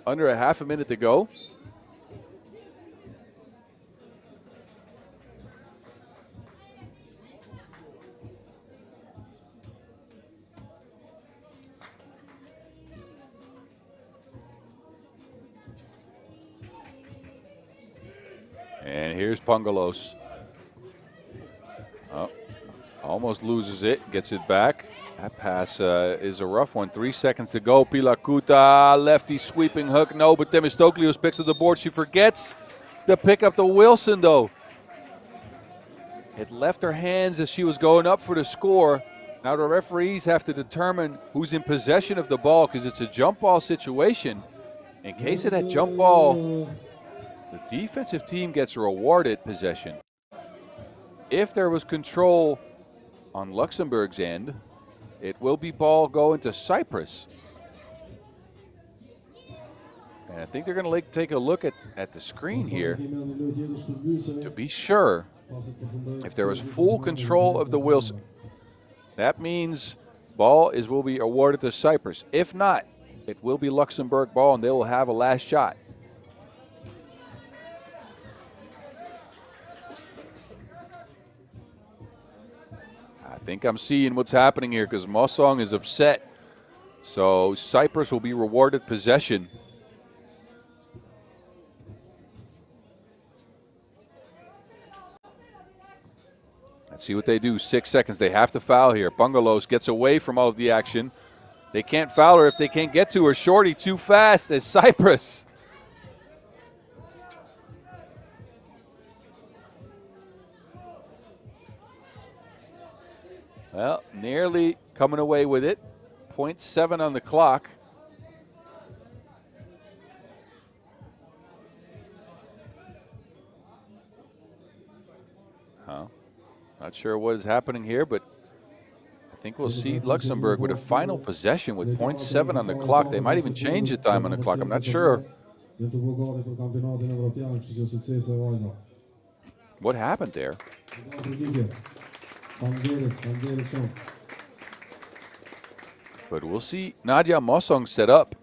under a half a minute to go. And here's Pungalos. Oh, almost loses it, gets it back. That pass is a rough one. 3 seconds to go. Pilakuta, lefty sweeping hook. No, but Themistokliou picks up the board. She forgets to pick up the Wilson, though. It left her hands as she was going up for the score. Now the referees have to determine who's in possession of the ball because it's a jump ball situation. In case of that jump ball, the defensive team gets rewarded possession. If there was control on Luxembourg's end, it will be ball going to Cyprus. And I think they're going to take a look at the screen here to be sure if there was full control of the Wilson. That means ball will be awarded to Cyprus. If not, it will be Luxembourg ball and they will have a last shot. I think I'm seeing what's happening here because Mosong is upset. So Cyprus will be rewarded possession. Let's see what they do. 6 seconds. They have to foul here. Pungalos gets away from all of the action. They can't foul her if they can't get to her. Shorty too fast as Cyprus Well, nearly coming away with it. 0.7 on the clock. Not sure what is happening here, but I think we'll see Luxembourg with a final possession with 0.7 on the clock. They might even change the time on the clock. I'm not sure what happened there. But we'll see Nadia Mosong set up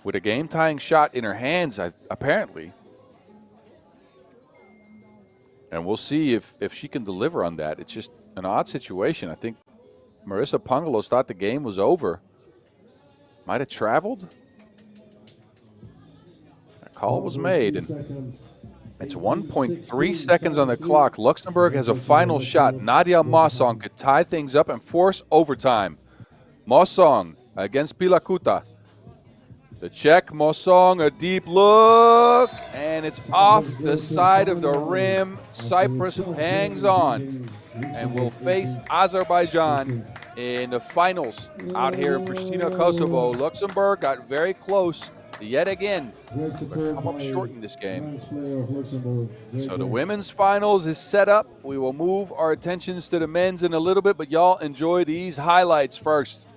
with a game-tying shot in her hands, apparently. And we'll see if she can deliver on that. It's just an odd situation. I think Marissa Pongalos thought the game was over. Might have traveled. A call was made. And it's 1.3 seconds on the clock. Luxembourg has a final shot. Nadia Mosong could tie things up and force overtime. Mosong against Pilakuta. The check, Mosong, a deep look, and it's off the side of the rim. Cyprus hangs on and will face Azerbaijan in the finals out here in Pristina, Kosovo. Luxembourg got very close yet again, but come up short in this game. So the women's finals is set up. We will move our attentions to the men's in a little bit, but y'all enjoy these highlights first.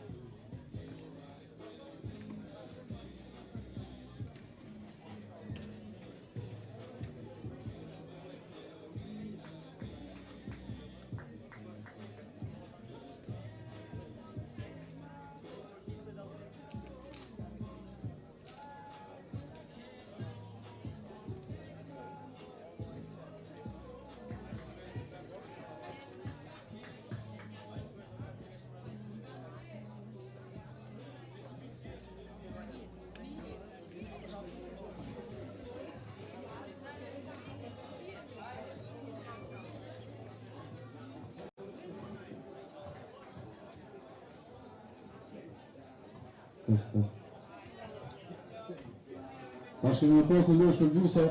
Tash kemi me pas në losh për dyse,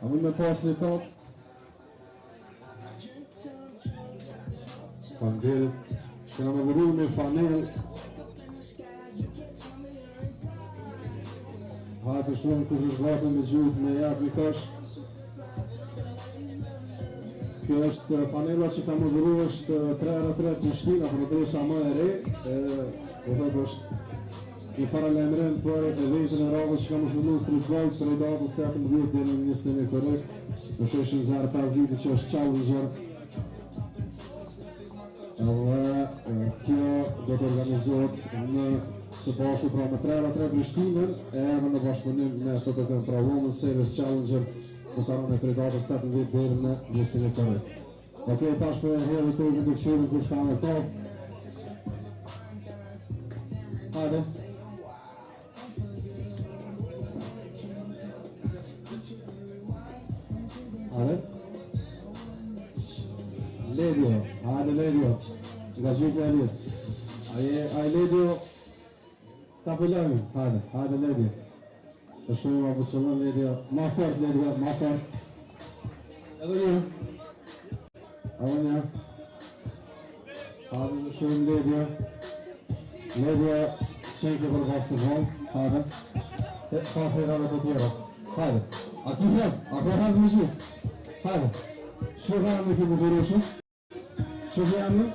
a mund me pas një tat. Faleminderit. Kena me vëru me fanel. Hajtë shumë kush është vatën me gjujt me jap një kash. Kjo është panela që ka më vëru është 3x3 Pristina, për adresa më e re. Është i paralajmëren për eventin e radhës që ka më shëllu për golf për e datës 18 dhe në 21 korrekt. Në sheshin Zara Paziti që është challenger. Edhe kjo do të organizohet në së bashku pra me 3x3 Prishtinën edhe në bashkëpunim me FIBA pra Women's Series Challenger në saron e për e datës 18 dhe në 21 korrekt. Okej, tash për e herë të induksionin kush ka me top. Hajde. Hajde. Ledio, hajde Ledio. Nga gjyke e lidh. Aj Ledio ta pëllemi. Hajde Ledio. Të shumë a pësëllon Ledio. Ma fort Ledio, ma fort. Edhe një. Edhe një. Hajde në shumë Ledio. Ledio shenke për basketbol. Hajde. Pa fjerave të tjera. Hajde. Aki hez, ako hez në shumë. Hajde. Shumë janë në këtë dërëshë. Shumë janë në.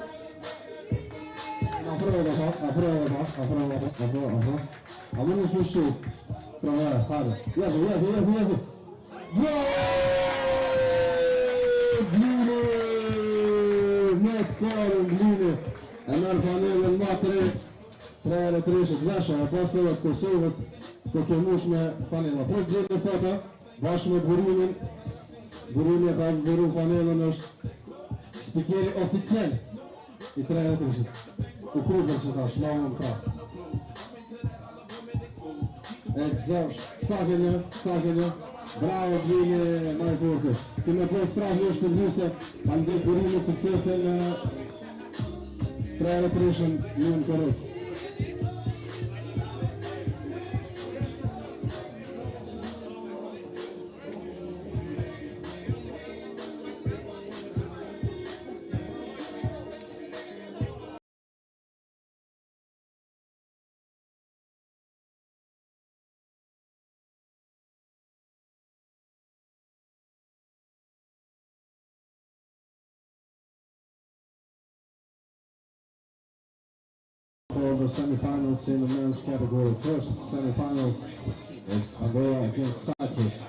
Afro. A më në shumë shumë. Provare, hajde. Jetë. Gline! Me kërën Gline. E mërë panelën matëre. 3x3 Vesha, e pasëve të Kosovës. Të kemush me panela. Pro Gline fota, bashkë me burimin. Burimi e ka bëru panelën është spikeri oficial i 3x3. U krupër që ta shlauën pra. Egzosh, cakenje. Bravo Gline, maj forte. Kime pos pravë është për njëse, andë burimit suksese në 3x3 në korrekt. for the semifinals in the men's category. First semifinal is Andorra against Cyprus.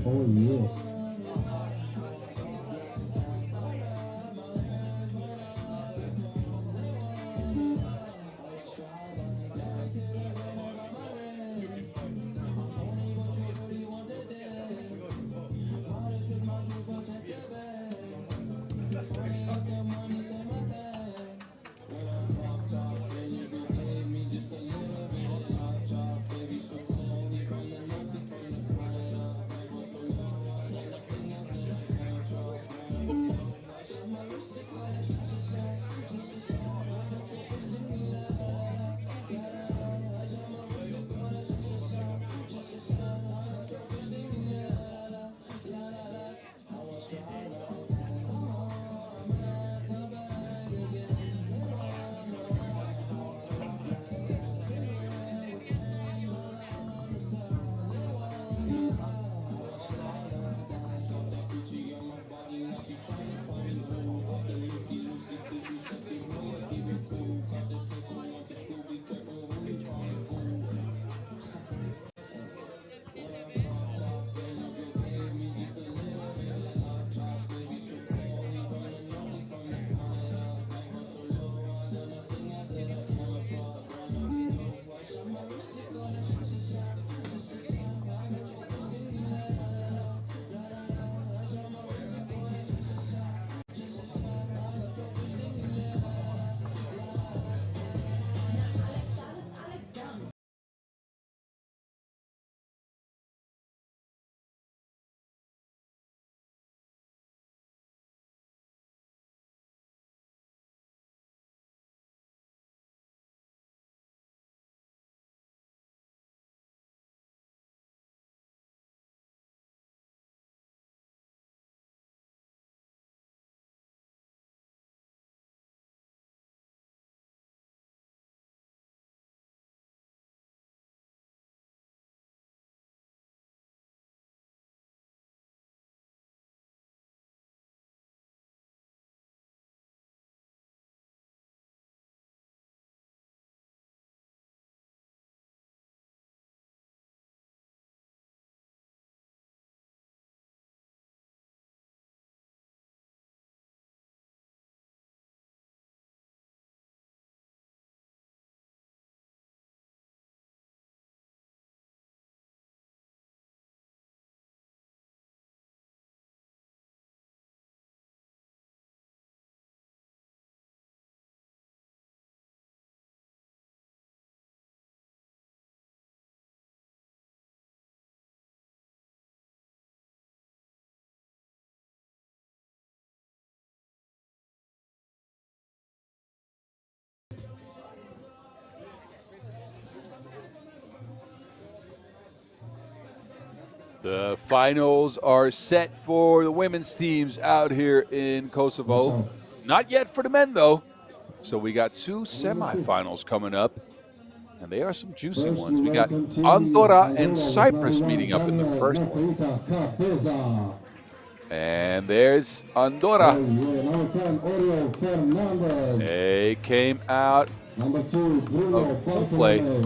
Oh yeah. The finals are set for the women's teams out here in Kosovo. Not yet for the men, though. So we got two semifinals coming up, and they are some juicy ones. We got Andorra and Cyprus meeting up in the first one. And there's Andorra. They came out of pool play.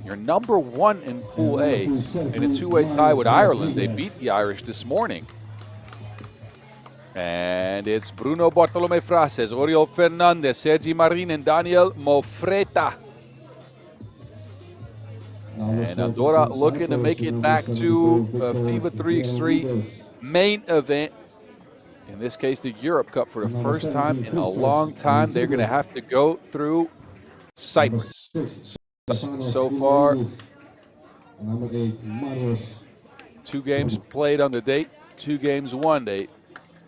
You're number one in Pool A in a two-way tie with Ireland. They beat the Irish this morning. And it's Bruno Bartolomé Frases, Oriol Fernandez, Sergi Marin, and Daniel Mofreta. And Andorra looking to make it back to FIBA 3x3 main event. In this case, the Europe Cup for the first time in a long time. They're going to have to go through Cyprus. So far, 2 games played on the date, 2 games won. They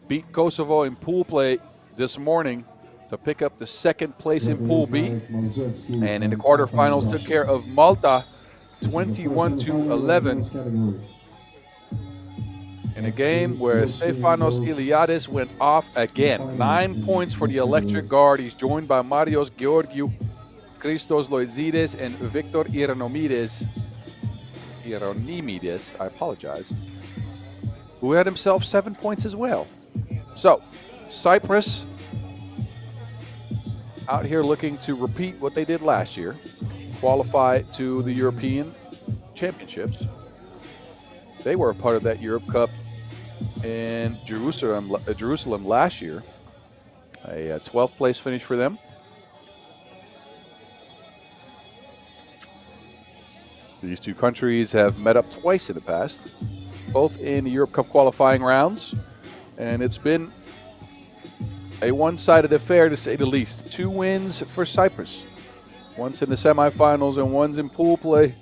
beat Kosovo in pool play this morning to pick up the 2nd place in Pool B. And in the quarterfinals, took care of Malta 21-11. In a game where Stefanos Iliadis went off again. 9 points for the electric guard. He's joined by Marios Georgiou, Christos Loizides, and Victor Ieronides, I apologize, who had himself 7 points as well. So, Cyprus out here looking to repeat what they did last year, qualify to the European Championships. They were a part of that Europe Cup in Jerusalem last year. A 12th place finish for them. These two countries have met up twice in the past, both in the Europe Cup qualifying rounds, and it's been a one-sided affair to say the least. 2 wins for Cyprus, once in the semifinals and once in pool play.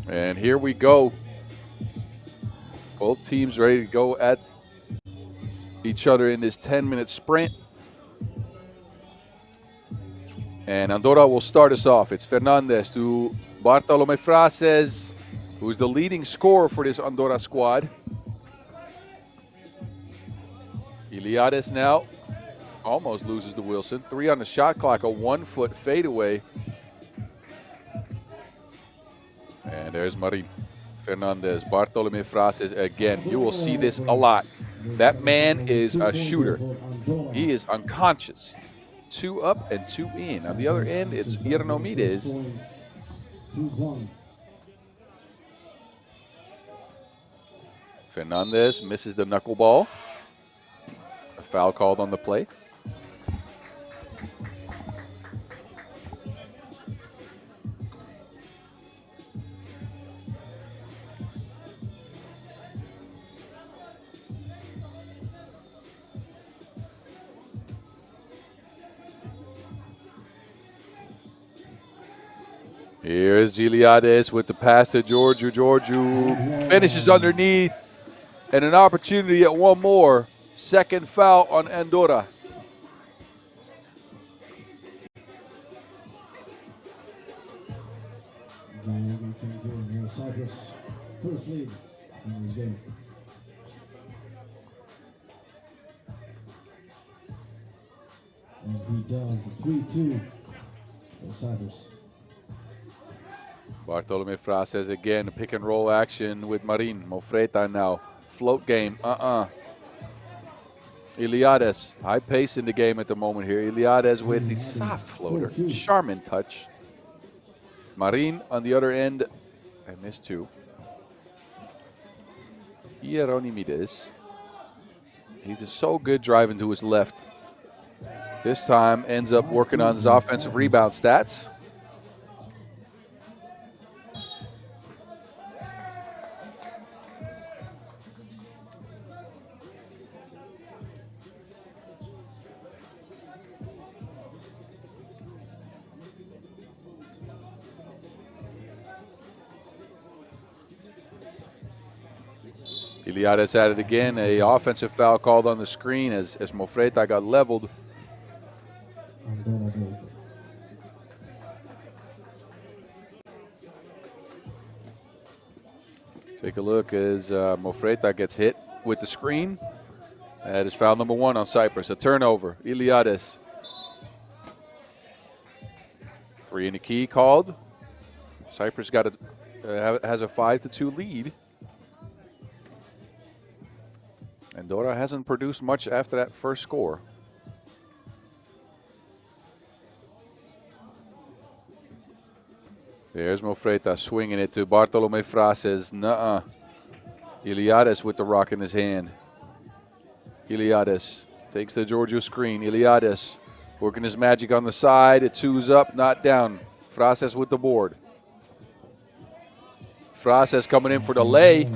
And here we go. Both teams ready to go at each other in this 10-minute sprint. And Andorra will start us off. It's Fernandez to Bartolomé Frases, who's the leading scorer for this Andorra squad. Iliadis now almost loses to Wilson. 3 on the shot clock, a 1-foot fadeaway. And there's Marin. Fernandez, Bartolomé Frases again. You will see this a lot. That man is a shooter. He is unconscious. 2 up and 2 in. On the other end, it's Ieronides. Fernandez misses the knuckleball. A foul called on the play. Here's Iliadis with the pass to Georgiou. Georgiou finishes underneath, and an opportunity at one more. 2nd foul on Andorra. Cyprus first lead in this game. And he does 3-2 for Cyprus. Bartolomé Frases again, pick and roll action with Marin. Mofreta now. Float game. Iliadis, high pace in the game at the moment here. Iliadis with the soft floater. Charmin touch. Marin on the other end. I missed 2. Ieronides. He was so good driving to his left. This time ends up working on his offensive rebound stats. Iliadis at it again. A offensive foul called on the screen as Mofreta got leveled. Take a look as Mofreta gets hit with the screen. That is foul number 1 on Cyprus. A turnover. Iliades. 3 in the key called. Cyprus got has a 5-2 lead. Andorra hasn't produced much after that first score. There's Mofreta swinging it to Bartolome Frases. Nuh-uh. Iliades with the rock in his hand. Iliades takes the Giorgio screen. Iliades working his magic on the side. It 2's up, not down. Frases with the board. Frases coming in for the lay.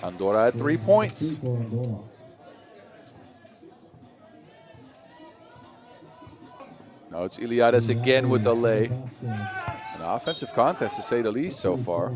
Andorra at 3 points. Now it's Iliades again with the lay. An offensive contest to say the least so far.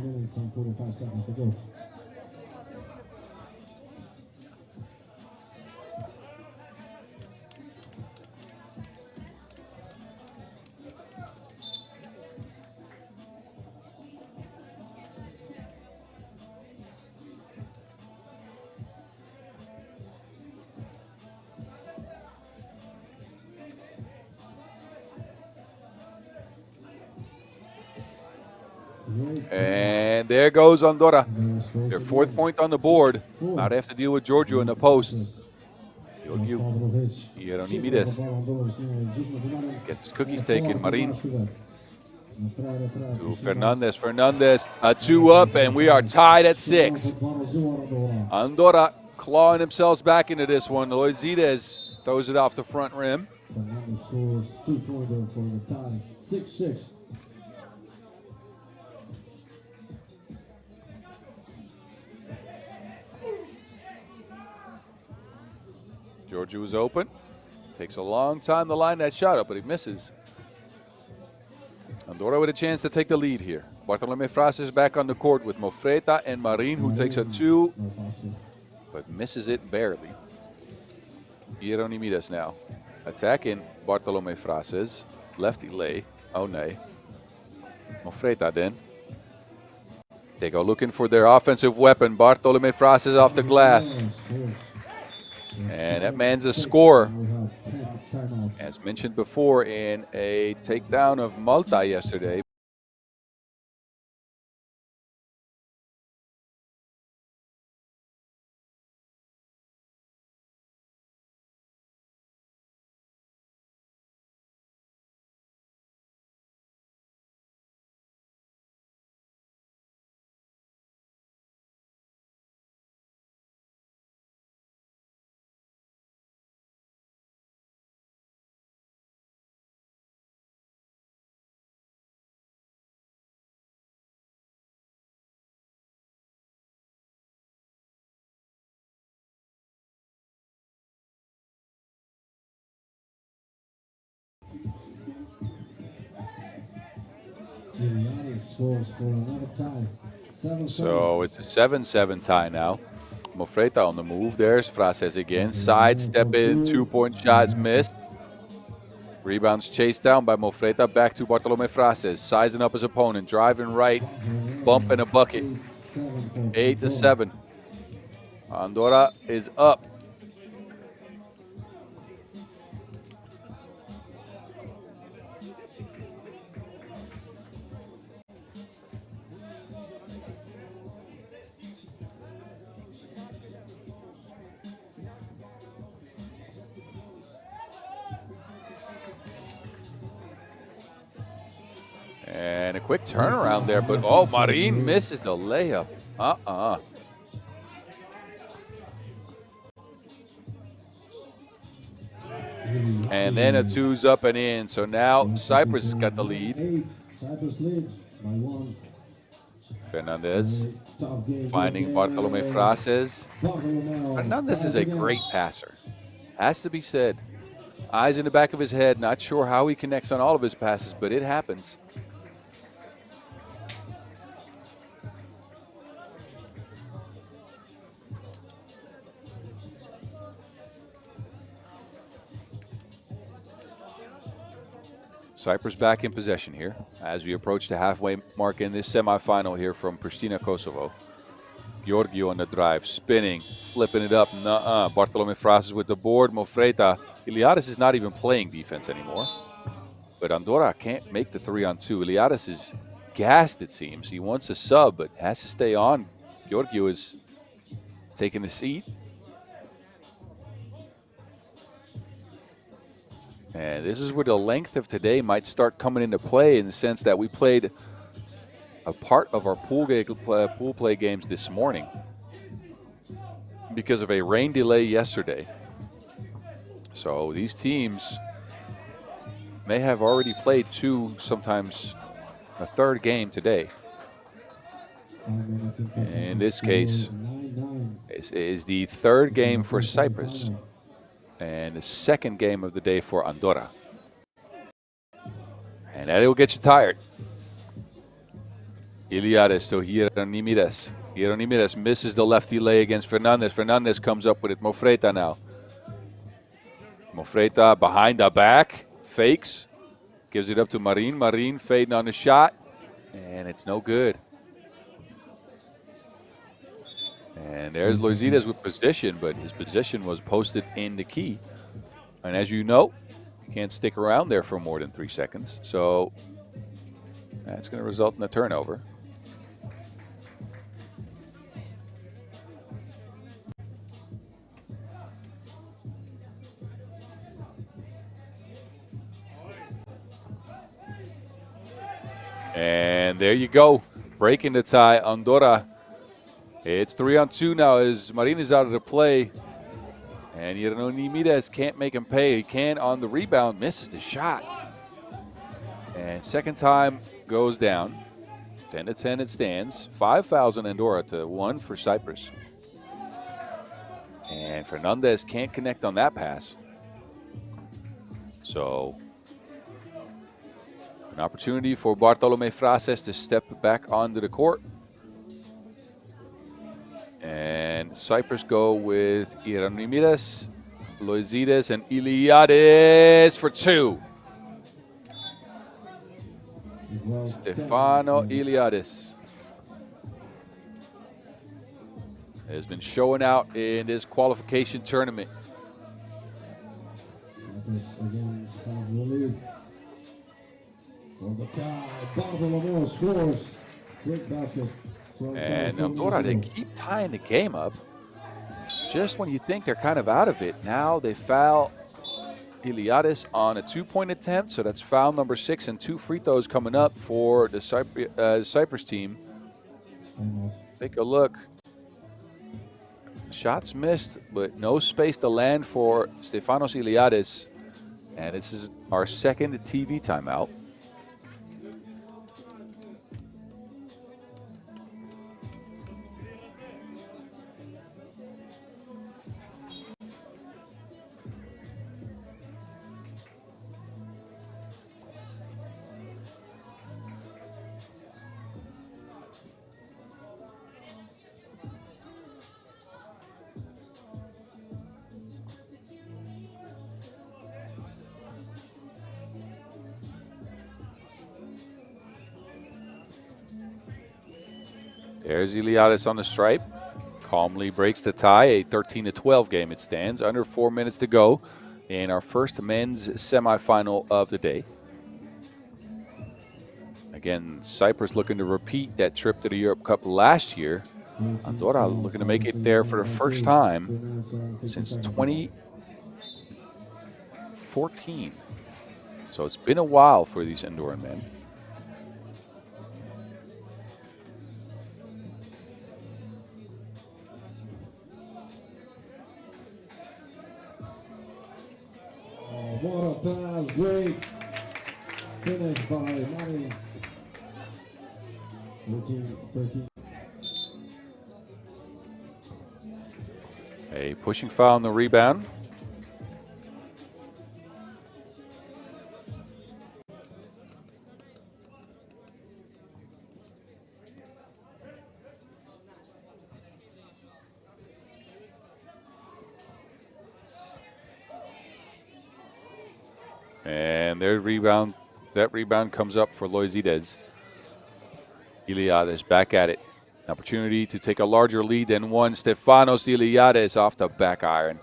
And there goes Andorra. Their 4th point on the board. Now they have to deal with Giorgio in the post. Giorgio. Hieronymides gets his cookies taken. Marin to Fernandez. Fernandez, a 2 up, and we are tied at 6. Andorra clawing themselves back into this one. Loizides throws it off the front rim. Fernandez scores 2-pointer for the tie. 6-6. Giorgio is open. Takes a long time to line that shot up, but he misses. Andorra with a chance to take the lead here. Bartolome Frases back on the court with Mofreta and Marin, who takes a 2, but misses it barely. Hieronymides now attacking Bartolome Frases. Lefty lay. Oh, nay. Mofreta then. They go looking for their offensive weapon. Bartolome Frases off the glass. And that man's a scorer. As mentioned before in a takedown of Malta yesterday. So it's a 7-7 tie now. Mofreta on the move. There's Frases again. Sidestep in, 2-point shots missed. Rebounds chased down by Mofreta. Back to Bartolome Frases. Sizing up his opponent. Driving right. Bump and a bucket. 8-7. Andorra is up. And a quick turnaround there, but oh, Marin misses the layup. And then a 2's up and in. So now Cyprus got the lead. Cyprus lead by 1. Fernandez finding Bartolome Frases. Fernandez is a great passer. Has to be said. Eyes in the back of his head. Not sure how he connects on all of his passes, but it happens. Cyprus back in possession here as we approach the halfway mark in this semifinal here from Pristina, Kosovo. Giorgio on the drive, spinning, flipping it up. Nuh-uh. Bartolome Frases with the board. Mofreta. Iliadis is not even playing defense anymore. But Andorra can't make the 3-on-2. Iliadis is gassed, it seems. He wants a sub, but has to stay on. Giorgio is taking the seat. And this is where the length of today might start coming into play, in the sense that we played a part of our pool play games this morning because of a rain delay yesterday. So these teams may have already played two, sometimes a third game today. In this case, it is the third game for Cyprus and the second game of the day for Andorra. And that will get you tired. Iliadis to Hieronymides. Hieronymides misses the lefty lay against Fernandez. Fernandez comes up with it. Mofreta now. Mofreta behind the back. Fakes. Gives it up to Marin. Marin fading on the shot. And it's no good. And there's Loizides with position, but his position was posted in the key. And as you know, you can't stick around there for more than 3 seconds. So that's going to result in a turnover. And there you go. Breaking the tie. Andorra. It's 3-on-2 now as Marin is out of the play. And Hieronymides can't make him pay. He can on the rebound. Misses the shot. And second time goes down. 10-10 it stands. 5 fouls on Andorra to 1 for Cyprus. And Fernandez can't connect on that pass. So an opportunity for Bartolome Frases to step back onto the court. And Cyprus go with Hieronymides, Loizides, and Iliadis for 2. Stefano Iliadis has been showing out in this qualification tournament. Cyprus again has the lead. For the tie, Bartolomeo scores. Great basket. And Andorra, they keep tying the game up. Just when you think they're kind of out of it, now they foul Iliadis on a 2-point attempt. So that's foul number 6 and 2 free throws coming up for the Cyprus team. Take a look. Shots missed, but no space to land for Stefanos Iliadis. And this is our second TV timeout. There's Iliadis on the stripe. Calmly breaks the tie. A 13-12 game it stands. Under 4 minutes to go in our first men's semifinal of the day. Again, Cyprus looking to repeat that trip to the Europe Cup last year. Andorra looking to make it there for the first time since 2014. So it's been a while for these Andorran men. What a pass, great finish by Marin. 13. A pushing foul on the rebound. And their rebound, that rebound comes up for Loizides. Iliadis back at it. Opportunity to take a larger lead than one. Stefanos Iliades off the back iron.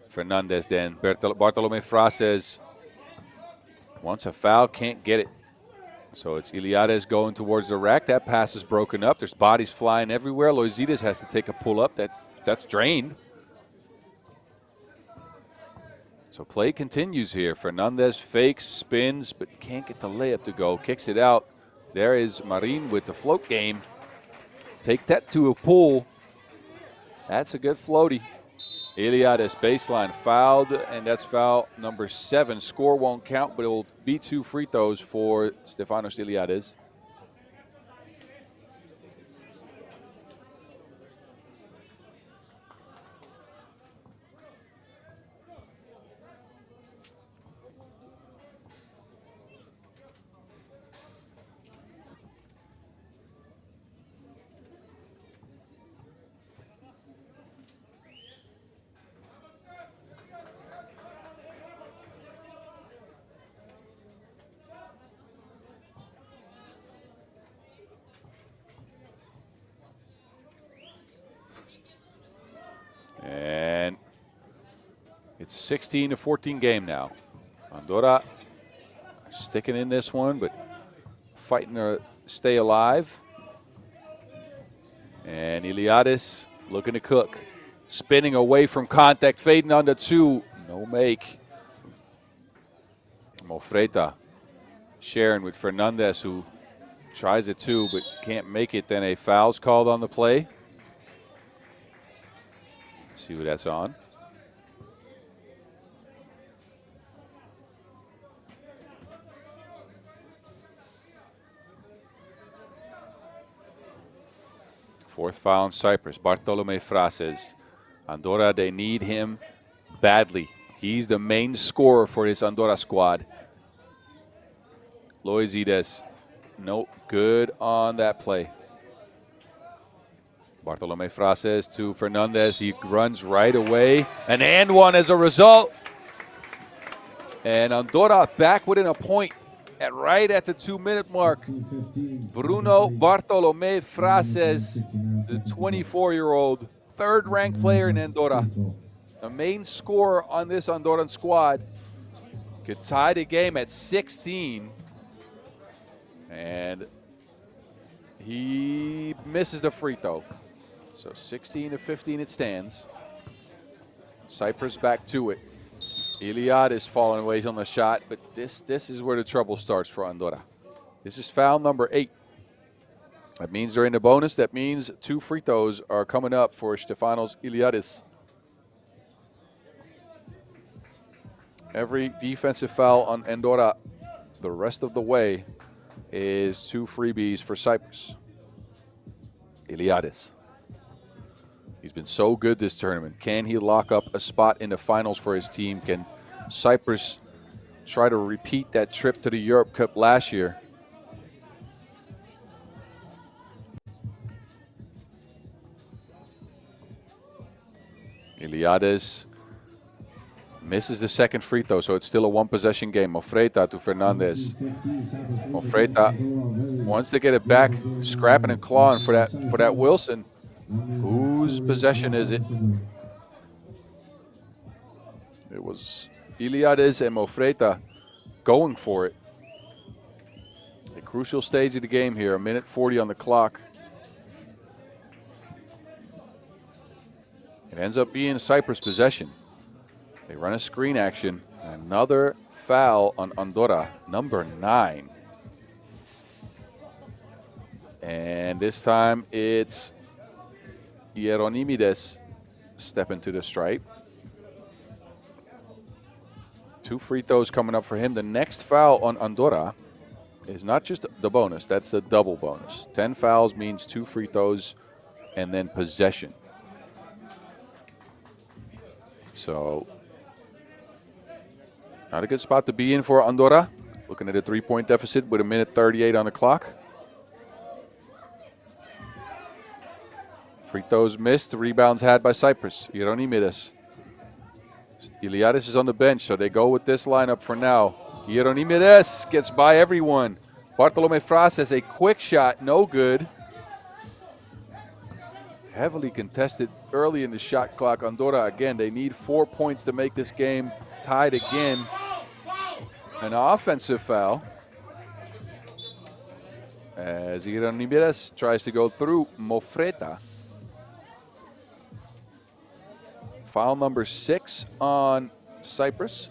Fernandez then. Bartolome Frases wants a foul, can't get it. So it's Iliades going towards the rack. That pass is broken up. There's bodies flying everywhere. Loizides has to take a pull up. That's drained. So play continues here. Fernandez fakes, spins, but can't get the layup to go. Kicks it out. There is Marin with the float game. Take that to a pull. That's a good floaty. Iliades baseline fouled, and that's foul number 7. Score won't count, but it will be 2 free throws for Stefanos Iliades. And it's a 16-14 game now. Andorra sticking in this one, but fighting to stay alive. And Iliades looking to cook. Spinning away from contact, fading on the 2. No make. Mofreta sharing with Fernandez, who tries it too, but can't make it. Then a foul's called on the play. See who that's on. Fourth foul on Cyprus. Bartolome Frases. Andorra, they need him badly. He's the main scorer for this Andorra squad. Loizides, no good on that play. Bartolome Frases to Fernandez. He runs right away. An and one as a result. And Andorra back within a point right at the 2-minute mark. Bruno Bartolome Frases, the 24-year-old, third-ranked player in Andorra. The main scorer on this Andorran squad. Could tie the game at 16. And he misses the free throw. So 16-15 it stands. Cyprus back to it. Iliades falling away on the shot, but this is where the trouble starts for Andorra. This is foul number 8. That means they're in the bonus. That means 2 free throws are coming up for Stefanos Iliades. Every defensive foul on Andorra the rest of the way is 2 freebies for Cyprus. Iliades. He's been so good this tournament. Can he lock up a spot in the finals for his team? Can Cyprus try to repeat that trip to the Europe Cup last year? Iliades misses the second free throw, so it's still a 1-possession game. Mofreta to Fernandez. Mofreta wants to get it back, scrapping and clawing for that Wilson. Whose possession is it? It was Iliades and Mofreta going for it. A crucial stage of the game here, 1:40 on the clock. It ends up being Cyprus possession. They run a screen action. Another foul on Andorra, number 9. And this time it's Hieronymides stepping to the stripe. 2 free throws coming up for him. The next foul on Andorra is not just the bonus, that's the double bonus. 10 fouls means 2 free throws and then possession. So, not a good spot to be in for Andorra. Looking at a 3-point deficit with 1:38 on the clock. Free throws missed, rebounds had by Cyprus. Hieronymides. Iliades is on the bench, so they go with this lineup for now. Hieronymides gets by everyone. Bartolome Frases, a quick shot, no good. heavily contested early in the shot clock. Andorra, again, they need 4 points to make this game tied again. An offensive foul as Hieronymides tries to go through Mofreta. Foul number 6 on Cyprus.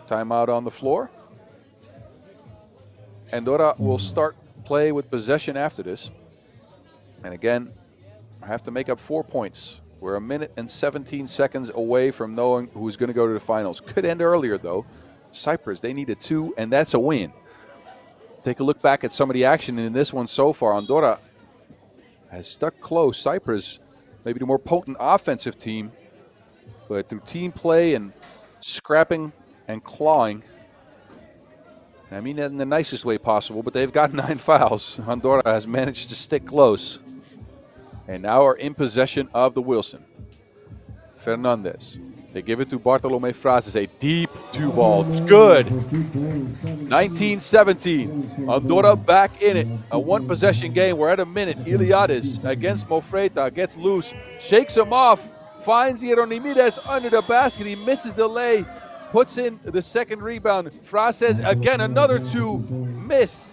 Timeout on the floor. Andorra will start play with possession after this. And again, I have to make up 4 points. We're 1 minute and 17 seconds away from knowing who's going to go to the finals. Could end earlier, though. Cyprus, they needed 2, and that's a win. Take a look back at some of the action in this one so far. Andorra has stuck close. Cyprus, maybe the more potent offensive team, but through team play and scrapping and clawing, I mean that in the nicest way possible, but they've got 9 fouls. Andorra has managed to stick close and now are in possession of the Wilson. Fernandez. They give it to Bartolome Frases, a deep 2-ball. It's good. 19-17. Andorra back in it. A 1-possession game. We're at a minute. Iliadis against Mofreta. Gets loose. Shakes him off. Finds Hieronymides under the basket. He misses the lay. Puts in the second rebound. Frases again. Another 2. Missed.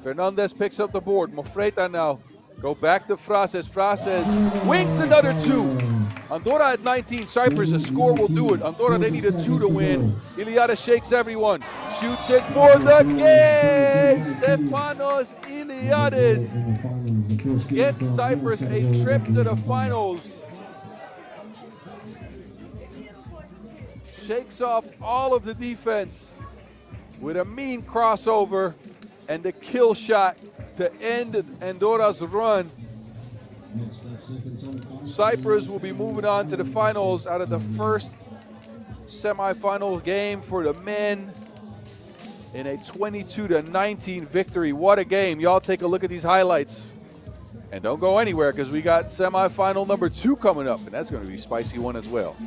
Fernandez picks up the board. Mofreta now. Go back to Frases. Frases wings another 2. Andorra at 19. Cyprus, a score will do it. Andorra, they need a 2 to win. Iliadis shakes everyone. Shoots it for the game. Stefanos Iliadis gets Cyprus a trip to the finals. Shakes off all of the defense with a mean crossover and the kill shot to end Andorra's run. Cyprus will be moving on to the finals out of the first semifinal game for the men in a 22-19 victory. What a game. Y'all take a look at these highlights. And don't go anywhere because we got semifinal number 2 coming up, and that's going to be a spicy one as well.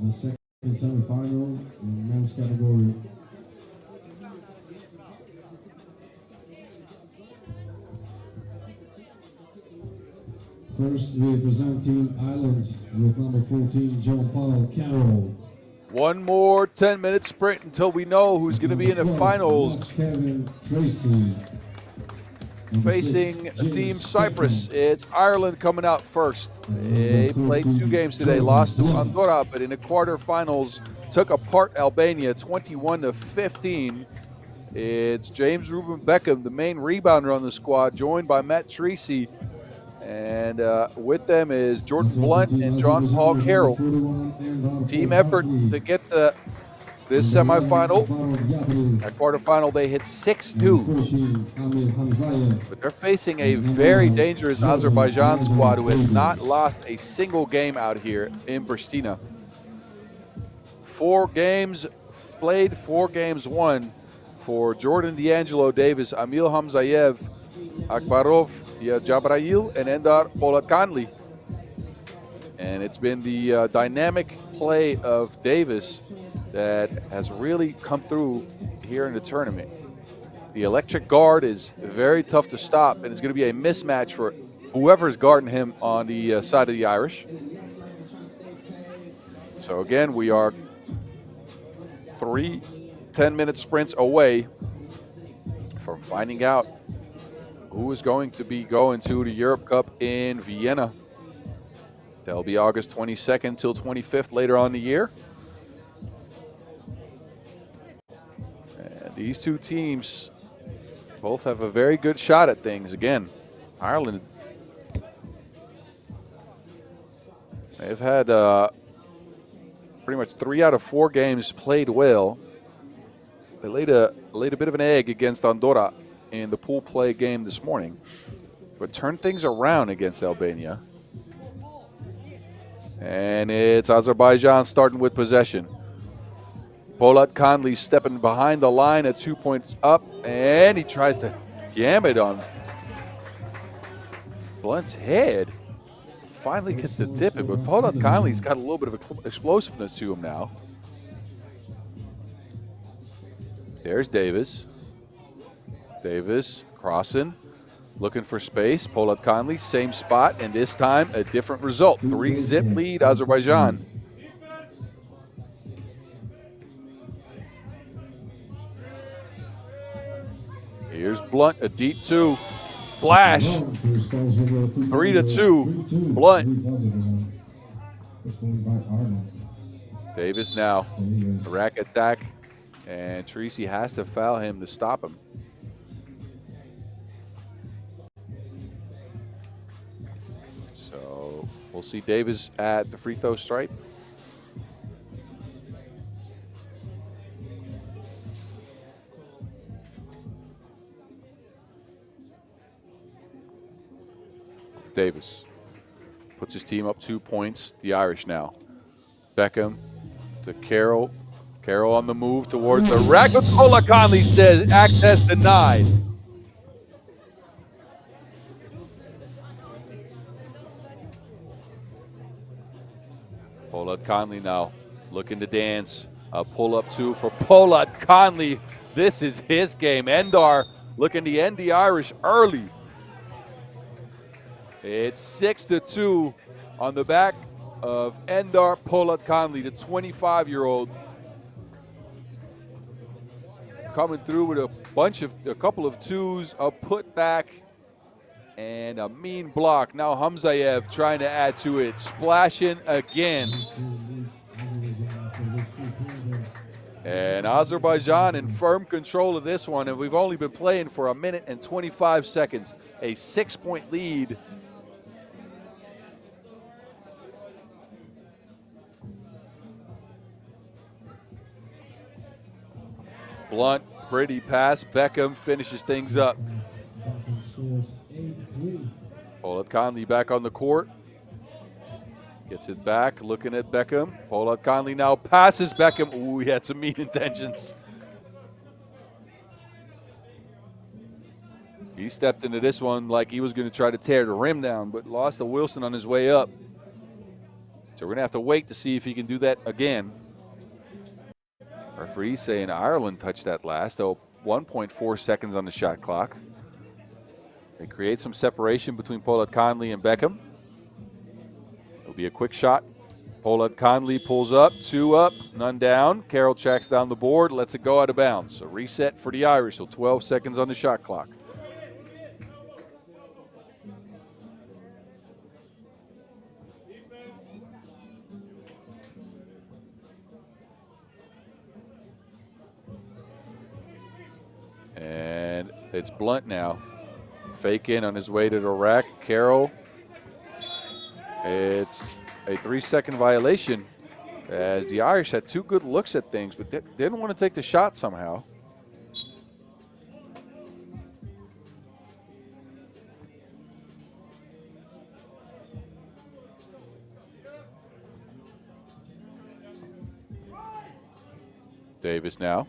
the second semi-final in the men's category. First, we present Team Ireland with number 14, John Paul Carroll. One more 10-minute sprint until we know who's going to be in the finals. Kevin Tracy. Facing Team Cyprus, it's Ireland coming out first. They played 2 games today, lost to Andorra, but in the quarterfinals took apart Albania 21-15. It's James Ruben Beckham, the main rebounder on the squad, joined by Matt Tracy. And with them is Jordan Blunt and John Paul Carroll. Team effort to get this semifinal. At quarterfinal, they hit 6-2. But they're facing a very dangerous Azerbaijan squad who has not lost a single game out here in Pristina. 4 games played, 4 games won for Jordan D'Angelo Davis, Amil Hamzayev, Akbarov Jabrail, and Endar Polatkanli. And it's been the dynamic play of Davis that has really come through here in the tournament. The electric guard is very tough to stop, and it's going to be a mismatch for whoever's guarding him on the side of the Irish. So again, we are 3 10-minute sprints away from finding out who is going to be going to the Europe Cup in Vienna. That'll be August 22nd till 25th later on in the year. And these 2 teams both have a very good shot at things. Again, Ireland, they've had pretty much 3 out of 4 games played well. They laid a bit of an egg against Andorra in the pool play game this morning, but turned things around against Albania. And it's Azerbaijan starting with possession. Polat Kanli stepping behind the line at 2 points up, and he tries to jam it on Blunt's head. Finally gets to tip it, but Polat Kanli's got a little bit of explosiveness to him now. There's Davis. Davis crossing, looking for space. Polat Kanli, same spot, and this time a different result. 3-zip lead, Azerbaijan. Here's Blunt, a deep 2. Splash. 3-2. Blunt. Davis now. Rack attack. And Tracy has to foul him to stop him. So we'll see Davis at the free throw stripe. Davis puts his team up 2 points. The Irish now. Beckham to Carroll. Carroll on the move towards the rack. Polat Kanli says access denied. Polat Kanli now looking to dance. A pull-up 2 for Polat Kanli. This is his game. Endar looking to end the Irish early. It's 6-2 on the back of Endar Polat Kanli, the 25-year-old. Coming through with a couple of 2s, a putback, and a mean block. Now Hamzayev trying to add to it, splashing again. And Azerbaijan in firm control of this one, and we've only been playing for 1 minute and 25 seconds. A 6-point lead. Blunt, pretty pass. Beckham finishes things up. Polat Kanli back on the court. Gets it back, looking at Beckham. Polat Kanli now passes Beckham. Ooh, he had some mean intentions. He stepped into this one like he was going to try to tear the rim down, but lost to Wilson on his way up. So we're going to have to wait to see if he can do that again. Referee saying Ireland touched that last, though 1.4 seconds on the shot clock. They create some separation between Pollard Conley and Beckham. It'll be a quick shot. Pollard Conley pulls up, 2 up, none down. Carroll tracks down the board, lets it go out of bounds. So reset for the Irish, so 12 seconds on the shot clock. And it's Blunt now. Fake in on his way to the rack. Carroll. It's a 3-second violation as the Irish had 2 good looks at things, but didn't want to take the shot somehow. Davis now.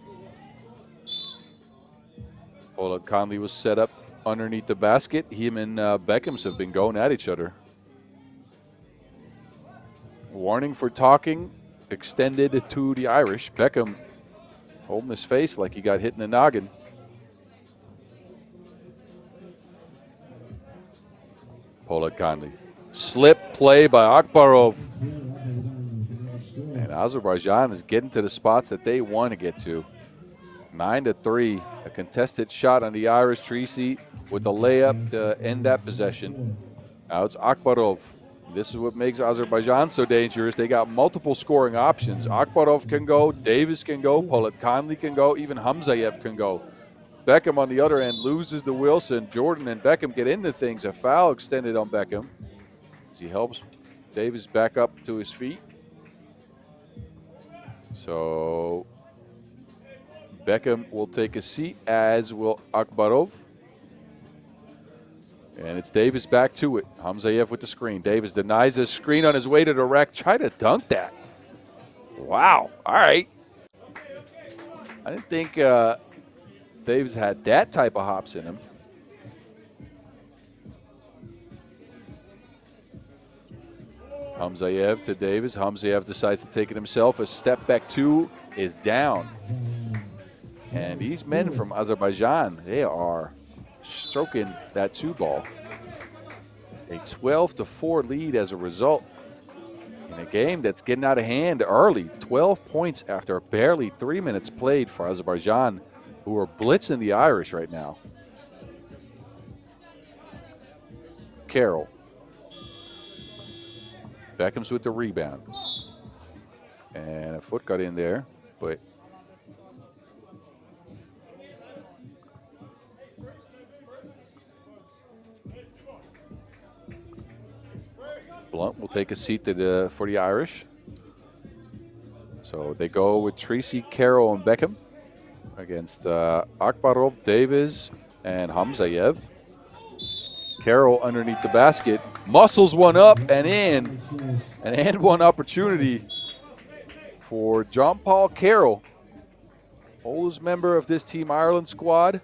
Pollard Conley was set up underneath the basket. Him and Beckhams have been going at each other. Warning for talking extended to the Irish. Beckham holding his face like he got hit in the noggin. Pollard Conley. Slip play by Akbarov. And Azerbaijan is getting to the spots that they want to get to. 9-3. A contested shot on the Irish. Treacy with the layup to end that possession. Now it's Akbarov. This is what makes Azerbaijan so dangerous. They got multiple scoring options. Akbarov can go, Davis can go, Pollard Conley can go, even Hamzayev can go. Beckham on the other end loses to Wilson. Jordan and Beckham get into things. A foul extended on Beckham as he helps Davis back up to his feet. So Beckham will take a seat, as will Akbarov. And it's Davis back to it. Hamzayev with the screen. Davis denies his screen on his way to the rack. Try to dunk that. Wow. All right. I didn't think Davis had that type of hops in him. Hamzayev to Davis. Hamzayev decides to take it himself. A step back 2 is down. And these men from Azerbaijan, they are stroking that 2 ball. A 12-4 lead as a result in a game that's getting out of hand early. 12 points after barely 3 minutes played for Azerbaijan, who are blitzing the Irish right now. Carroll. Beckham's with the rebound. And a foot got in there, but Blunt will take a seat for the Irish. So they go with Treacy, Carroll, and Beckham against Akbarov, Davis, and Hamzayev. Carroll underneath the basket, muscles one up and in. An and one opportunity for John Paul Carroll, oldest member of this Team Ireland squad.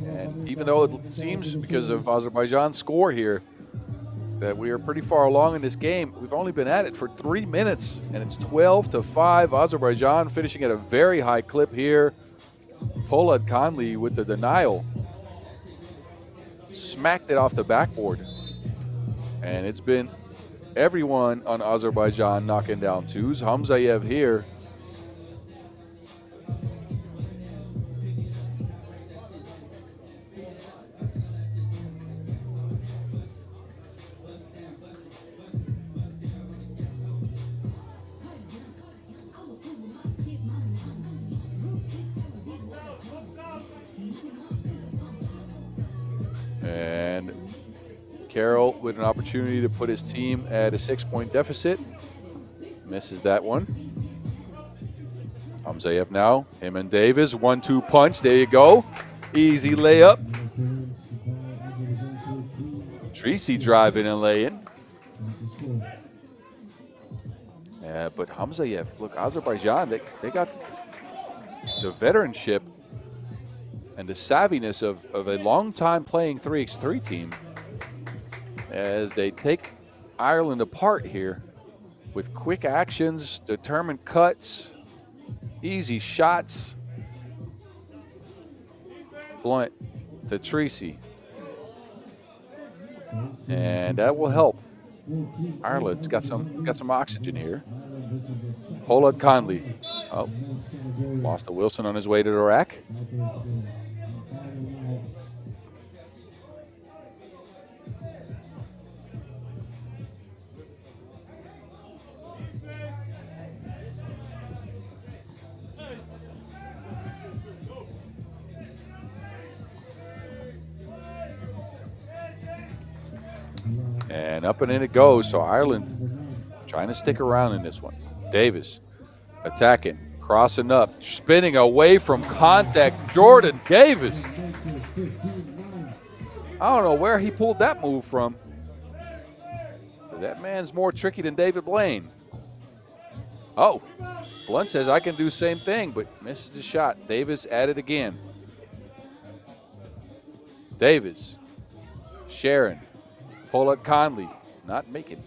And even though it seems, because of Azerbaijan's score here, that we are pretty far along in this game, we've only been at it for 3 minutes, and it's 12-5. Azerbaijan finishing at a very high clip here. Pollard Conley with the denial. Smacked it off the backboard. And it's been everyone on Azerbaijan knocking down 2s. Hamzayev here. And Carroll with an opportunity to put his team at a 6-point deficit. Misses that one. Hamzayev now. Him and Davis. 1-2 punch. There you go. Easy layup. Treacy driving and laying. But Hamzayev, look, Azerbaijan, they got the veteranship and the savviness of a long-time playing 3x3 team as they take Ireland apart here with quick actions, determined cuts, easy shots. Blunt to Tracy. And that will help. Ireland's got some oxygen here. Pollard Conley. Oh, lost to Wilson on his way to the rack. And up and in it goes. So Ireland trying to stick around in this one. Davis attacking, crossing up, spinning away from contact. Jordan Davis. I don't know where he pulled that move from. That man's more tricky than David Blaine. Oh, Blunt says I can do the same thing, but misses the shot. Davis at it again. Davis, Sharon, Pollard Conley, not making.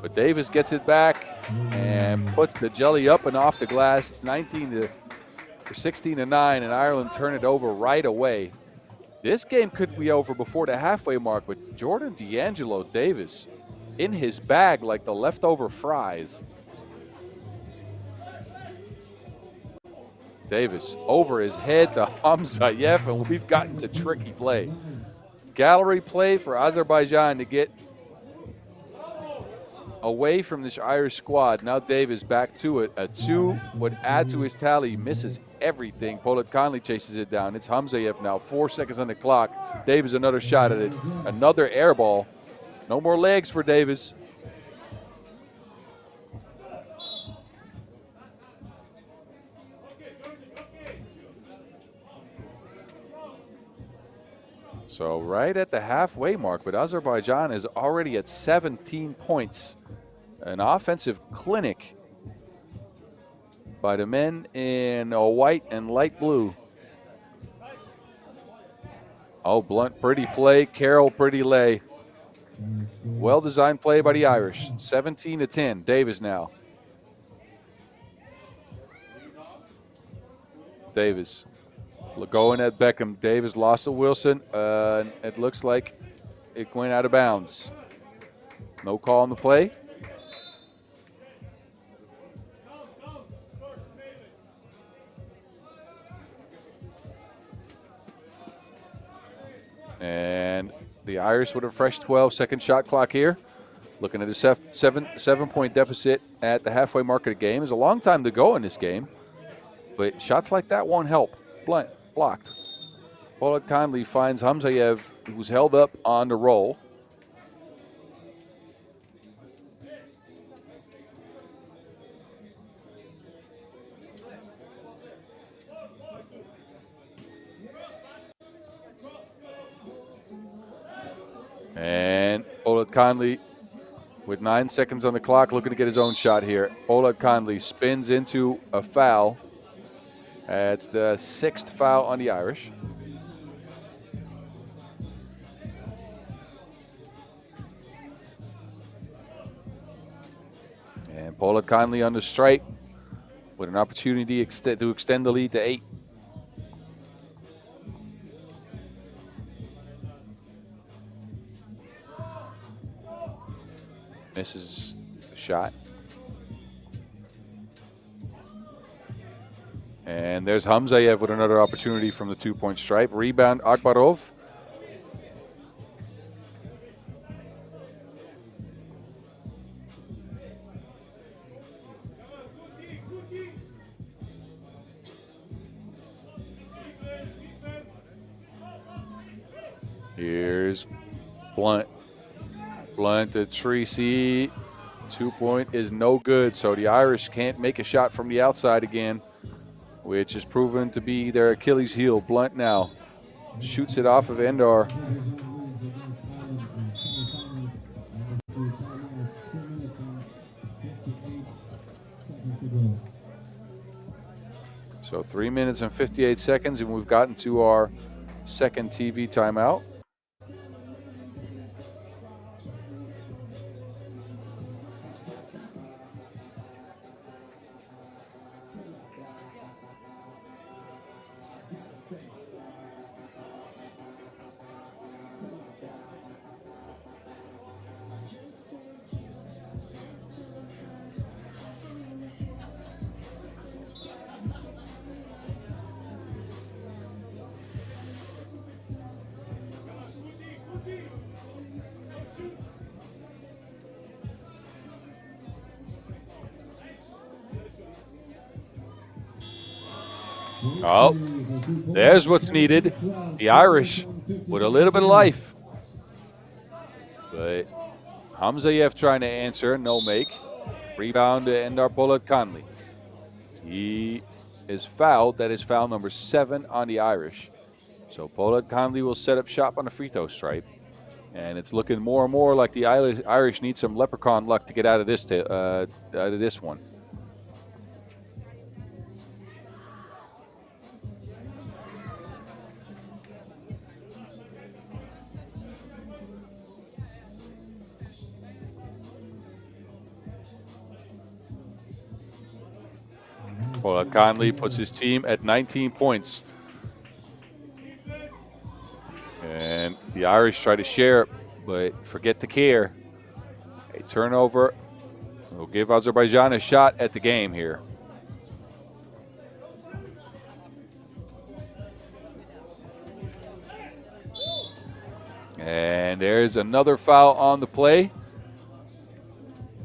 But Davis gets it back and puts the jelly up and off the glass. It's 16 to 9, and Ireland turn it over right away. This game could be over before the halfway mark, but Jordan D'Angelo Davis in his bag like the leftover fries. Davis over his head to Hamzayev, and we've gotten to tricky play. Gallery play for Azerbaijan to get away from this Irish squad. Now Davis back to it. A 2 would add to his tally. He misses everything. Pollard Conley chases it down. It's Hamzayev now. 4 seconds on the clock. Davis another shot at it. Another air ball. No more legs for Davis. So right at the halfway mark, but Azerbaijan is already at 17 points. An offensive clinic by the men in white and light blue. Oh, Blunt, pretty play. Carroll, pretty lay. Well-designed play by the Irish. 17 to 10. Davis now. Davis. Going at Beckham. Davis lost to Wilson. It looks like it went out of bounds. No call on the play. And the Irish with a fresh 12-second shot clock here. Looking at a seven-point deficit at the halfway mark of the game. There's a long time to go in this game, but shots like that won't help. Blunt blocked. Pollard Conley finds Hamzayev, who's held up on the roll. And Pollard Conley with 9 seconds on the clock looking to get his own shot here. Pollard Conley spins into a foul. It's the 6th foul on the Irish. And Pollard Conley on the strike with an opportunity to extend the lead to 8. Misses the shot. And there's Hamzayev with another opportunity from the 2-point stripe. Rebound, Akbarov. Here's Blunt. Blunt to Tracy. 2-point is no good, so the Irish can't make a shot from the outside again, which is proven to be their Achilles heel. Blunt now shoots it off of Andorra. So 3 minutes and 58 seconds, and we've gotten to our second TV timeout. Oh, there's what's needed. The Irish with a little bit of life. But Hamzayev trying to answer, no make. Rebound to Endar Pollard Conley. He is fouled. That is foul number 7 on the Irish. So Pollard Conley will set up shop on the free throw stripe. And it's looking more and more like the Irish need some leprechaun luck to get out of this one. Pollard Conley puts his team at 19 points. And the Irish try to share, but forget to care. A turnover will give Azerbaijan a shot at the game here. And there's another foul on the play.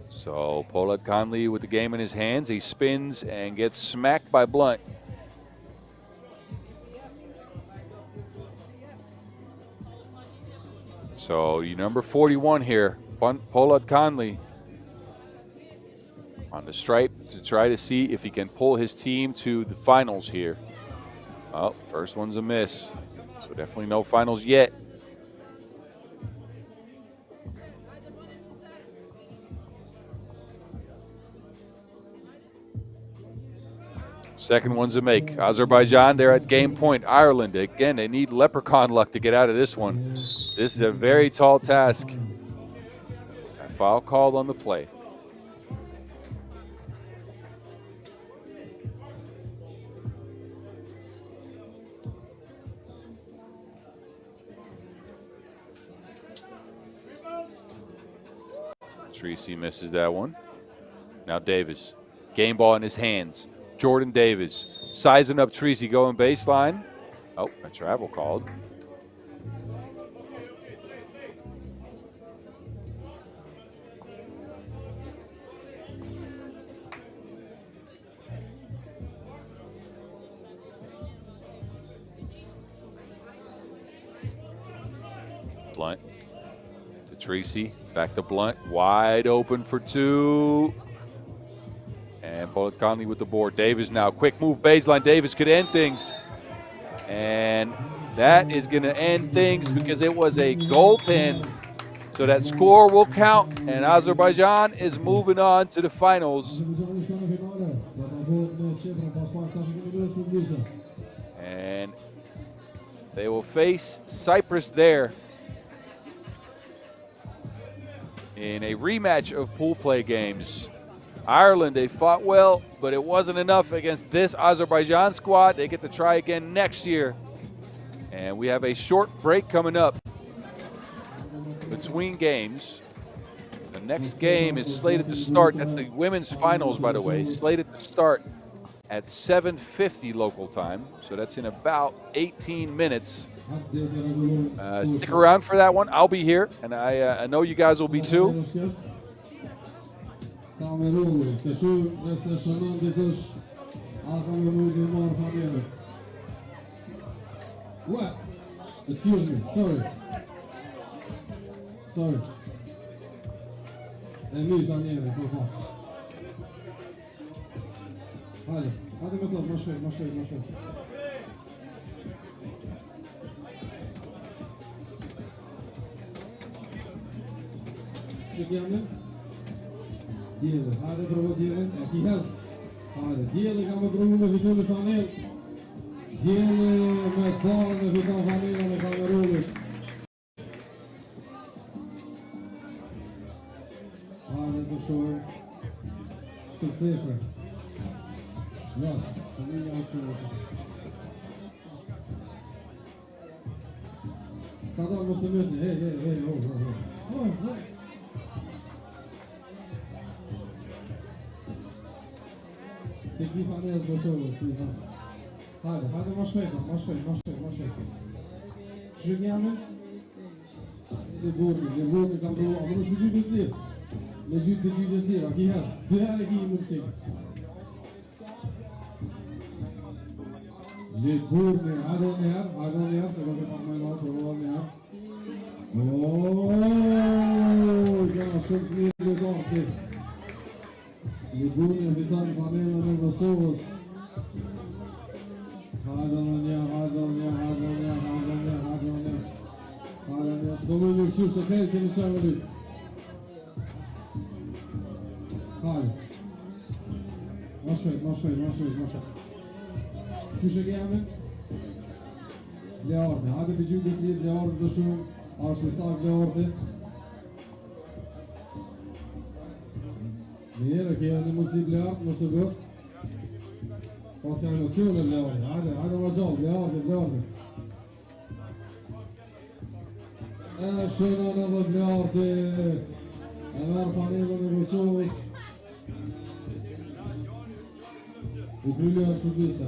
So Pollard Conley with the game in his hands. He spins and gets smacked by Blunt. So number 41 here, Pollard Conley on the stripe to try to see if he can pull his team to the finals here. Well, first one's a miss. So definitely no finals yet. Second one's a make. Azerbaijan, they're at game point. Ireland, again, they need leprechaun luck to get out of this one. This is a very tall task. A foul called on the play. Tracy misses that one. Now Davis. Game ball in his hands. Jordan Davis sizing up Tracy going baseline. Oh, a travel called. Blunt to Tracy. Back to Blunt. Wide open for 2. And Pollard Conley with the board. Davis now. Quick move baseline. Davis could end things. And that is going to end things because it was a goaltend. So that score will count. And Azerbaijan is moving on to the finals. And they will face Cyprus there in a rematch of pool play games. Ireland, they fought well, but it wasn't enough against this Azerbaijan squad. They get to try again next year. And we have a short break coming up between games. The next game is slated to start. That's the women's finals, by the way. Slated to start at 7:50 local time. So that's in about 18 minutes. Stick around for that one. I'll be here, and I know you guys will be too. What? Excuse me. Sorry. Sorry. En nu dan nere. Kom op. Hadi. Hadi bakalım. Boş ver. Boş ver. Boş ver. Çık yanına. Diyelim. Hadi bravo diyelim. He has Hajde, djeli ka më prunë me fitu në panel. Djeli me parë me fitu panela me kamerullit. Hajde të shohim suksese. Ja, të minja është shumë. Ka da mos e mëtni, hey. Teknik panel Kosovës, hajde, ma shpejt. Shëgjame? Liburni kam provu, a më nëshme gjytë slirë. Me gjytë slirë, a ki hesh, 2 herë ki i mundësi. Liburni, hajde një herë, se këtë pak me nësë, një herë. Ja, shumë të mirë litorë, Liburni e fiton panelën e Kosovës. Hajde një, s'do më një këshu se krejtë kemi qërë lytë. Hajde. Ma shpejt. Kështë e kemi? Leardi, hajde të gjyë kësë litë, Leardi të shumë, ashtë pësak Leardi. Mirë, kjera një mundësi Leardi, nëse gërë. Pas ka emocione Leardi, hajde ma gjallë, Leardi. Shënon edhe Leardi, e merë panelën e Kosovës. I krylli është futbolista.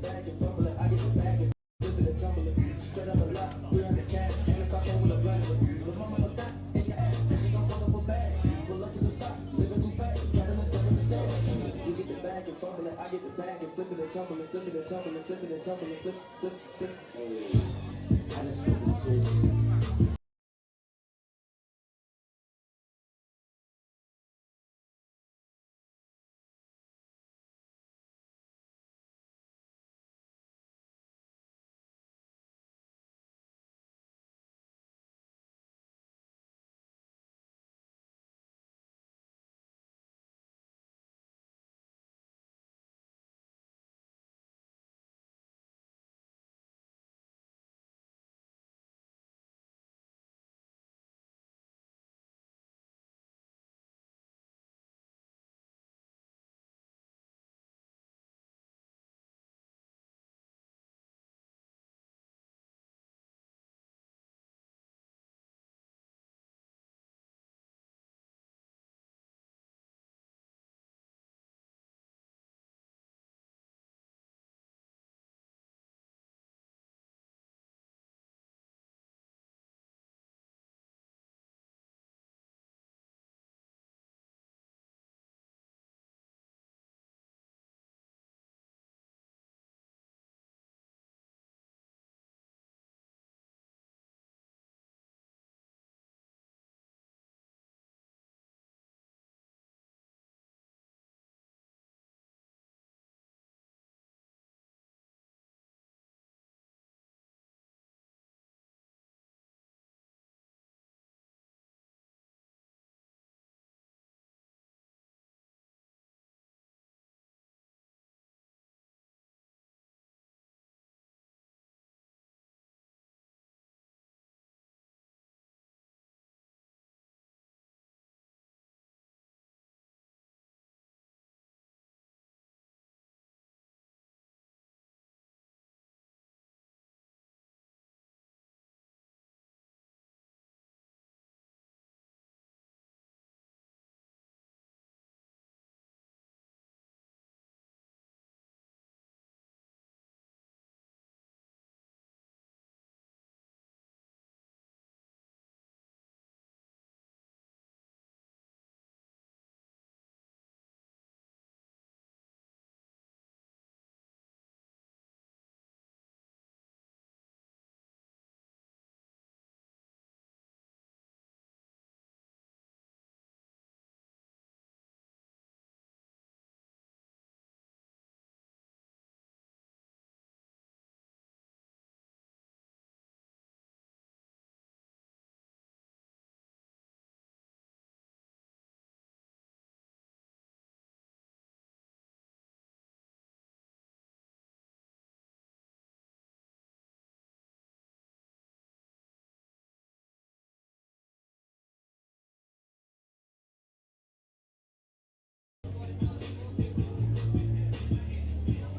bag and fumble it. I get the bag and flip it and tumble it. Straight up a lot, 300 cash, and if I came with a blunder. But mama look that, and she got ass, and she gon' fuck up a bag. Pull up to the spot, living too fast, driving the double the stand. You get the bag and fumble it, I get the bag and flip it and tumble it, flip it and tumble it, flip it and tumble it, flip, flip, flip. I just flip the switch.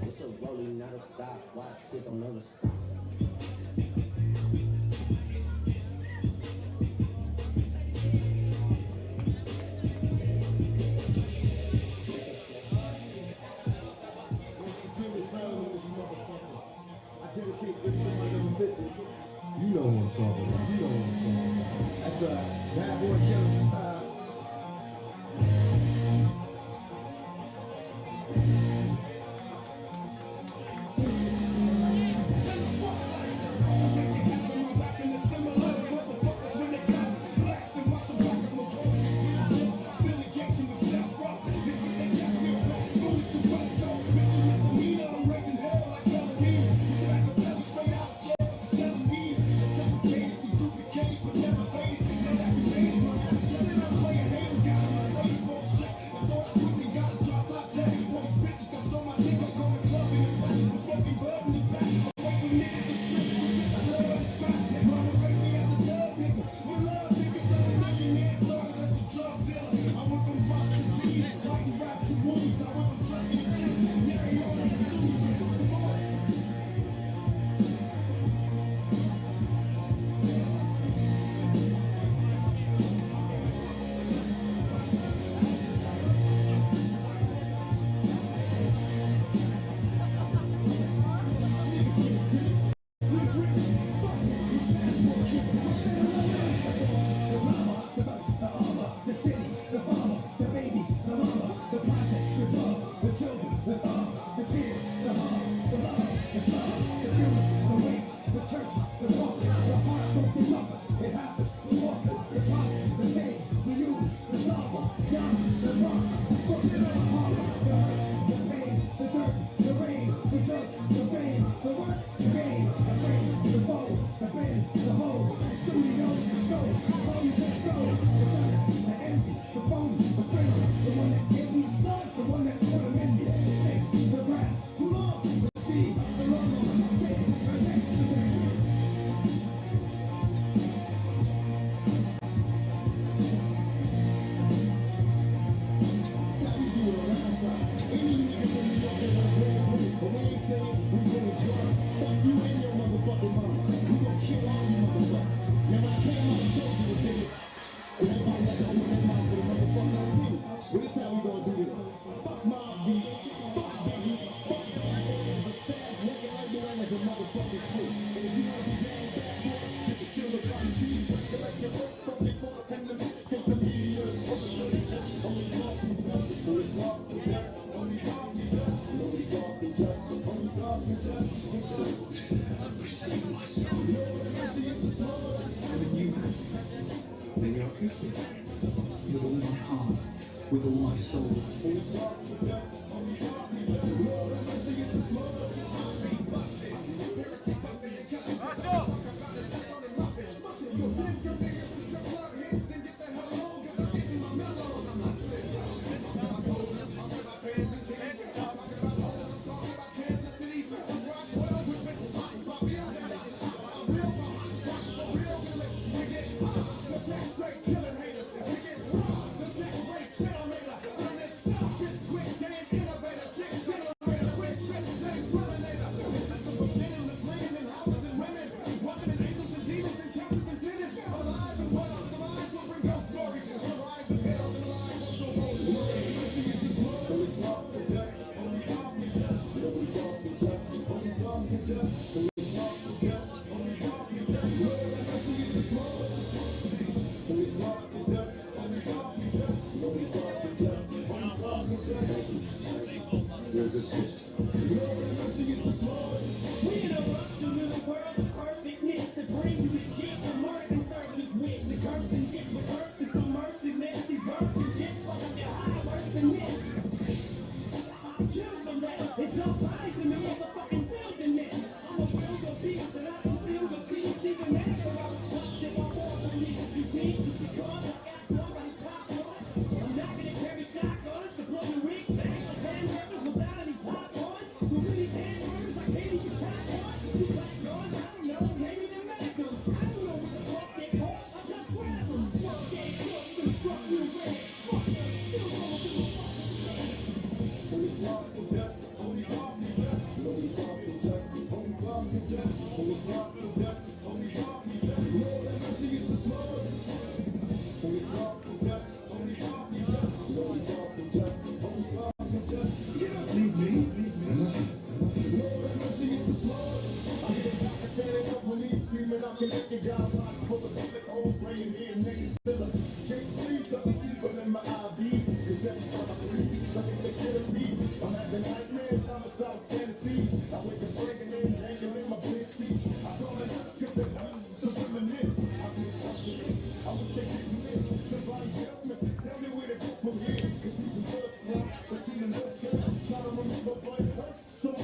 It's a rolling, not a stop. Watch shit, don't never stop. You know what I'm talking about. You know what I'm talking about. That's a bad boy killer style. Well, this how we gonna do this. Fuck my beat. Fuck Biggie. Fuck the staff. Looking like the way like a motherfucking crew. And if you wanna be down bad boy, you can still look like me. Select your work from the corner and the mix. Cause the media is only talk. Only talk. Only talk. Only talk. Only talk. Only talk. Then you're Christian. You're the one heart with the one soul.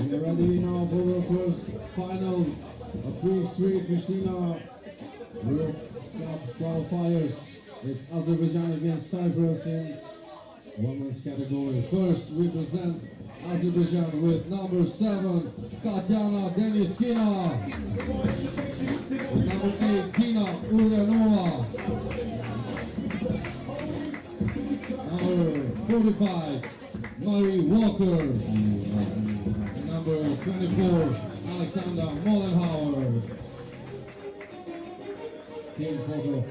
We are ready now for the first final of 3x3 Pristina Europe Cup Qualifiers. It's Azerbaijan against Cyprus in women's category. First, we present Azerbaijan with number 7, Tatiana Deniskina. With number 8, Tina Ulyanova. Number 45, Marie Walker. And number 24, Alexander Mollenhauer. Team photo.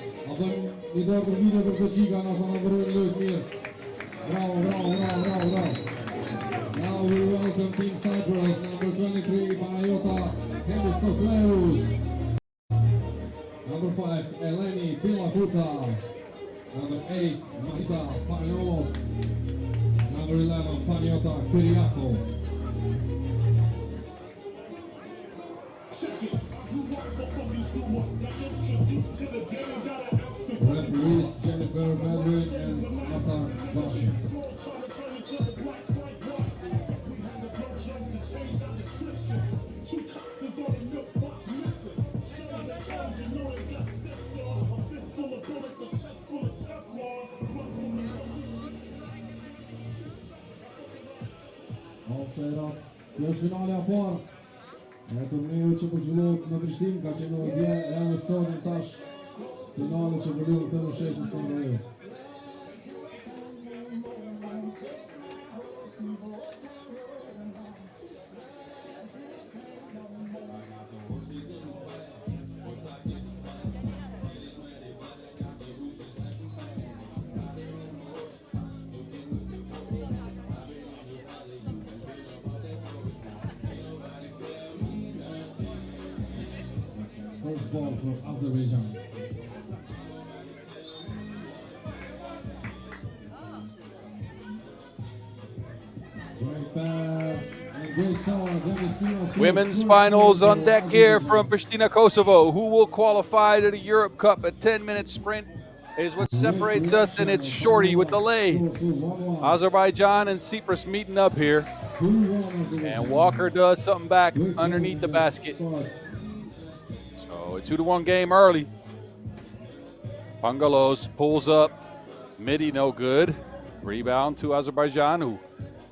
Vi går vidare på kikarna som har brunnit ut mer. Bravo. Now we welcome Team Cyprus, number 23, Panayota Henristokleus. Number 5, Eleni Pilahuta. Number 8, Marisa Panos. Number 11, Panayota Kyriako. Referees Jennifer Medwin and Martha Vashi. All Kvartfinale par. Turniru që po zhvillohet në Prishtinë ka qenë dje janë sonë tash finale që vëllohet për sheshën së Andorra. ball for Azerbaijan. Great pass. And great start. Pristina Women's finals on deck here from Pristina, Kosovo. Who will qualify to the Europe Cup? A 10-minute sprint is what separates us, and it's Shorty with the lay. Azerbaijan and Cyprus meeting up here. And Walker does something back underneath the basket. So a 2-1 game early. Pangalos pulls up. Midi no good. Rebound to Azerbaijan, who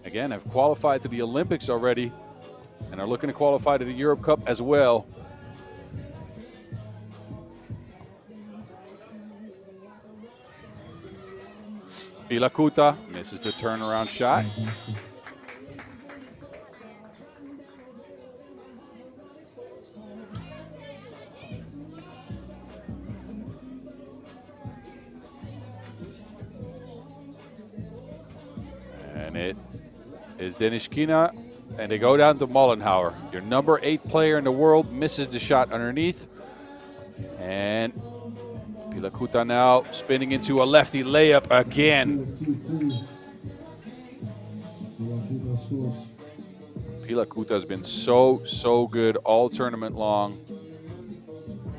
again have qualified to the Olympics already and are looking to qualify to the Europe Cup as well. Pilakuta misses the turnaround shot. And it is Denishkina, and they go down to Mollenhauer. Your number 8 player in the world misses the shot underneath. And Pilakuta now spinning into a lefty layup again. Pilakuta has been so good all tournament long.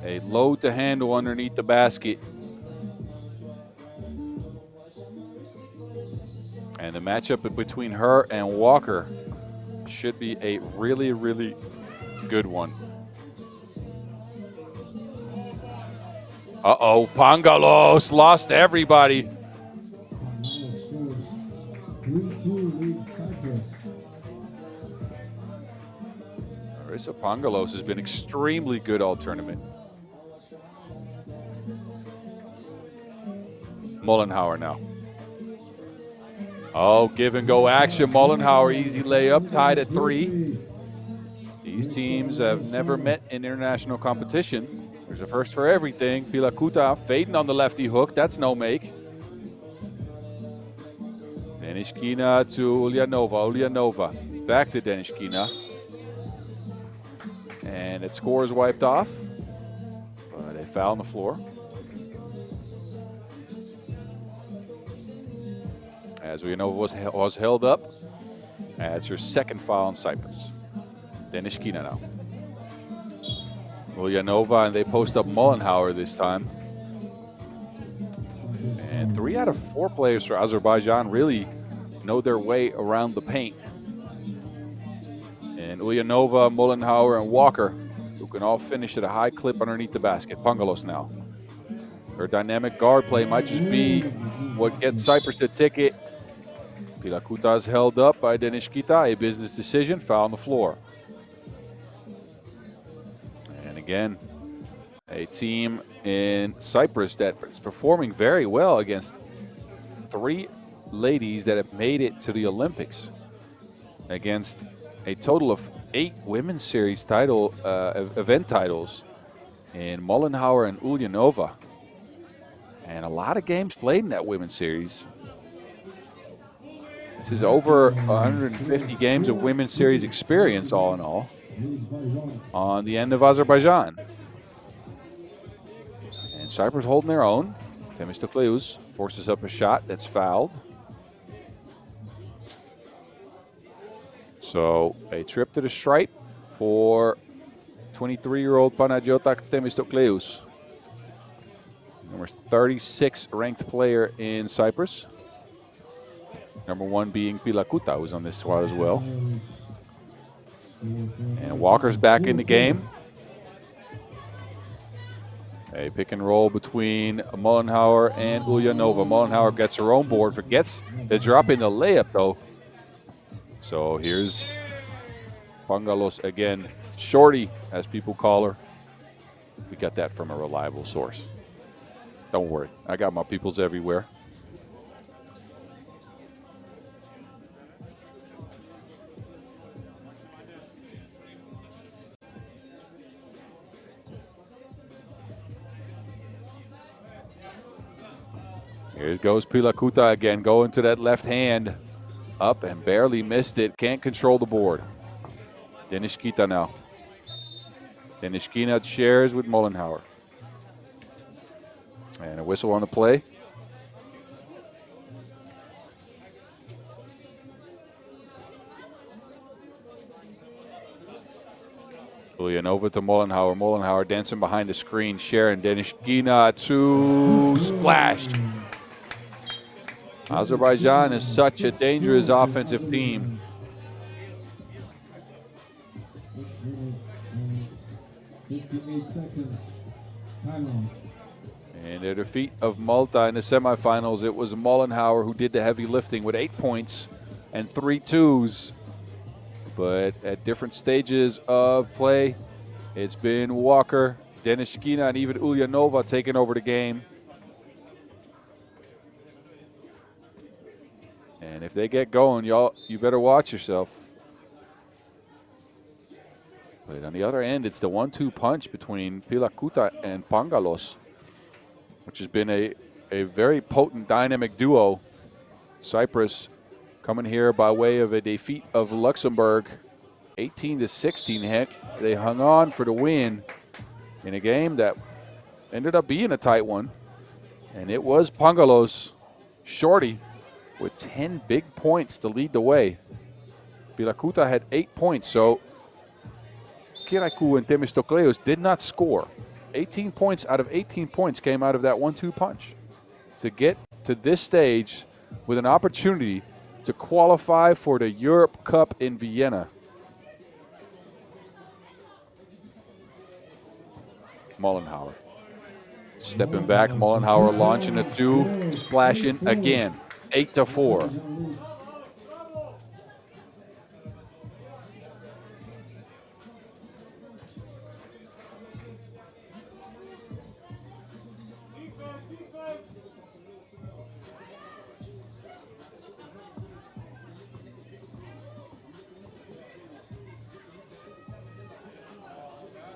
A load to handle underneath the basket. And the matchup between her and Walker should be a really, really good one. Uh-oh, Pangalos lost everybody. scores 3-2 lead Cyprus. Marissa Pangalos has been extremely good all tournament. Mollenhauer now. Oh, give and go action. Mollenhauer, easy layup, tied at 3. These teams have never met in international competition. There's a first for everything. Pilakuta fading on the lefty hook. That's no make. Denishkina to Ulyanova. Ulyanova back to Denishkina. And its score is wiped off. But a foul on the floor. As Ulyanova was held up. That's her second foul on Cyprus. Denishkina now. Ulyanova, and they post up Mollenhauer this time. And 3 out of 4 players for Azerbaijan really know their way around the paint. And Ulyanova, Mollenhauer, and Walker, who can all finish at a high clip underneath the basket. Pangalos now. Her dynamic guard play might just be what gets Cyprus the ticket. Pilakuta is held up by Denishkita, a business decision, foul on the floor. And again, a team in Cyprus that is performing very well against 3 ladies that have made it to the Olympics, against a total of 8 women's series title event titles in Mollenhauer and Ulyanova, and a lot of games played in that women's series. This is over 150 games of women's series experience, all in all, on the end of Azerbaijan. And Cyprus holding their own. Temistokleus forces up a shot that's fouled. So a trip to the stripe for 23-year-old Panagiotis Temistokleus. Number 36 ranked player in Cyprus. Number 1 being Pilakuta, who's on this squad as well. And Walker's back in the game. A pick and roll between Mollenhauer and Ulyanova. Mollenhauer gets her own board, forgets to drop in the layup though. So here's Pangalos again. Shorty, as people call her. We got that from a reliable source. Don't worry, I got my peoples everywhere. Here goes Pilakuta again, going to that left hand. Up and barely missed it. Can't control the board. Denishkita now. Denishkina shares with Mollenhauer. And a whistle on the play. Ulyanova to Mollenhauer. Mollenhauer dancing behind the screen. Sharon, Denishkina to splash. Azerbaijan is such a dangerous offensive team. 6 minutes and 58 seconds. Timeout. In their defeat of Malta in the semifinals, it was Mollenhauer who did the heavy lifting with 8 points and 3 twos. But at different stages of play, it's been Walker, Denishkina, and even Ulyanova taking over the game. And if they get going, y'all, you better watch yourself. But on the other end, it's the 1-2 punch between Pilacuta and Pangalos, which has been a very potent, dynamic duo. Cyprus coming here by way of a defeat of Luxembourg, 18-16. Heck, they hung on for the win in a game that ended up being a tight one. And it was Pangalos, shorty, with 10 big points to lead the way. Pilacuta had 8 points, so Kirakou and Themistokleos did not score. 18 points out of 18 points came out of that 1-2 punch to get to this stage with an opportunity to qualify for the Europe Cup in Vienna. Mollenhauer stepping back. Mollenhauer launching a 2, splashing again. 8-4.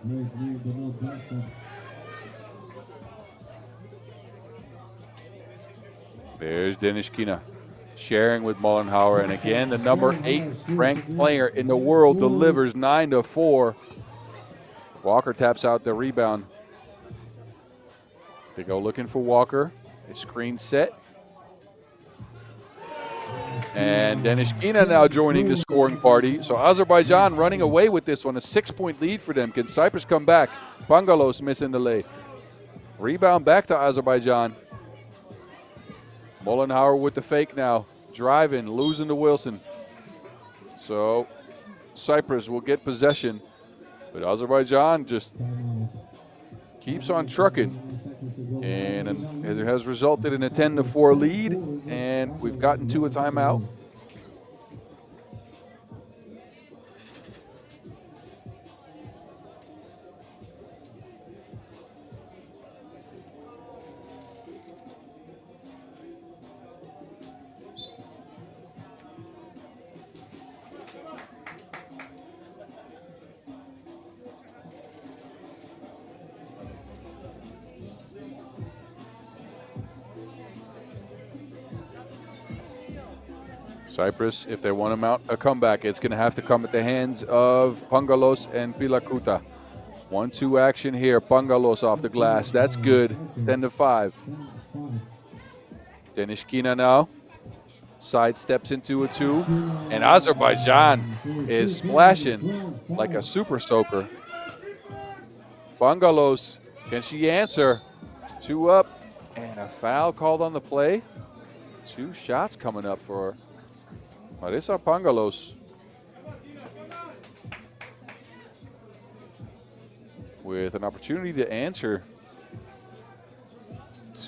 Great lead, the no basket. There's Denishkina sharing with Mollenhauer. And again, the number 8 ranked player in the world delivers 9-4. Walker taps out the rebound. They go looking for Walker. The screen set. And Denishkina now joining the scoring party. So Azerbaijan running away with this one. A 6-point lead for them. Can Cyprus come back? Pangalos missing the lay. Rebound back to Azerbaijan. Mollenhauer with the fake now. Driving, losing to Wilson. So Cyprus will get possession. But Azerbaijan just keeps on trucking. And it has resulted in a 10-4 lead. And we've gotten to a timeout. Cyprus, if they want to mount a comeback, it's going to have to come at the hands of Pangalos and Pilacuta. 1-2 action here. Pangalos off the glass. That's good. 10-5. Denishkina now. Side steps into a 2. And Azerbaijan is splashing like a super soaker. Pangalos, can she answer? 2 up. And a foul called on the play. 2 shots coming up for Marisa Pangalos. With an opportunity to answer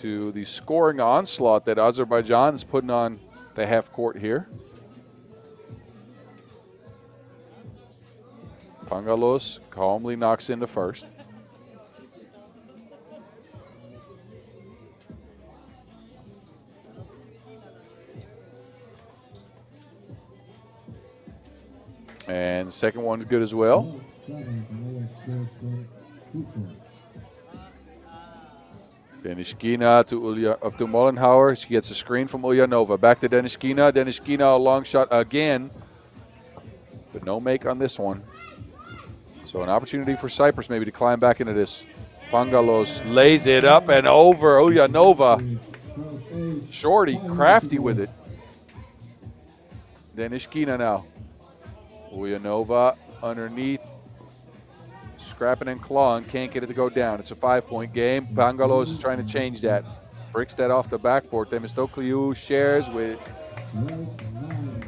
to the scoring onslaught that Azerbaijan is putting on the half court here. Pangalos calmly knocks in the first. And the second one's good as well. Denishkina to Mollenhauer. She gets a screen from Ulyanova. Back to Denishkina. Denishkina, a long shot again. But no make on this one. So an opportunity for Cyprus maybe to climb back into this. Pangalos lays it up and over. Ulyanova. 12-8. Shorty, crafty with it. Denishkina now. Ulyanova underneath. Scrapping and clawing. Can't get it to go down. It's a 5-point game. Pangalos is trying to change that. Bricks that off the backboard. Demistokliou shares with 12-9.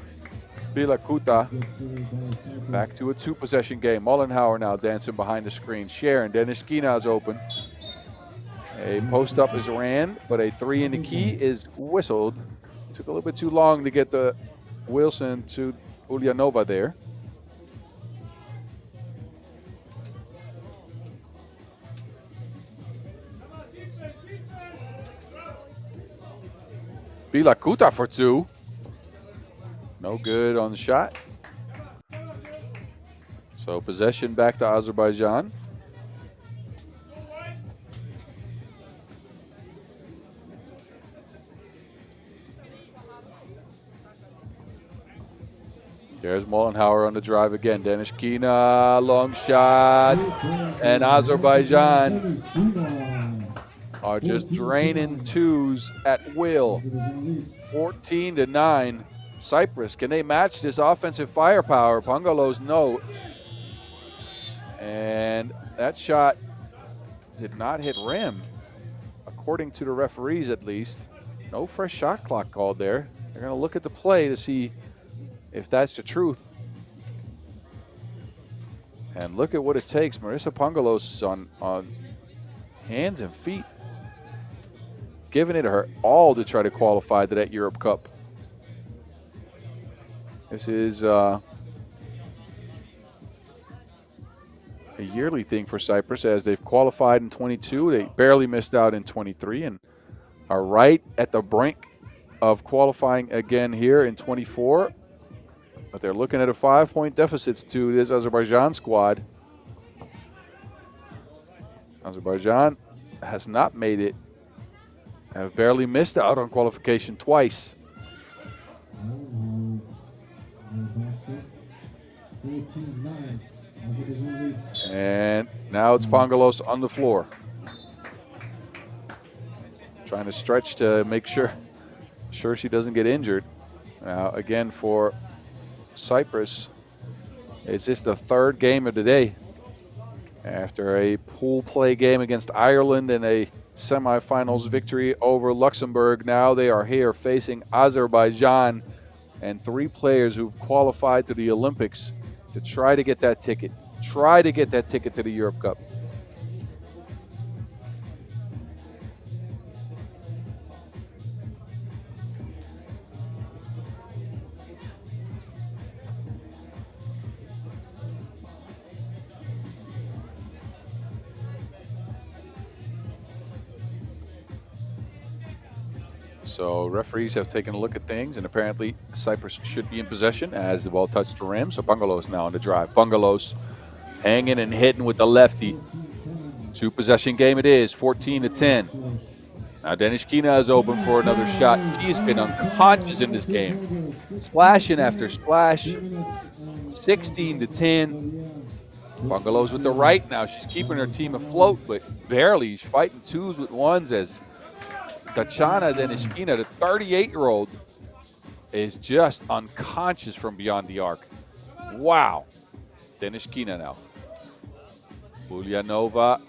Bilakuta. Good service by Cyprus. Back to a 2-possession game. Mollenhauer now dancing behind the screen. Sharon, Denishkina is open. A post-up is ran, but a 3 in the key is whistled. Took a little bit too long to get the Wilson to Ulyanova there. Bilakuta for 2. No good on the shot. So possession back to Azerbaijan. There's Mollenhauer on the drive again. Denishkina, long shot. And Azerbaijan are just draining twos at will. 14-9. Cyprus, can they match this offensive firepower? Pangalos, no. And that shot did not hit rim, according to the referees at least. No fresh shot clock called there. They're going to look at the play to see if that's the truth. And look at what it takes. Marissa Pangalos on hands and feet, giving it her all to try to qualify to that Europe Cup. This is a yearly thing for Cyprus, as they've qualified in 22. They barely missed out in 23 and are right at the brink of qualifying again here in 24. But they're looking at a 5-point deficit to this Azerbaijan squad. Azerbaijan has not made it, have barely missed out on qualification twice. Basket. 14-9. Azerbaijan leads. And now it's Pangalos on the floor. Trying to stretch to make sure she doesn't get injured. Now again for Cyprus, it's just the 3rd game of the day. After a pool play game against Ireland and a semifinals victory over Luxembourg, now they are here facing Azerbaijan and 3 players who've qualified to the Olympics to try to get that ticket. Try to get that ticket to the Europe Cup. So referees have taken a look at things, and apparently Cyprus should be in possession as the ball touched the rim. So Pangalos now on the drive. Pangalos hanging and hitting with the lefty. 2-possession game it is, 14-10. Now Denishkina is open for another shot. He's been unconscious in this game. Splashing after splash. 16-10. Pangalos with the right now. She's keeping her team afloat, but barely. She's fighting 2s with 1s as Tachana Denishkina, the 38-year-old, is just unconscious from beyond the arc. Wow. Denishkina now. Ulyanova.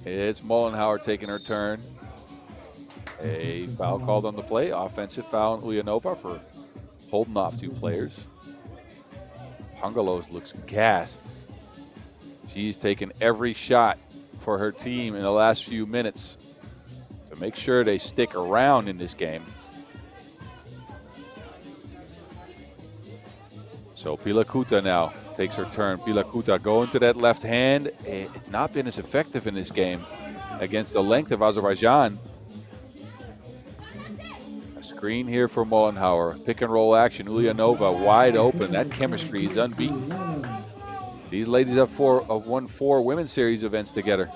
It's Mollenhauer taking her turn. A foul called on the play. Offensive foul on Ulyanova for holding off 2 players. Pangalos looks gassed. She's taken every shot for her team in the last few minutes to make sure they stick around in this game. So Bilakuta now takes her turn. Bilakuta going to that left hand. It's not been as effective in this game against the length of Azerbaijan. A screen here for Mollenhauer. Pick and roll action. Ulyanova wide open. That chemistry is unbeaten. These ladies have won 4 women's series events together.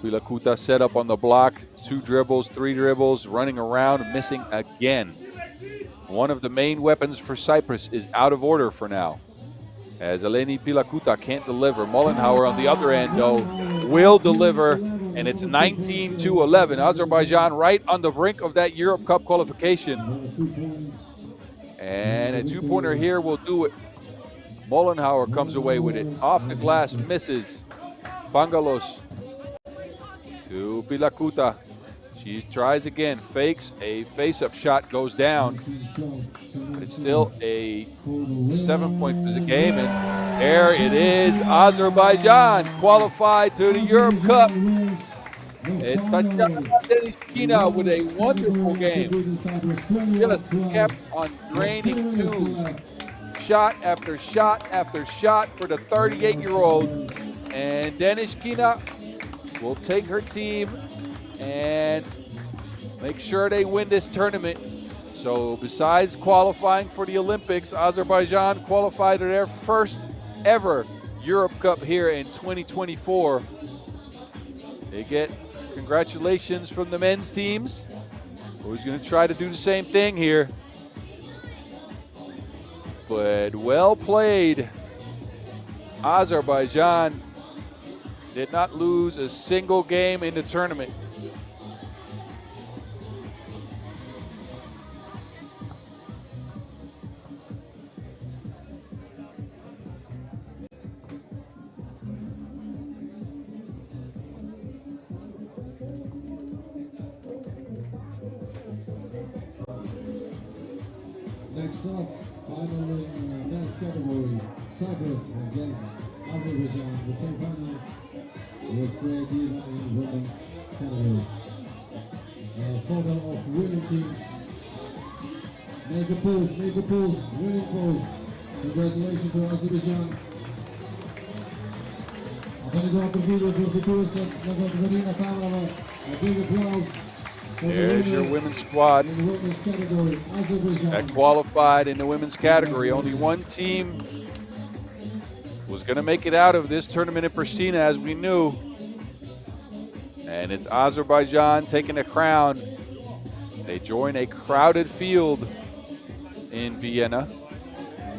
Bilakuta set up on the block. 2 dribbles, 3 dribbles, running around, missing again. One of the main weapons for Cyprus is out of order for now. as Eleni Pilakuta can't deliver. Mollenhauer on the other end, though, will deliver, and it's 19-11. Azerbaijan right on the brink of that Europe Cup qualification. And a two-pointer here will do it. Mollenhauer comes away with it. Off the glass, misses. Bangalos to Pilakuta. She tries again, fakes a face-up shot, goes down. But it's still a 7-point game, and there it is. Azerbaijan qualified to the Europe Cup. It's Tatjana Denishkina with a wonderful game. Just kept on draining twos. Shot after shot after shot for the 38-year-old. And Denishkina will take her team and make sure they win this tournament. So besides qualifying for the Olympics, Azerbaijan qualified to their first ever Europe Cup here in 2024. They get congratulations from the men's teams, who's going to try to do the same thing here. But well played. Azerbaijan did not lose a single game in the tournament. Next up, final in men's category, Cyprus against Azerbaijan. The same final was played in women's category. Photo of winning team. Make a pose, winning pose. Congratulations to Azerbaijan. There's your women's squad that qualified in the women's category. Only one team was going to make it out of this tournament in Pristina, as we knew. And it's Azerbaijan taking the crown. They join a crowded field in Vienna,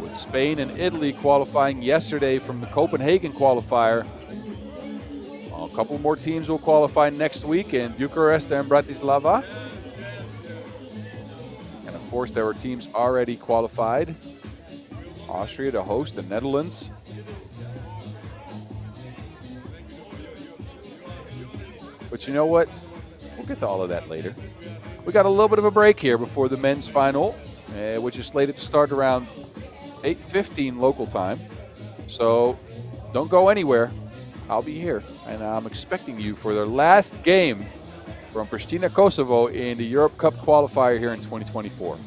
with Spain and Italy qualifying yesterday from the Copenhagen qualifier. A couple more teams will qualify next week in Bucharest and Bratislava. And of course, there were teams already qualified. Austria to host the Netherlands. But you know what? We'll get to all of that later. We got a little bit of a break here before the men's final, which is slated to start around 8:15 local time. So don't go anywhere. I'll be here, and I'm expecting you for their last game from Pristina, Kosovo in the Europe Cup Qualifier here in 2024.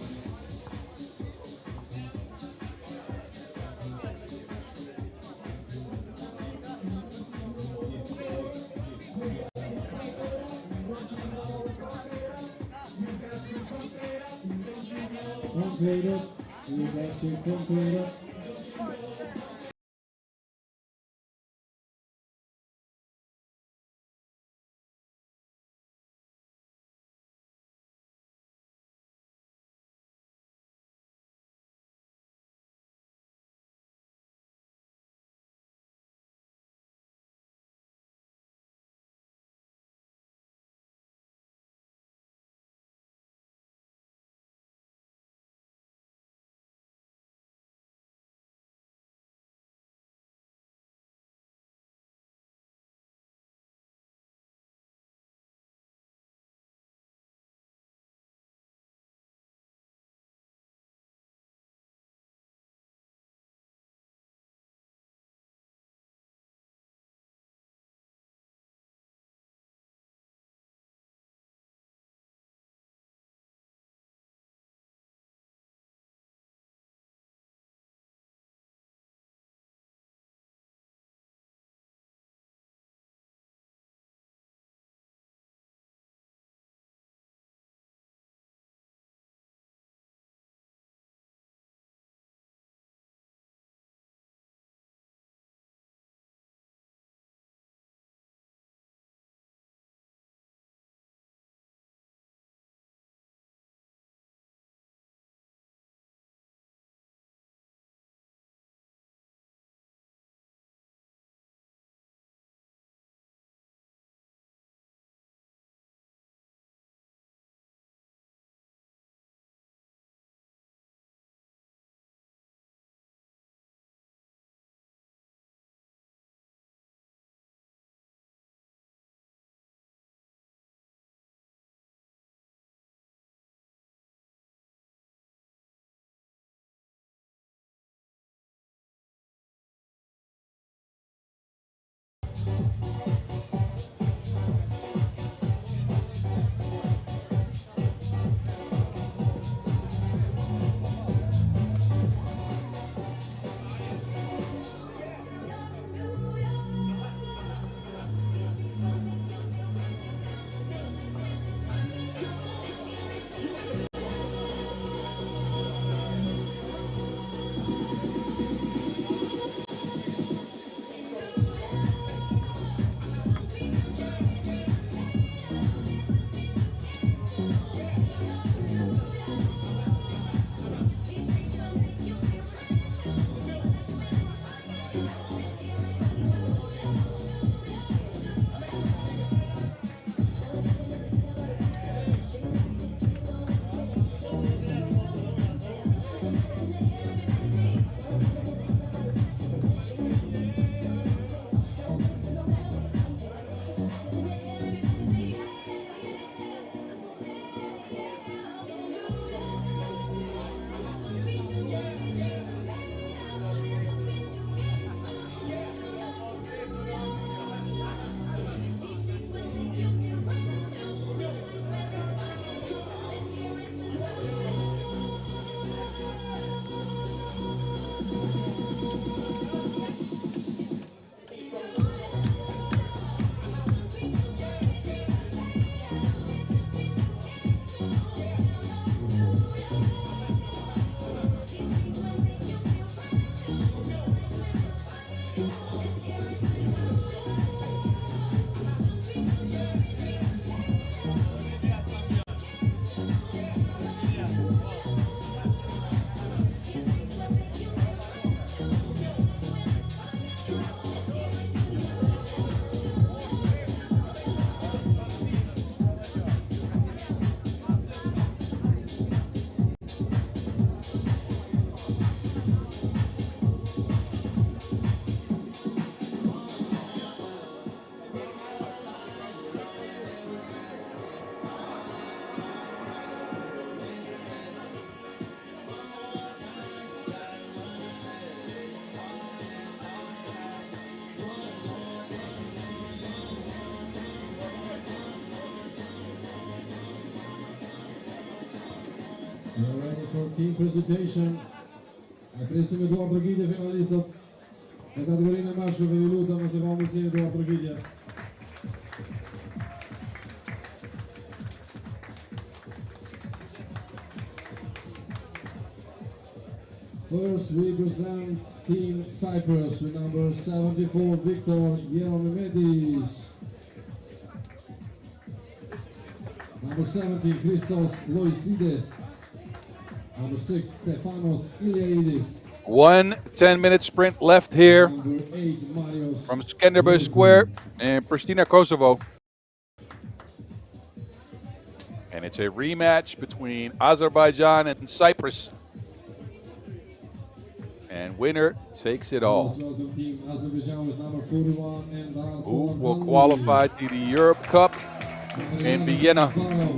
Completed. We're ready for team presentation. Presim duar tragedie finalistët në kategorinë e mashkujve. Ju lutem mos e vëni si duar tragedie. First, we present Team Cyprus with number 74, Victor Yeromimedis. Number 70, Christos Loisides. Number 6, Stefanos Iliaidis. 1 10-minute sprint left here Number 8, Marios. from Skanderberg Square in Pristina, Kosovo. And it's a rematch between Azerbaijan and Cyprus. And winner takes it all. Welcome Team Azerbaijan with number 41 and Who will qualify to the Europe Cup in Vienna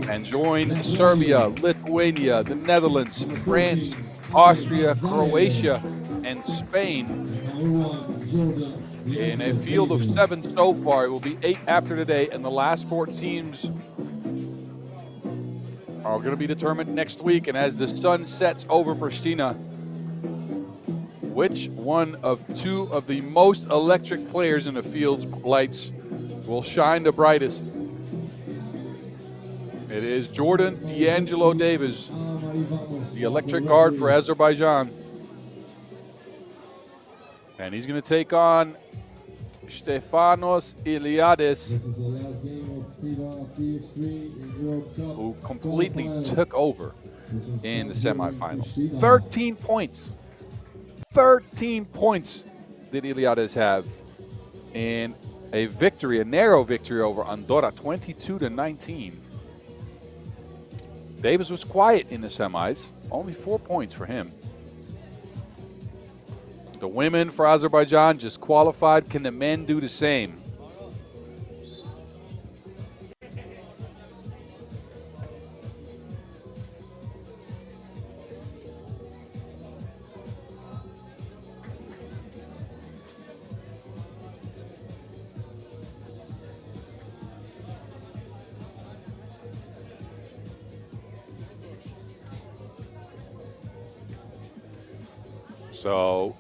and join Serbia, Lithuania, the Netherlands, France, Austria, Croatia, and Spain in a field of 7 so far. It will be 8 after today, and the last 4 teams are going to be determined next week. And as the sun sets over Pristina, which one of 2 of the most electric players in the field's lights will shine the brightest? It is Jordan D'Angelo Davis, the electric guard for Azerbaijan. And he's going to take on Stefanos Iliadis, This is the last game of FIBA 3x3 in Europe Cup who completely Qualifier, took over which is in the Albania, semifinals. Pristina. 13 points. 13 points did Iliadis have in a victory, a narrow victory over Andorra, 22-19. Davis was quiet in the semis, only 4 points for him. The women for Azerbaijan just qualified. Can the men do the same? So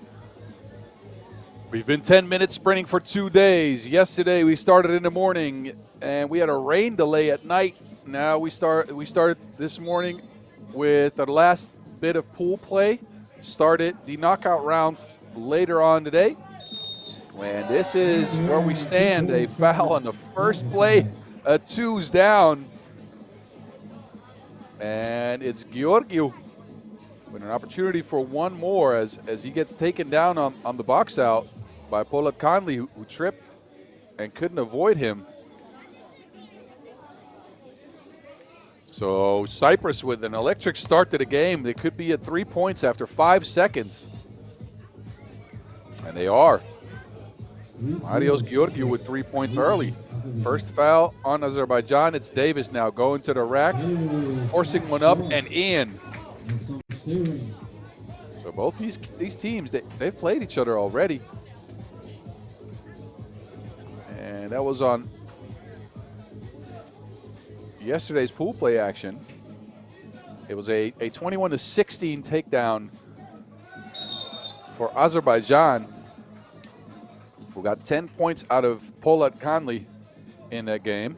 we've been 10 minutes sprinting for 2 days. Yesterday we started in the morning and we had a rain delay at night. Now we started this morning with our last bit of pool play. Started the knockout rounds later on today. And this is where we stand. A foul on the first play. A 2's down. And it's Georgiou with an opportunity for one more as he gets taken down on the box out by Polat Conley, who tripped and couldn't avoid him. So Cyprus with an electric start to the game. They could be at 3 points after 5 seconds. And they are. Marios Georgiou with 3 points early. First foul on Azerbaijan. It's Davis now going to the rack, forcing one up and in. So both these teams, they've played each other already. And that was on yesterday's pool play action. It was a 21-16 takedown for Azerbaijan, who got 10 points out of Polat Conley in that game.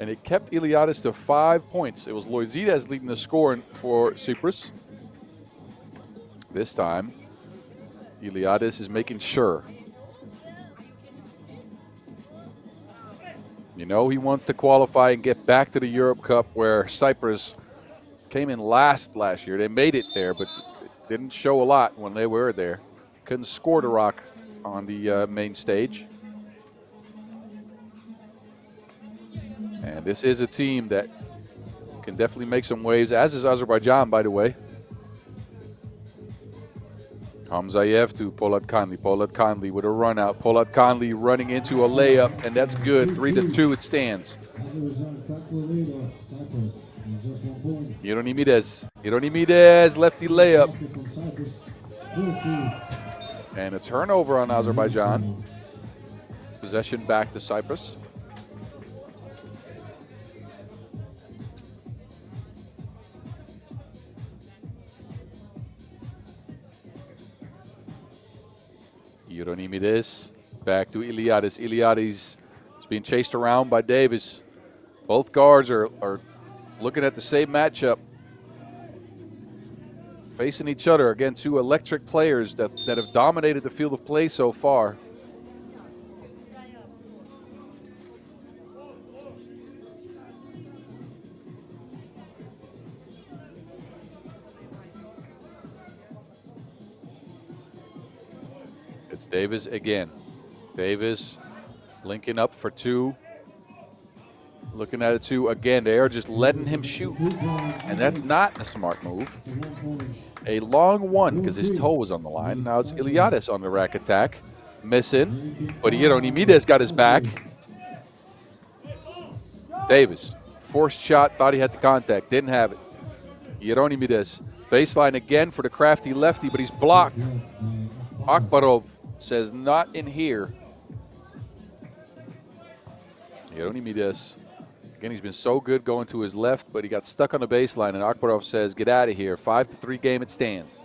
And it kept Iliadis to 5 points. It was Loizides leading the score for Cyprus. This time, Iliadis is making sure. You know he wants to qualify and get back to the Europe Cup, where Cyprus came in last year. They made it there, but it didn't show a lot when they were there. Couldn't score the rock on the main stage. And this is a team that can definitely make some waves, as is Azerbaijan, by the way. Hamzayev to Polat Conley. Polat Conley with a run out. Polat Conley running into a layup, and that's good. 3-2 it stands. Hieronymides, lefty layup. And a turnover on Azerbaijan. Possession back to Cyprus. Hieronymides back to Iliadis. Iliadis is being chased around by Davis. Both guards are looking at the same matchup. Facing each other. Again, two electric players that have dominated the field of play so far. It's Davis again. Davis linking up for two. Looking at it too again. They are just letting him shoot. And that's not a smart move. A long one because his toe was on the line. Now it's Iliadis on the rack attack. Missing. But Hieronymides got his back. Davis. Forced shot. Thought he had the contact. Didn't have it. Hieronymides. Baseline again for the crafty lefty, but he's blocked. Akbarov says not in here. Hieronymides. Again, he's been so good going to his left, but he got stuck on the baseline, and Akbarov says, get out of here. 5-3 game it stands.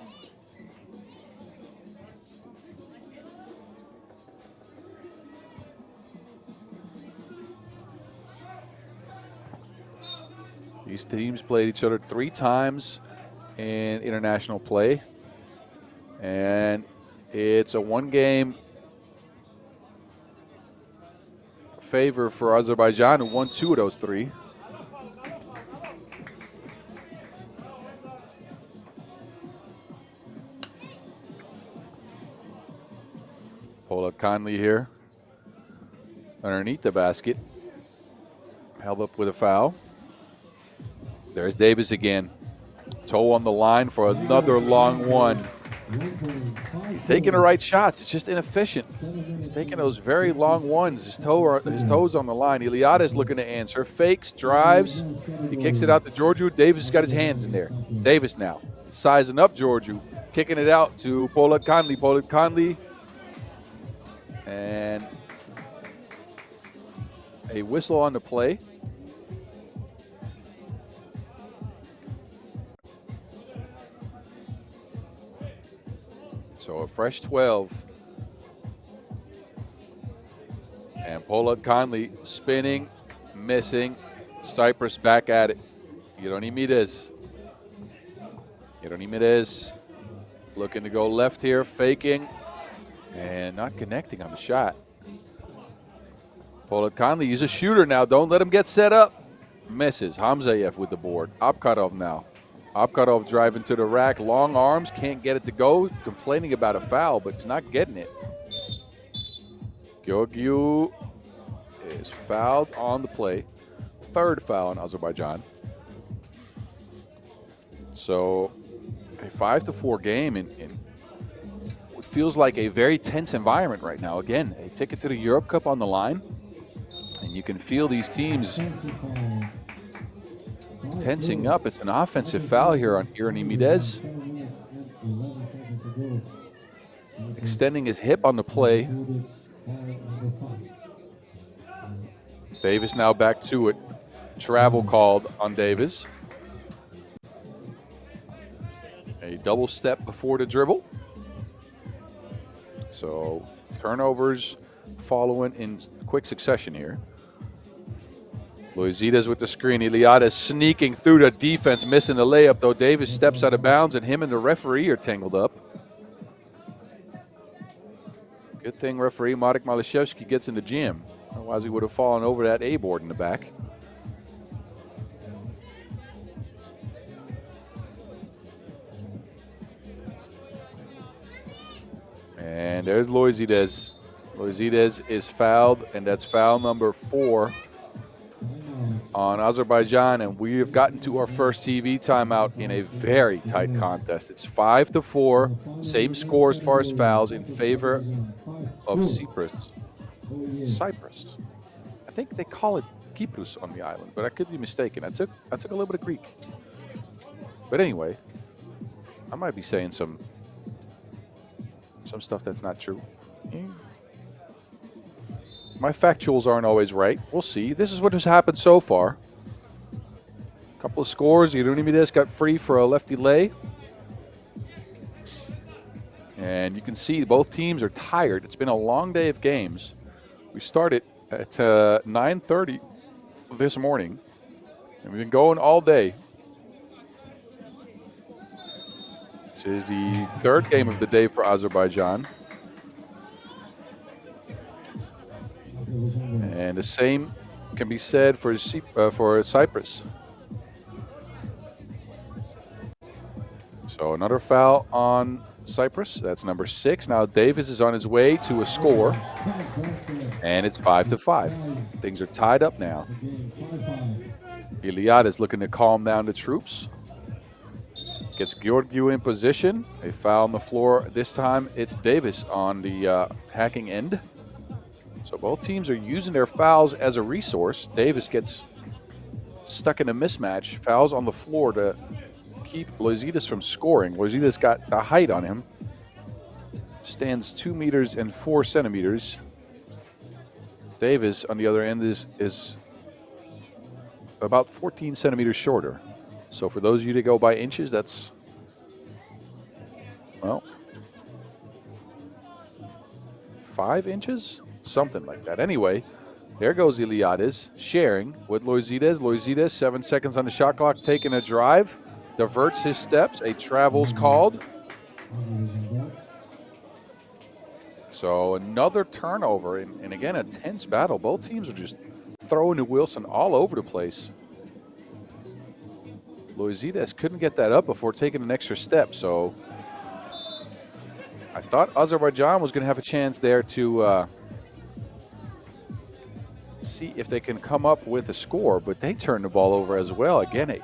These teams played each other 3 times in international play, and it's a one-game favor for Azerbaijan, who won 2 of those 3. Polat Conley here underneath the basket. Held up with a foul. There's Davis again. Toe on the line for another long one. He's taking the right shots. It's just inefficient. He's taking those very long ones. His toes on the line. Iliadis looking to answer. Fakes, drives. He kicks it out to Georgiou. Davis has got his hands in there. Davis now sizing up Georgiou. Kicking it out to Polat Conley. Polat Conley. And a whistle on the play. So a fresh 12. And Pollard Conley spinning, missing. Cyprus back at it. Yeronides. Yeronides looking to go left here, faking, and not connecting on the shot. Pollard Conley, he's a shooter now. Don't let him get set up. Misses. Hamzayev with the board. Abkarov now. Abkarov driving to the rack. Long arms, can't get it to go. Complaining about a foul, but he's not getting it. Georgiou is fouled on the play. Third foul on Azerbaijan. So a 5-4 game in what feels like a very tense environment right now. Again, a ticket to the Europe Cup on the line. And you can feel these teams tensing up. It's an offensive foul here on Yeronides. Extending his hip on the play. Davis now back to it. Travel called on Davis. A double step before the dribble. So turnovers following in quick succession here. Loizides with the screen. Iliades sneaking through the defense, missing the layup, though Davis steps out of bounds, and him and the referee are tangled up. Good thing referee Marek Malashevsky gets in the gym. Otherwise, he would have fallen over that A-board in the back. And there's Loizides. Loizides is fouled, and that's foul number 4 on Azerbaijan. And we have gotten to our first TV timeout in a very tight contest. It's 5-4, same score as far as fouls in favor of Cyprus. Cyprus. I think they call it Kyprus on the island, but I could be mistaken. I took a little bit of Greek. But anyway, I might be saying some stuff that's not true. My factuals aren't always right. We'll see. This is what has happened so far. A couple of scores. Yeronides got free for a lefty lay. And you can see both teams are tired. It's been a long day of games. We started at 9:30 this morning, and we've been going all day. This is the third game of the day for Azerbaijan. And the same can be said for Cyprus. So another foul on Cyprus. That's number 6. Now Davis is on his way to a score. And it's 5-5. Things are tied up now. Iliad is looking to calm down the troops. Gets Georgiou in position. A foul on the floor. This time it's Davis on the hacking end. So both teams are using their fouls as a resource. Davis gets stuck in a mismatch. Fouls on the floor to keep Loizides from scoring. Loizides got the height on him. Stands 2 meters and 4 centimeters. Davis on the other end is about 14 centimeters shorter. So for those of you that go by inches, that's, well, 5 inches? Something like that. Anyway, there goes Iliades sharing with Loizides. Loizides, 7 seconds on the shot clock, taking a drive. Diverts his steps. A travel's called. So another turnover, and again, a tense battle. Both teams are just throwing to Wilson all over the place. Loizides couldn't get that up before taking an extra step, so I thought Azerbaijan was going to have a chance there to see if they can come up with a score, but they turned the ball over as well. Again,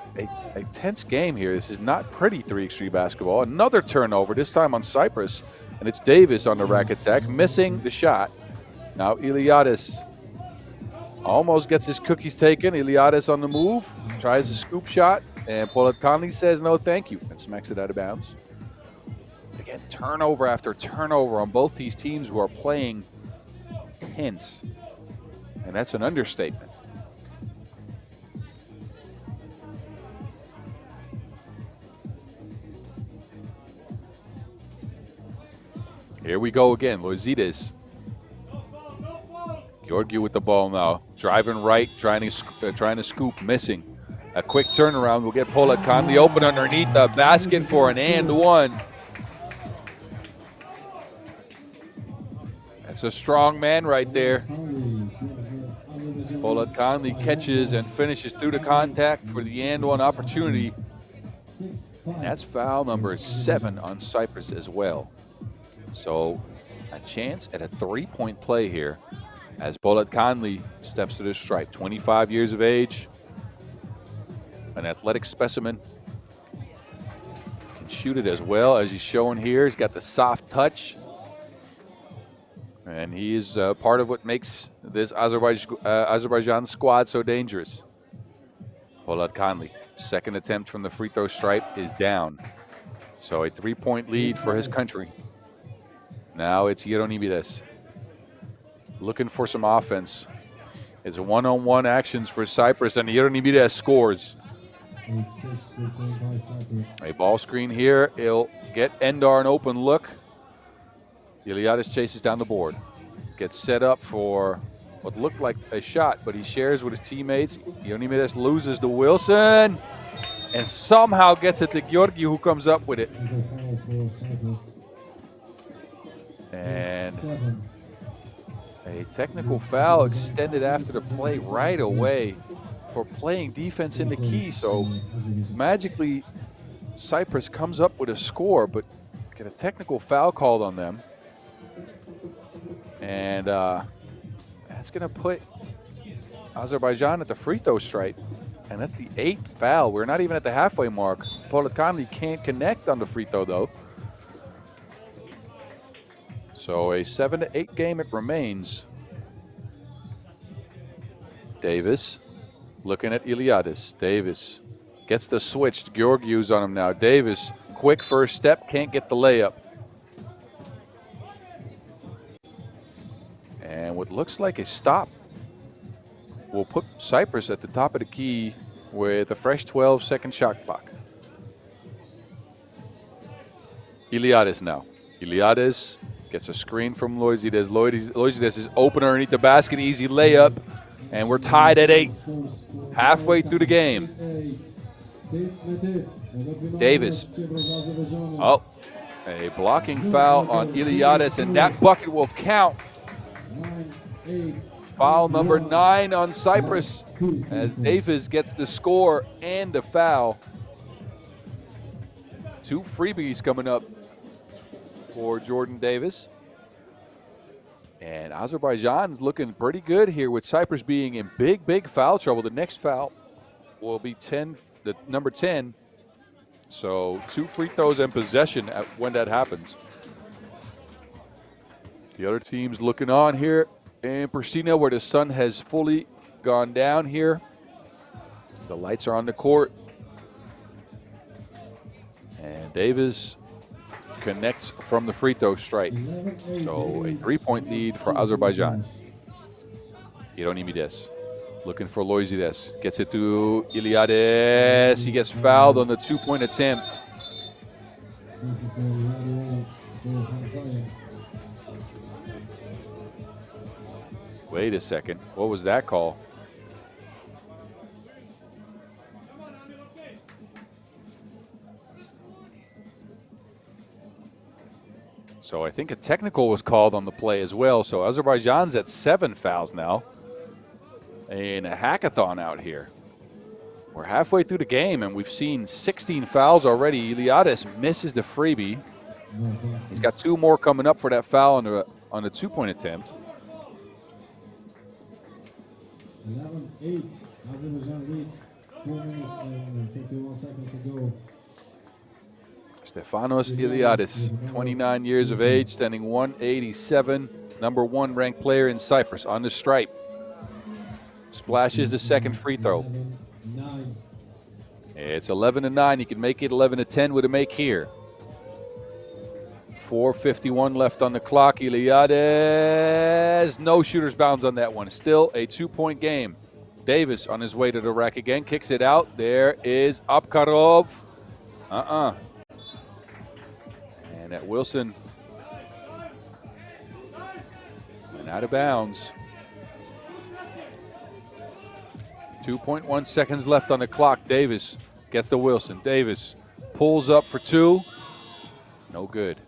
a tense game here. This is not pretty 3x3 basketball. Another turnover, this time on Cyprus, and it's Davis on the rack attack, missing the shot. Now Iliades almost gets his cookies taken. Iliades on the move, tries a scoop shot, and Pollard Conley says no thank you and smacks it out of bounds. Again, turnover after turnover on both these teams who are playing tense. And that's an understatement. Here we go again. Loizides. Georgiou with the ball now. Driving right, trying to scoop, missing. A quick turnaround will get Polat Conley open underneath the basket for an and one. That's a strong man right there. Polat Conley catches and finishes through the contact for the and one opportunity. And that's foul number 7 on Cyprus as well. So a chance at a 3-point play here as Polat Conley steps to the stripe. 25 years of age, an athletic specimen. Can shoot it as well as he's showing here. He's got the soft touch. And he is part of what makes this Azerbaijan squad so dangerous. Polat Conley, second attempt from the free throw stripe is down. So a 3-point lead for his country. Now it's Yeronibides looking for some offense. It's one-on-one actions for Cyprus, and Yeronibides scores. A ball screen here. It'll get Endar an open look. Iliadis chases down the board. Gets set up for what looked like a shot, but he shares with his teammates. Yeronibides loses to Wilson and somehow gets it to Georgiou, who comes up with it. And a technical foul extended after the play right away for playing defense in the key. So magically, Cyprus comes up with a score, but get a technical foul called on them. And that's going to put Azerbaijan at the free throw stripe. And that's the 8th foul. We're not even at the halfway mark. Polat Conley can't connect on the free throw, though. So a 7-8 game it remains. Davis looking at Iliadis. Davis gets the switch. Georgiou's on him now. Davis, quick first step, can't get the layup. And what looks like a stop will put Cyprus at the top of the key with a fresh 12-second shot clock. Iliadis now. Iliadis gets a screen from Loizides. Loizides is open underneath the basket, easy layup, and we're tied at 8. Halfway through the game. Davis. Oh, a blocking foul on Iliadis, and that bucket will count. Foul number 9 on Cyprus as Davis gets the score and the foul. 2 freebies coming up for Jordan Davis. And Azerbaijan's looking pretty good here with Cyprus being in big foul trouble. The next foul will be number 10. So 2 free throws and possession when that happens. The other team's looking on here in Pristina, where the sun has fully gone down here. The lights are on the court. And Davis connects from the free throw stripe. So a 3-point lead for Azerbaijan. Yeronibides looking for Loizides. Gets it to Iliadis. He gets fouled on the 2-point attempt. Wait a second. What was that call? So I think a technical was called on the play as well. So Azerbaijan's at 7 fouls now. And a hackathon out here. We're halfway through the game, and we've seen 16 fouls already. Iliadis misses the freebie. He's got 2 more coming up for that foul on the 2-point attempt. 11-8. Azerbaijan leads. 4 minutes and 51 seconds to go. Stefanos Iliadis, 29 years of age, standing 187, number 1 ranked player in Cyprus on the stripe. Splashes the second free throw. It's 11-9. He can make it 11-10 with a make here. 4:51 left on the clock. Iliadis, no shooter's bounds on that one. Still a 2-point game. Davis on his way to the rack again, kicks it out. There is Abkarov. And that Wilson Out of bounds. 2.1 seconds left on the clock. Davis gets to Wilson. Davis pulls up for two. No good.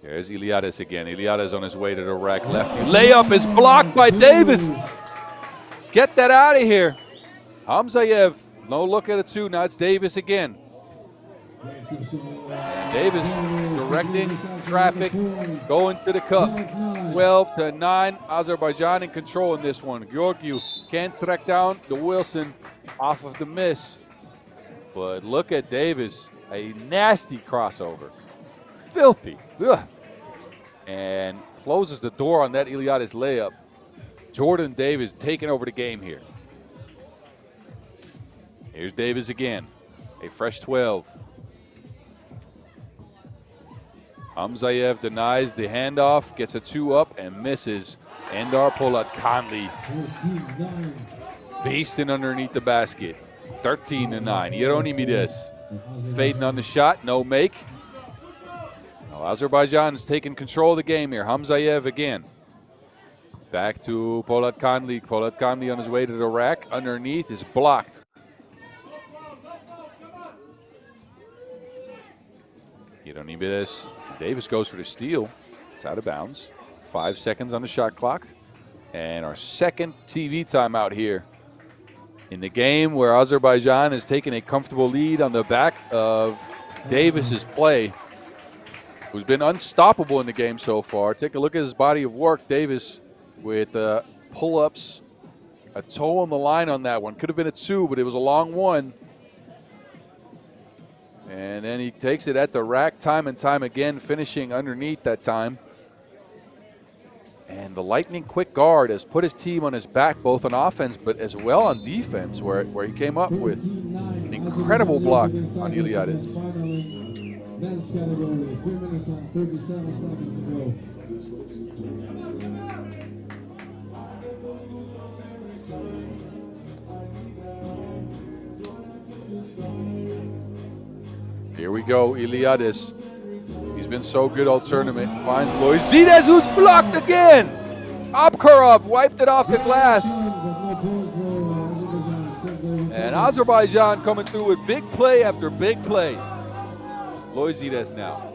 There's Iliadis again. Iliadis on his way to the rack. Lefty layup is blocked by Davis. Get that out of here. Hamzayev, no look at a two. Now it's Davis again. Davis directing traffic, going to the cup. 12-9, Azerbaijan in control in this one. Georgiou can't track down the Wilson off of the miss. But look at Davis, a nasty crossover. Filthy. Ugh. And closes the door on that Iliadis layup. Jordan Davis taking over the game here. Here's Davis again, a fresh 12. Hamzayev denies the handoff, gets a two up and misses. Endar Polatkanli basting underneath the basket. 13-9. Hieronymides fading on the shot, no make. Now Azerbaijan is taking control of the game here. Hamzayev again. Back to Polatkanli. Polatkanli on his way to the rack. Underneath is blocked. Hieronymides. Davis goes for the steal. It's out of bounds. 5 seconds on the shot clock. And our second TV timeout here in the game where Azerbaijan has taken a comfortable lead on the back of Davis's play, who's been unstoppable in the game so far. Take a look at his body of work. Davis with pull-ups, a toe on the line on that one. Could have been a two, but it was a long one. And then he takes it at the rack time and time again, finishing underneath that time. And the lightning quick guard has put his team on his back, both on offense but as well on defense, where he came up with an incredible block on Iliadis. Men's category, 3 minutes and 37 seconds to go. Here we go, Iliadis. He's been so good all tournament. Finds Loizides, who's blocked again. Abkarov wiped it off the glass. And Azerbaijan coming through with big play after big play. Loizides now.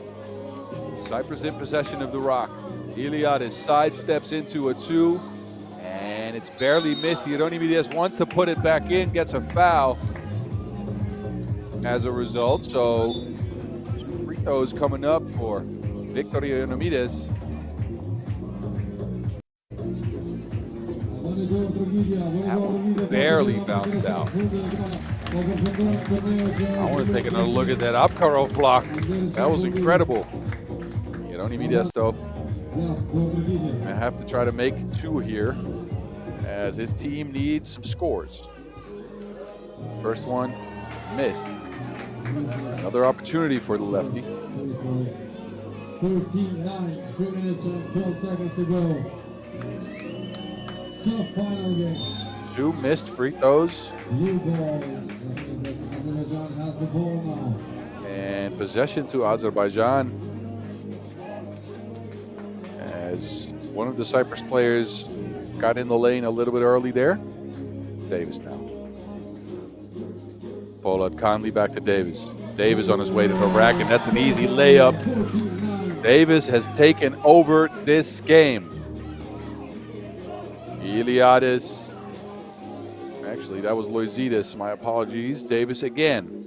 Cyprus in possession of the rock. Iliadis sidesteps into a two. And it's barely missed. Hieronymides wants to put it back in, gets a foul as a result. So free throws coming up for Victor Hieronymides. That one barely bounced out. I want to take another look at that Abkarov block. That was incredible. Hieronymides, though, I have to try to make two here as his team needs some scores. First one missed. Another opportunity for the lefty. 13-9, 3 minutes and 12 seconds to go. The final game. Two missed free throws. Blue ball. Azerbaijan has the ball now. And possession to Azerbaijan as one of the Cyprus players got in the lane a little bit early there. Davis now. Polatkanli back to Davis. Davis on his way to the rack, and that's an easy layup. Davis has taken over this game. Iliadis. Actually, that was Loizides. My apologies. Davis again.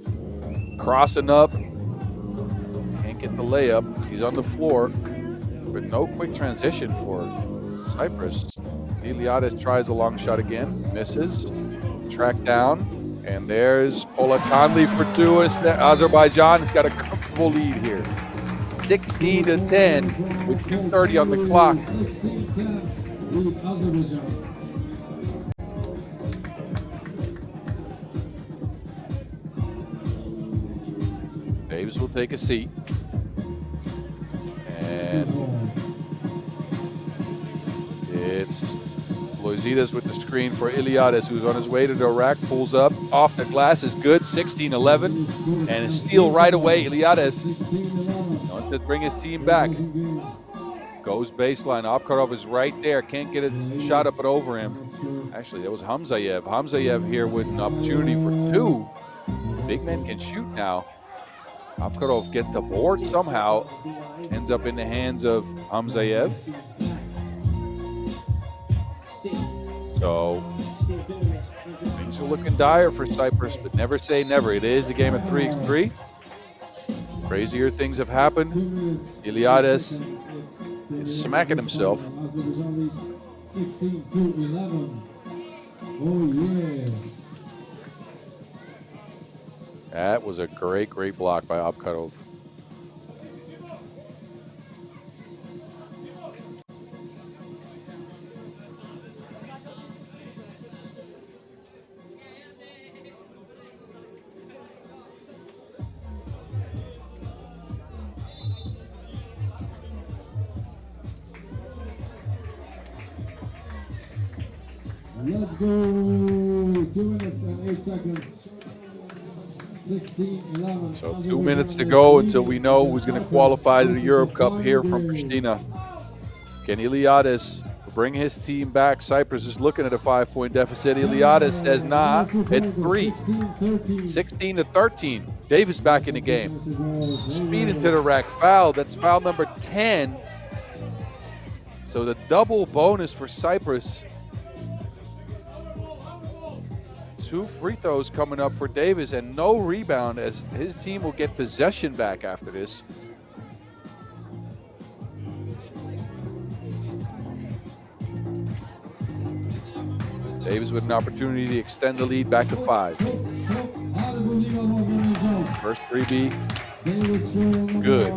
Crossing up. Can't get the layup. He's on the floor. But no quick transition for Cyprus. Iliadis tries a long shot again. Misses. Track down. And there's Polatkanli for two. Azerbaijan has got a comfortable lead here. 16-10 with 2:30 on the clock. 16-10 lead Azerbaijan. Davis will take a seat. And it's Loizides with the screen for Iliadis, who's on his way to the rack, pulls up, off the glass is good, 16-11, and a steal right away. Iliadis wants to bring his team back. Goes baseline. Abkarov is right there. Can't get a shot up and over him. Actually, that was Hamzayev. Hamzayev here with an opportunity for two. Big men can shoot now. Abkarov gets the board somehow. Ends up in the hands of Hamzayev. So things are looking dire for Cyprus, but never say never. It is the game of 3x3. Crazier things have happened. Iliades is smacking himself. Azerbaijan leads 16-11. Oh yeah. That was a great block by Abkarov. Let's go. 2 minutes and 8 seconds. 16-11. So 2 minutes to go until we know who's going to qualify to the Europe Cup here from Pristina. Can Iliades bring his team back? Cyprus is looking at a 5-point deficit. Iliades says, nah, it's 3. 16-13. Davis back in the game. Speed into the rack. Foul. That's foul number 10. So the double bonus for Cyprus. 2 free throws coming up for Davis and no rebound, as his team will get possession back after this. Davis with an opportunity to extend the lead back to 5. First 3B, good.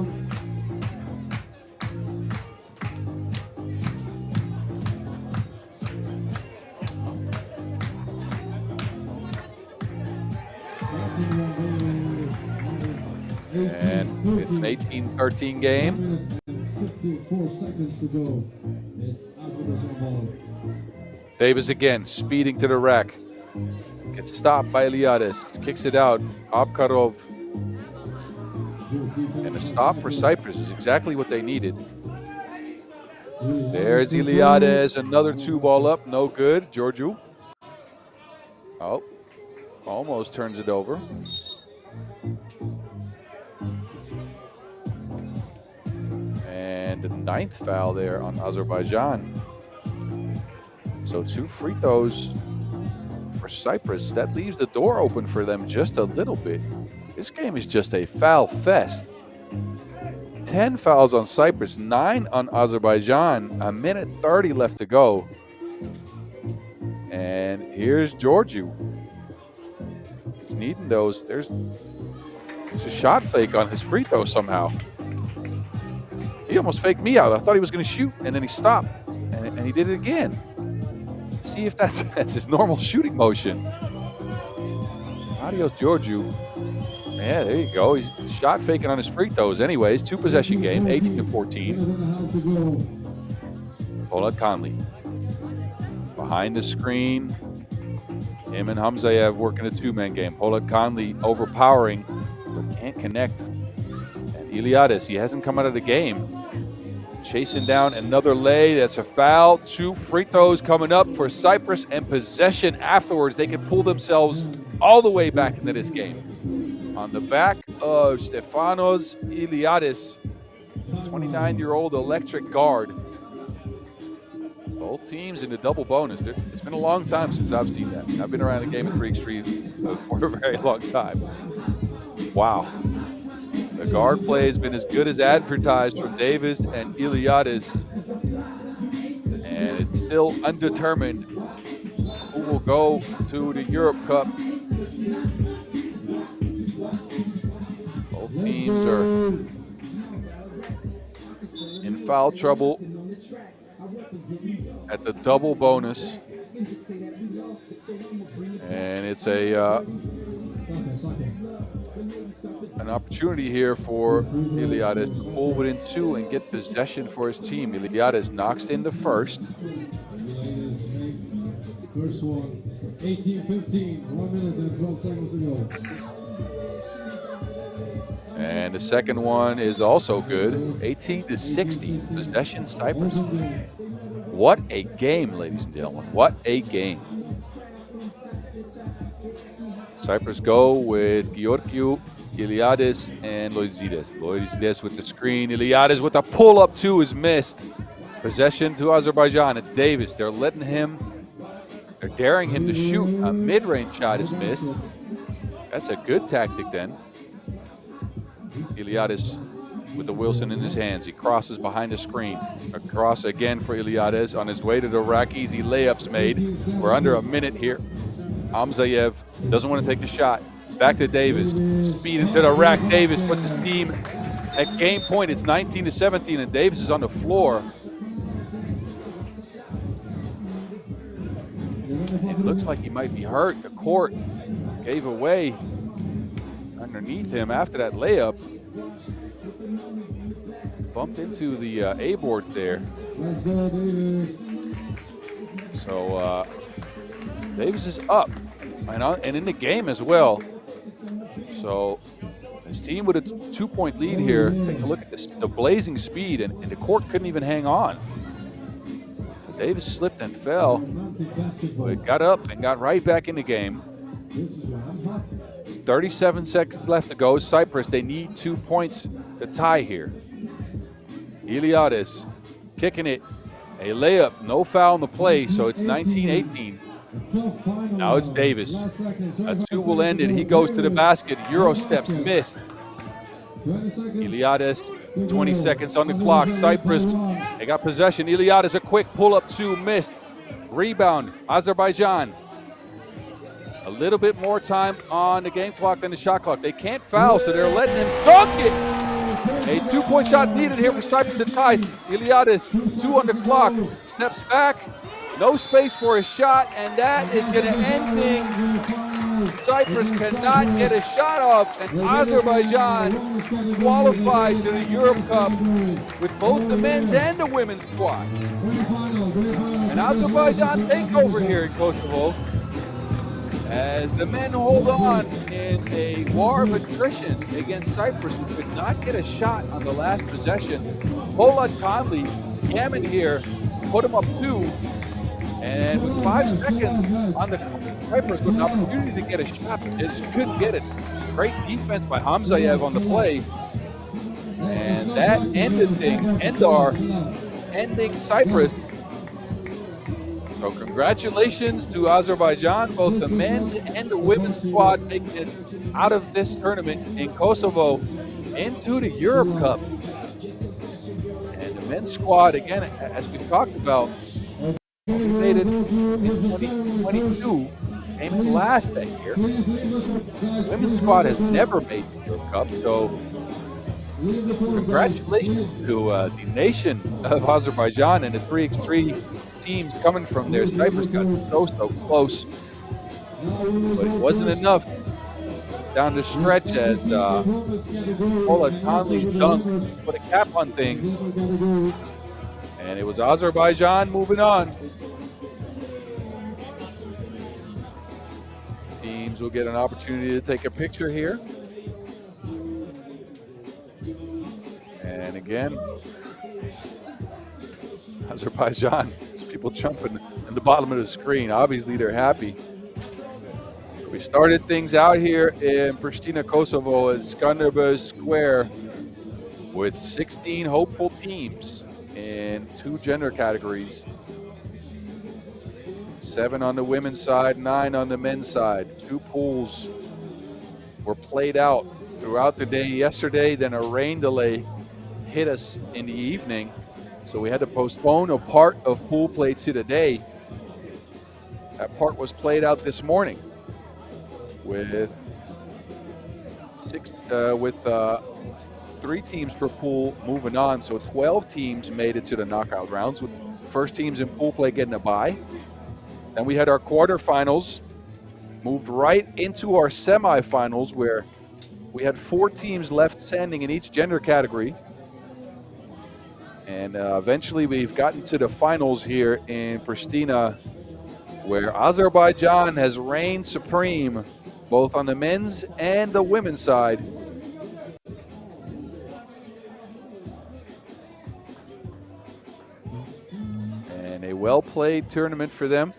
And it's an 18-13 game. 54 seconds to go. It's Azerbaijan ball. Davis again, speeding to the rack. Gets stopped by Iliades. Kicks it out. Abkarov. And a stop for Cyprus is exactly what they needed. There's Iliades. Another 2-ball up. No good. Georgiou. Oh. Almost turns it over. And the 9th foul there on Azerbaijan. So 2 free throws for Cyprus. That leaves the door open for them just a little bit. This game is just a foul fest. 10 fouls on Cyprus, 9 on Azerbaijan. 1:30 left to go. And here's Georgiou. He's needing those. There's a shot fake on his free throw somehow. He almost faked me out. I thought he was going to shoot, and then he stopped, and he did it again. Let's see if that's his normal shooting motion. Adios, Georgiou. Yeah, there you go. He's shot faking on his free throws. Anyways, 2-possession game, 18-14. Polat Conley. Behind the screen. Him and Hamzayev working a 2-man game. Polat Conley overpowering, but can't connect. And Iliades, he hasn't come out of the game. Chasing down another lay. That's a foul. 2 free throws coming up for Cyprus, and possession afterwards. They can pull themselves all the way back into this game. On the back of Stefanos Iliades, 29-year-old electric guard. Both teams in the double bonus. It's been a long time since I've seen that. I've been around the game of 3x3 for a very long time. Wow. The guard play has been as good as advertised from Davis and Iliades. And it's still undetermined who will go to the Europe Cup. Both teams are in foul trouble at the double bonus. And it's an opportunity here for Iliades to pull within 2 and get possession for his team. Iliades knocks in the first. First one, 18-15, 1 minute and 12 seconds to go. And And the second one is also good, 18-60, possession Cyprus. What a game, ladies and gentlemen, what a game. Cyprus go with Georgiou, Iliadis, and Loizides. Loizides with the screen, Iliadis with the pull-up two is missed. Possession to Azerbaijan, it's Davis. They're daring him to shoot. A mid-range shot is missed. That's a good tactic then. Iliadis with the Wilson in his hands. He crosses behind the screen. Across again for Iliadis on his way to the rack. Easy layups made. We're under a minute here. Hamzayev doesn't want to take the shot. Back to Davis. Speed into the rack. Davis put this team at game point. It's 19-17, and Davis is on the floor. It looks like he might be hurt. The court gave away underneath him after that layup. Bumped into the A board there. So Davis is up and in the game as well. So his team with a 2-point lead here. Take a look at this, the blazing speed, and the court couldn't even hang on. Davis slipped and fell, but got up and got right back in the game. 37 seconds left to go. Cyprus, they need 2 points to tie here. Iliadis kicking it. A layup, no foul in the play, so it's 19-18. Now it's Davis. A two will end it. He goes to the basket. Euro steps missed. Iliadis, 20 seconds on the clock. Cyprus, they got possession. Iliadis, a quick pull-up two, missed. Rebound, Azerbaijan. A little bit more time on the game clock than the shot clock. They can't foul, so they're letting him dunk it. A 2-point shot's needed here for Cyprus to tie. Iliadis, 2 on the clock, steps back. No space for a shot, and that is going to end things. Cyprus cannot get a shot off, and Azerbaijan qualified to the Europe Cup with both the men's and the women's squad. And Azerbaijan take over here in Kosovo as the men hold on in a war of attrition against Cyprus, who could not get a shot on the last possession. Polat Conley, Yaman here, put him up 2. And with 5 seconds on the Cyprus with an opportunity to get a shot, they just couldn't get it. Great defense by Hamzayev on the play. And that ended things. Andorra ending Cyprus. So congratulations to Azerbaijan, both the men's and the women's squad making it out of this tournament in Kosovo into the Europe Cup. And the men's squad, again, as we talked about, made it in 2022, came in last that year. The women's squad has never made the Europe Cup, so congratulations to the nation of Azerbaijan and the 3x3 teams coming from there. Cyprus got so close, but it wasn't enough down the stretch as Polat Conley's dunk put a cap on things. And it was Azerbaijan moving on. Teams will get an opportunity to take a picture here. And again, Azerbaijan, there's people jumping in the bottom of the screen. Obviously, they're happy. We started things out here in Pristina, Kosovo at Skanderbeg Square with 16 hopeful teams in 2 gender categories. 7 on the women's side, 9 on the men's side. 2 pools were played out throughout the day yesterday, then a rain delay hit us in the evening, so we had to postpone a part of pool play to today. That part was played out this morning with 3 teams per pool moving on, so 12 teams made it to the knockout rounds, with first teams in pool play getting a bye. Then we had our quarterfinals, moved right into our semifinals, where we had 4 teams left standing in each gender category. And eventually we've gotten to the finals here in Pristina, where Azerbaijan has reigned supreme both on the men's and the women's side. well-played tournament for them.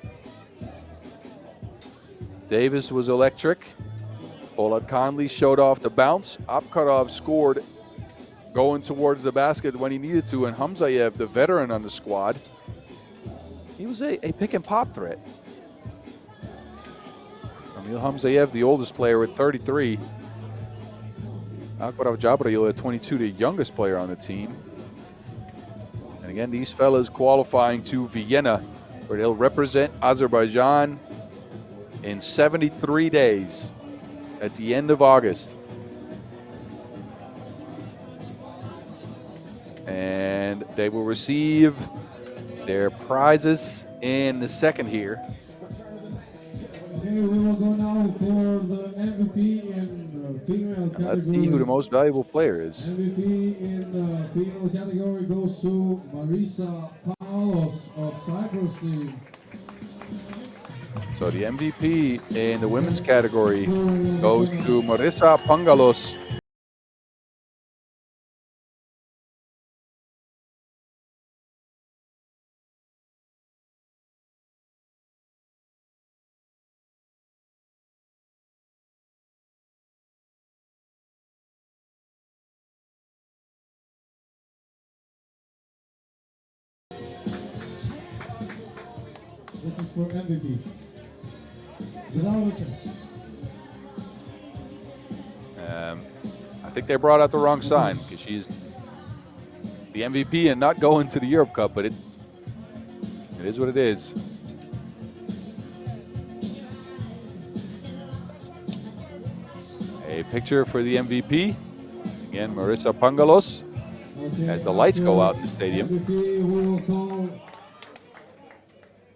Davis was electric. Polat Conley showed off the bounce. Apkarov scored going towards the basket when he needed to, and Hamzayev, the veteran on the squad, he was a pick and pop threat. Emil Hamzayev, the oldest player with 33. Akbarov Jabrail at 22, the youngest player on the team. And again, these fellas qualifying to Vienna, where they'll represent Azerbaijan in 73 days at the end of August. And they will receive their prizes in the second here. Okay, we will go now for the MVP in the female category. Let's see who the most valuable player is. MVP in the female category goes to Marisa Palos of Cyprus team. So the MVP in the women's category goes to Marisa Pangalos. This is for MVP. Without a check. I think they brought out the wrong sign because she's the MVP and not going to the Europe Cup, but it is what it is. A picture for the MVP. Again, Marisa Pangalos. Okay, As the lights go out in the stadium. MVP, we will call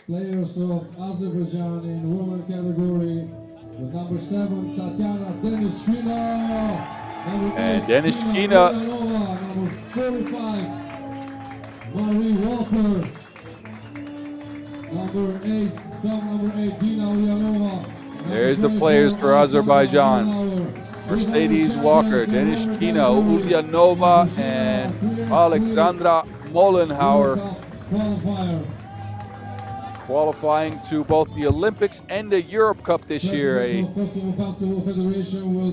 players of Azerbaijan in women category. With number 7, Tatiana Denishkina. And Denishkina. Number 45, Marie Walker. Number 8, Dina Ulyanova. There's the players for Azerbaijan. Mercedes Walker, Denishkina, Ulyanova, and Alexandra Molenhauer. Qualifying to both the Olympics and the Europe Cup this year. A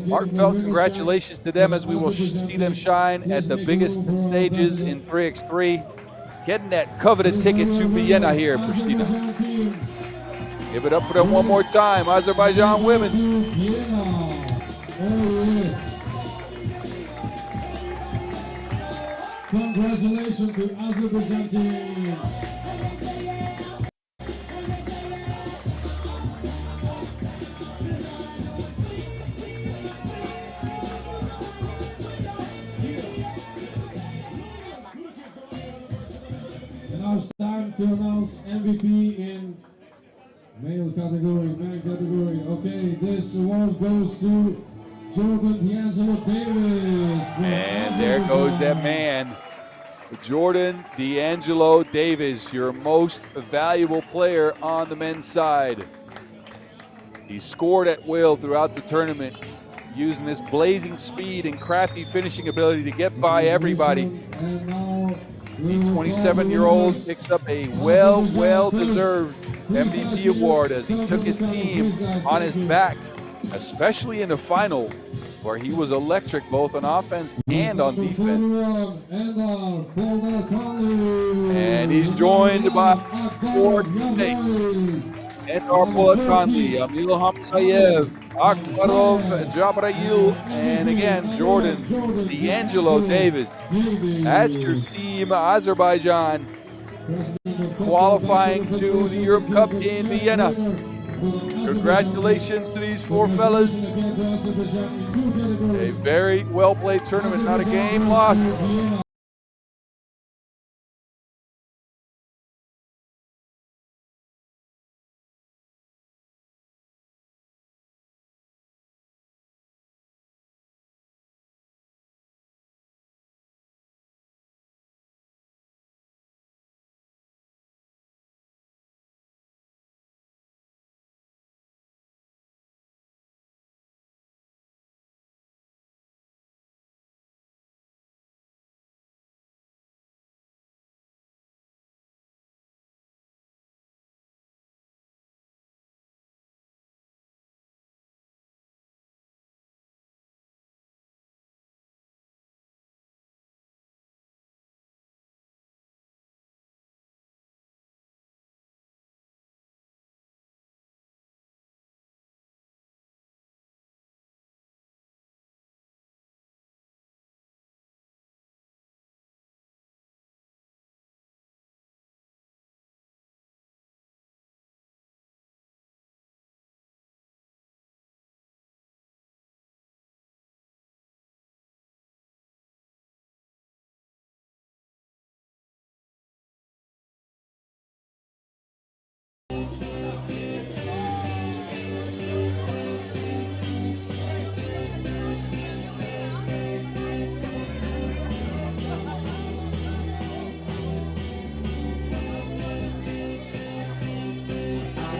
heartfelt congratulations to them as we will see them shine at the biggest stages in 3x3, getting that coveted ticket to Vienna here in Pristina. Give it up for them one more time, Azerbaijan women's. Congratulations to Azerbaijan team. Now it's time to announce MVP in male category, man category. Okay, this award goes to Jordan D'Angelo Davis. And there goes that man, Jordan D'Angelo Davis, your most valuable player on the men's side. He scored at will throughout the tournament, using his blazing speed and crafty finishing ability to get by everybody. And now The 27-year-old picks up a well-deserved MVP award as he took his team on his back, especially in the final, where he was electric both on offense and on defense. And he's joined by four teammates. Andorra Polat Conley, Emil Hamzayev, Akbarov Jabrail, and again, Jordan D'Angelo Davis. That's your team, Azerbaijan, qualifying to the Europe Cup in Vienna. Congratulations to these four fellas. A very well-played tournament, not a game lost.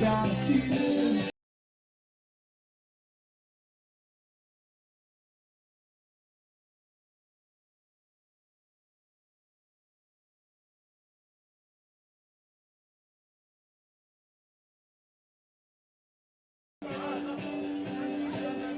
got a feeling